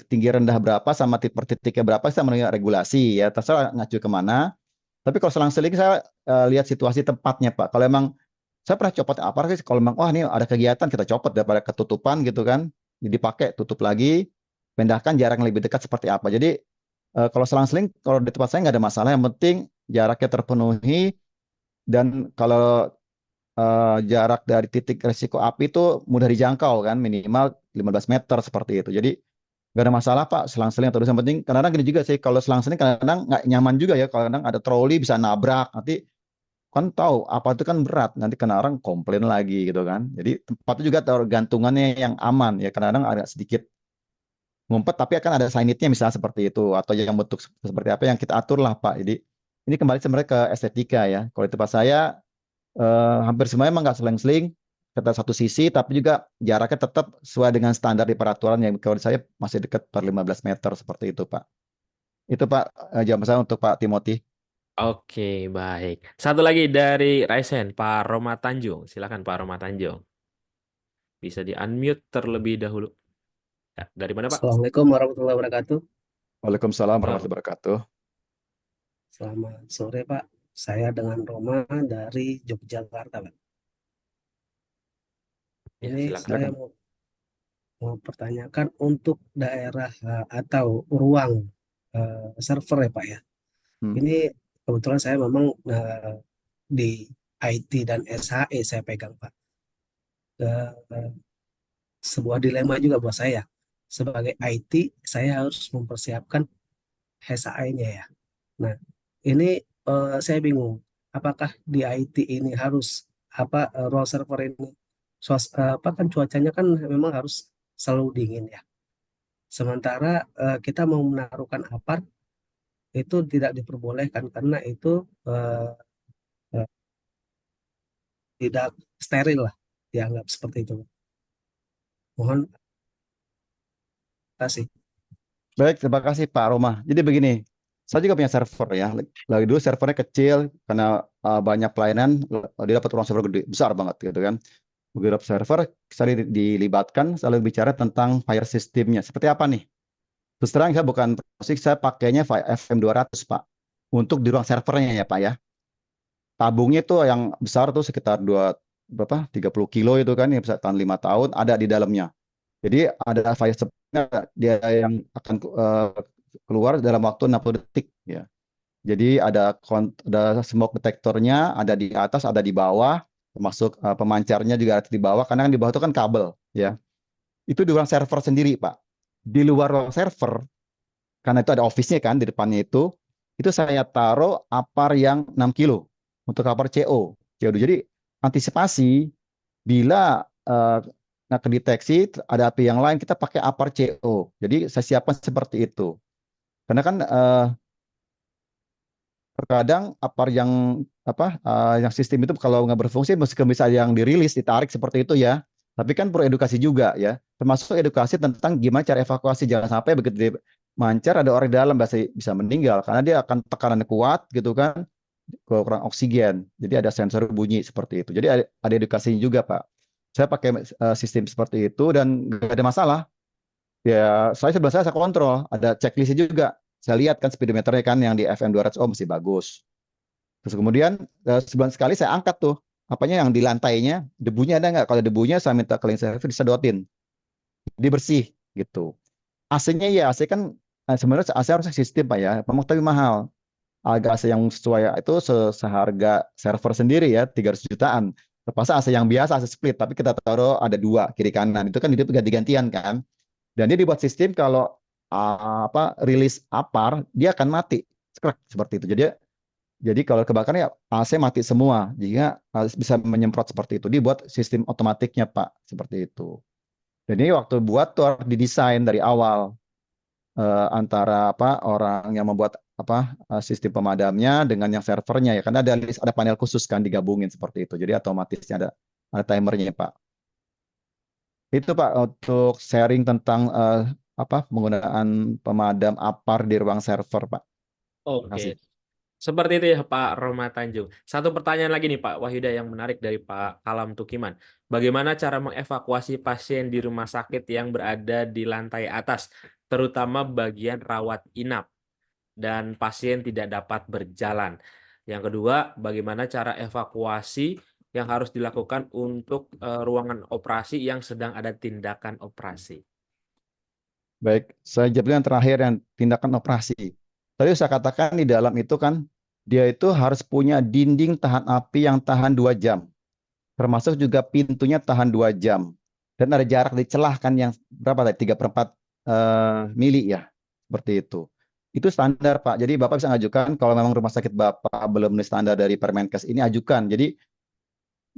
tinggi rendah berapa sama per titiknya berapa, saya menurut regulasi ya, terserah ngacu kemana. Tapi kalau selang-seling saya lihat situasi tempatnya Pak. Kalau emang saya pernah copot apa sih, kalau memang wah ini ada kegiatan kita copot daripada ketutupan gitu kan, jadi pakai tutup lagi, pindahkan jarak yang lebih dekat seperti apa. Jadi kalau selang-seling kalau di tempat saya nggak ada masalah, yang penting jaraknya terpenuhi, dan kalau jarak dari titik risiko api itu mudah dijangkau kan, minimal 15 meter seperti itu. Jadi nggak ada masalah Pak, selang-seling terus. Yang penting kadang-kadang gini juga sih, kalau selang-seling kadang-kadang nggak nyaman juga ya, kalau kadang ada troli bisa nabrak, nanti kan tahu apa itu kan berat, nanti kena orang komplain lagi gitu kan. Jadi tempatnya juga tergantungannya yang aman ya, kadang-kadang agak sedikit ngumpet tapi akan ada signage-nya misalnya seperti itu, atau yang bentuk seperti apa yang kita atur lah Pak. Jadi ini kembali sebenarnya ke estetika ya. Kalau di tempat saya hampir semuanya emang nggak seling-seling ke satu sisi, tapi juga jaraknya tetap sesuai dengan standar di peraturan yang kalau saya masih dekat per 15 meter seperti itu Pak. Itu Pak jawaban saya untuk Pak Timothy. Oke, baik. Satu lagi dari Raisen, Pak Roma Tanjung. Silakan Pak Roma Tanjung. Bisa di-unmute terlebih dahulu. Ya, dari mana Pak? Assalamualaikum warahmatullahi wabarakatuh. Waalaikumsalam warahmatullahi wabarakatuh. Selamat sore Pak. Saya dengan Roma dari Yogyakarta, Pak. Ya, Ini silakan. saya mau pertanyakan untuk daerah atau ruang server ya Pak ya. Hmm. Ini kebetulan saya memang di IT dan SHE saya pegang Pak. Eh, Sebuah dilema juga buat saya. Sebagai IT, saya harus mempersiapkan SHE-nya ya. Nah, ini saya bingung. Apakah di IT ini harus role server ini apa kan cuacanya kan memang harus selalu dingin ya. Sementara kita mau menaruhkan apar itu tidak diperbolehkan karena itu eh, eh, tidak steril lah dianggap seperti itu. Mohon kasih. Baik, terima kasih Pak Roma. Jadi begini, saya juga punya server ya. Lagi dulu servernya kecil karena banyak pelayanan, dia dapat ruang server gede, besar banget gitu kan. Beberapa server saya dilibatkan selalu bicara tentang fire systemnya. Seperti apa nih? Terus terang saya bukan musik, saya pakainya FM200 Pak. Untuk di ruang servernya ya Pak ya. Tabungnya tuh yang besar tuh sekitar 30 kilo itu kan, yang bisa tahan 5 tahun, ada di dalamnya. Jadi ada fire supply dia yang akan keluar dalam waktu 60 detik ya. Jadi ada smoke detektornya, ada di atas, ada di bawah, termasuk pemancarnya juga ada di bawah, karena kan di bawah itu kan kabel ya. Itu di ruang server sendiri, Pak. Di luar ruang server, karena itu ada office-nya kan di depannya itu saya taruh apar yang 6 kilo untuk apar CO2. Jadi antisipasi bila nah kedeteksi ada api yang lain, kita pakai apar CO. Jadi saya siapkan seperti itu. Karena kan terkadang apar yang sistem itu kalau nggak berfungsi meskipun bisa yang dirilis ditarik seperti itu ya, tapi kan perlu edukasi juga ya, termasuk edukasi tentang gimana cara evakuasi, jangan sampai begitu dia mancar ada orang di dalam bisa meninggal karena dia akan tekanan kuat gitu kan, kurang oksigen, jadi ada sensor bunyi seperti itu, jadi ada edukasinya juga Pak. Saya pakai sistem seperti itu dan nggak ada masalah ya. Saya kontrol, ada checklistnya juga. Saya lihat kan speedometernya kan yang di FM 200 masih bagus. Terus kemudian sebulan sekali saya angkat tuh apanya yang di lantainya, debunya ada nggak? Kalau debunya saya minta cleaning service disedotin, dibersih gitu. AC-nya ya AC kan sebenarnya AC harusnya sistem Pak ya, memang tapi mahal. Harga AC yang sesuai itu seharga server sendiri ya 300 jutaan. Terpaksa AC yang biasa AC split, tapi kita taruh ada dua kiri kanan. Itu kan hidup ganti-gantian kan. Dan dia dibuat sistem kalau rilis apar dia akan mati seperti itu. Jadi kalau kebakaran ya AC mati semua, jika bisa menyemprot seperti itu. Dibuat sistem otomatiknya Pak seperti itu. Dan ini waktu buat tuh harus didesain dari awal antara orang yang membuat sistem pemadamnya dengan yang servernya ya, karena ada panel khusus kan digabungin seperti itu. Jadi otomatisnya ada timernya Pak. Itu Pak untuk sharing tentang penggunaan pemadam apar di ruang server Pak. Terima kasih. Oke. Seperti itu ya Pak Roma Tanjung. Satu pertanyaan lagi nih Pak Wahyuda yang menarik dari Pak Kalam Tukiman. Bagaimana cara mengevakuasi pasien di rumah sakit yang berada di lantai atas, terutama bagian rawat inap dan pasien tidak dapat berjalan? Yang kedua, bagaimana cara evakuasi yang harus dilakukan untuk ruangan operasi yang sedang ada tindakan operasi? Baik, saya jawab yang terakhir yang tindakan operasi. Tadi saya katakan di dalam itu kan dia itu harus punya dinding tahan api yang tahan 2 jam. Termasuk juga pintunya tahan 2 jam. Dan ada jarak di celah kan yang berapa tadi? 3/4 mili ya. Seperti itu. Itu standar Pak. Jadi Bapak bisa ngajukan kalau memang rumah sakit Bapak belum memenuhi standar dari Permenkes ini, ajukan. Jadi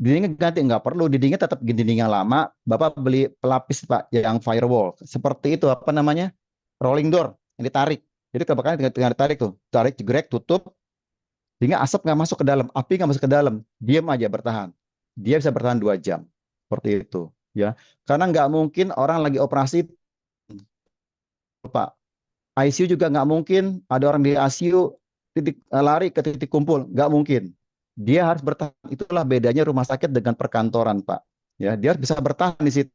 dindingnya ganti, nggak perlu dindingnya tetap dinding yang lama. Bapak beli pelapis Pak yang firewall. Seperti itu apa namanya? Rolling door yang ditarik. Jadi kebakaran tinggal ditarik tuh. Tarik, jegrek, tutup. Sehingga asap nggak masuk ke dalam, api nggak masuk ke dalam. Diam aja bertahan. Dia bisa bertahan 2 jam. Seperti itu. Ya, karena nggak mungkin orang lagi operasi Pak. ICU juga nggak mungkin ada orang di ICU lari ke titik kumpul, nggak mungkin. Dia harus bertahan. Itulah bedanya rumah sakit dengan perkantoran Pak. Ya, dia harus bisa bertahan di situ.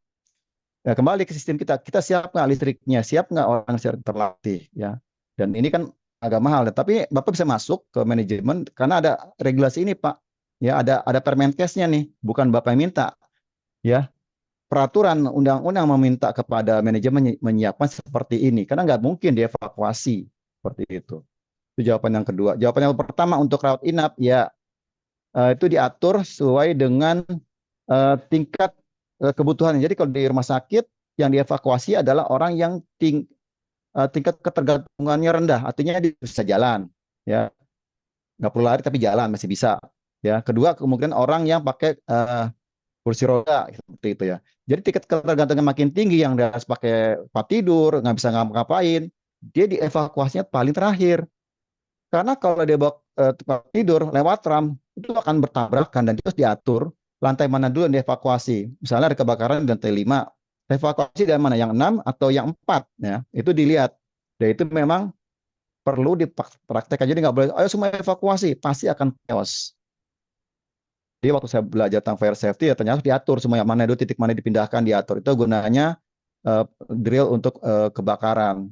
Ya, kembali ke sistem kita siap nggak listriknya, siap nggak orang terlatih ya. Dan ini kan agak mahal. Tapi Bapak bisa masuk ke manajemen karena ada regulasi ini, Pak. Ya, ada Permenkesnya nih, bukan Bapak yang minta. Ya, peraturan undang-undang meminta kepada manajemen menyiapkan seperti ini karena nggak mungkin dievakuasi seperti itu. Itu jawaban yang kedua. Jawaban yang pertama untuk rawat inap ya itu diatur sesuai dengan tingkat kebutuhan. Jadi kalau di rumah sakit yang dievakuasi adalah orang yang tingkat ketergantungannya rendah, artinya dia bisa jalan, ya nggak perlu lari tapi jalan masih bisa. Ya, kedua kemungkinan orang yang pakai kursi roda seperti itu ya. Jadi tingkat ketergantungan makin tinggi yang dia harus pakai tempat tidur, nggak bisa ngapa-ngapain, dia dievakuasinya paling terakhir. Karena kalau dia bawa tempat tidur lewat tram, itu akan bertabrakan dan terus diatur lantai mana dulu yang dievakuasi. Misalnya ada kebakaran di lantai 5, evakuasi dari mana? Yang 6 atau yang 4? Ya, itu dilihat. Dan itu memang perlu dipraktekkan. Jadi nggak boleh, ayo semua evakuasi, pasti akan chaos. Jadi waktu saya belajar tentang fire safety, ya ternyata diatur semua yang mana dulu, titik mana dipindahkan, diatur. Itu gunanya drill untuk kebakaran.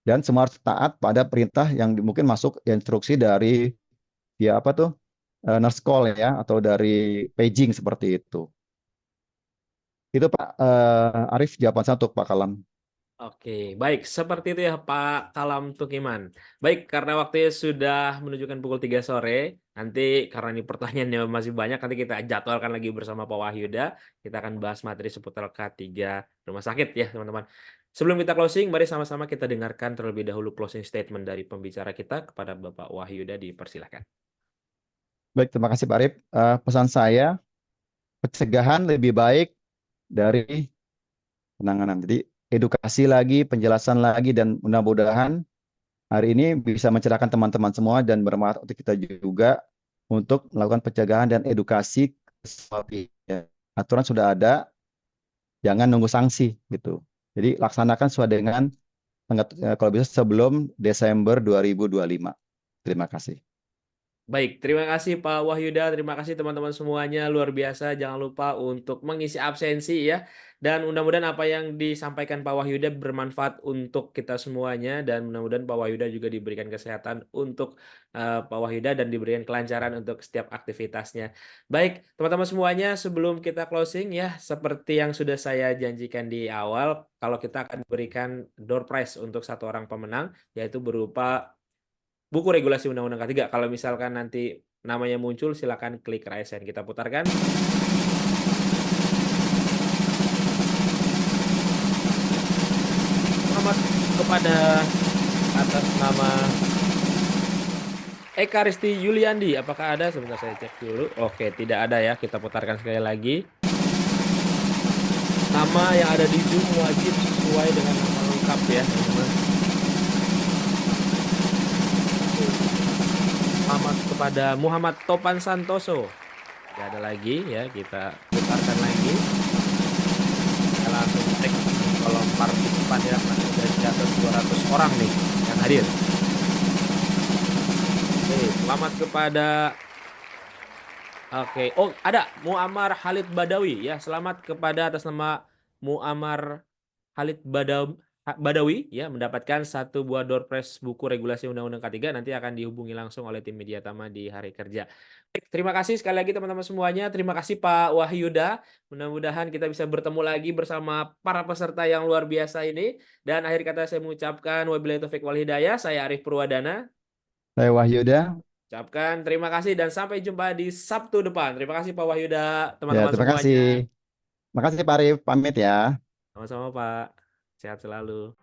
Dan semua harus taat pada perintah yang mungkin masuk instruksi dari ya apa tuh nurse call ya atau dari paging seperti itu. Itu Pak Arif jawaban saya untuk Pak Kalam. Oke, baik. Seperti itu ya Pak Kalam Tukiman. Baik, karena waktunya sudah menunjukkan pukul 3 sore, nanti karena ini pertanyaannya masih banyak, nanti kita jadwalkan lagi bersama Pak Wahyuda. Kita akan bahas materi seputar K3 rumah sakit ya teman-teman. Sebelum kita closing, mari sama-sama kita dengarkan terlebih dahulu closing statement dari pembicara kita kepada Bapak Wahyuda, dipersilakan. Baik, terima kasih Pak Arif. Pesan saya, pencegahan lebih baik dari penanganan. Jadi edukasi lagi, penjelasan lagi, dan mudah-mudahan hari ini bisa mencerahkan teman-teman semua dan bermanfaat untuk kita juga untuk melakukan pencegahan dan edukasi. Aturan sudah ada, jangan nunggu sanksi gitu. Jadi laksanakan sesuai dengan kalau bisa sebelum Desember 2025. Terima kasih. Baik, terima kasih Pak Wahyuda, terima kasih teman-teman semuanya, luar biasa. Jangan lupa untuk mengisi absensi ya. Dan mudah-mudahan apa yang disampaikan Pak Wahyuda bermanfaat untuk kita semuanya, dan mudah-mudahan Pak Wahyuda juga diberikan kesehatan untuk Pak Wahyuda dan diberikan kelancaran untuk setiap aktivitasnya. Baik, teman-teman semuanya, sebelum kita closing ya, seperti yang sudah saya janjikan di awal, kalau kita akan berikan door prize untuk satu orang pemenang, yaitu berupa buku regulasi Undang-Undang K3. Kalau misalkan nanti namanya muncul, silakan klik raise hand. Kita putarkan. Selamat kepada atas nama Eka Risti Yuliandi. Apakah ada? Sebentar saya cek dulu. Oke, tidak ada ya. Kita putarkan sekali lagi. Nama yang ada di Zoom wajib sesuai dengan nama lengkap ya, teman-teman. Selamat kepada Muhammad Topan Santoso. Tidak ada lagi ya, kita putarkan lagi. Kita langsung cek kolom partisipan ya, masih ada di atas 200 orang nih yang hadir. Oke, selamat kepada oh ada Muammar Khalid Badawi ya. Selamat kepada atas nama Muammar Khalid Badawi ya, mendapatkan satu buah door prize buku regulasi Undang-Undang K3. Nanti akan dihubungi langsung oleh tim Media Tama di hari kerja. Baik, terima kasih sekali lagi teman-teman semuanya. Terima kasih Pak Wahyuda. Mudah-mudahan kita bisa bertemu lagi bersama para peserta yang luar biasa ini. Dan akhir kata saya mengucapkan wabillahi taufiq wal hidayah. Saya Arif Purwadana. Saya Wahyuda. Ucapkan terima kasih dan sampai jumpa di Sabtu depan. Terima kasih Pak Wahyuda, Ya, teman-teman terima semuanya. kasih. Terima kasih Pak Arif. Pamit ya. Sama-sama Pak. Sehat selalu.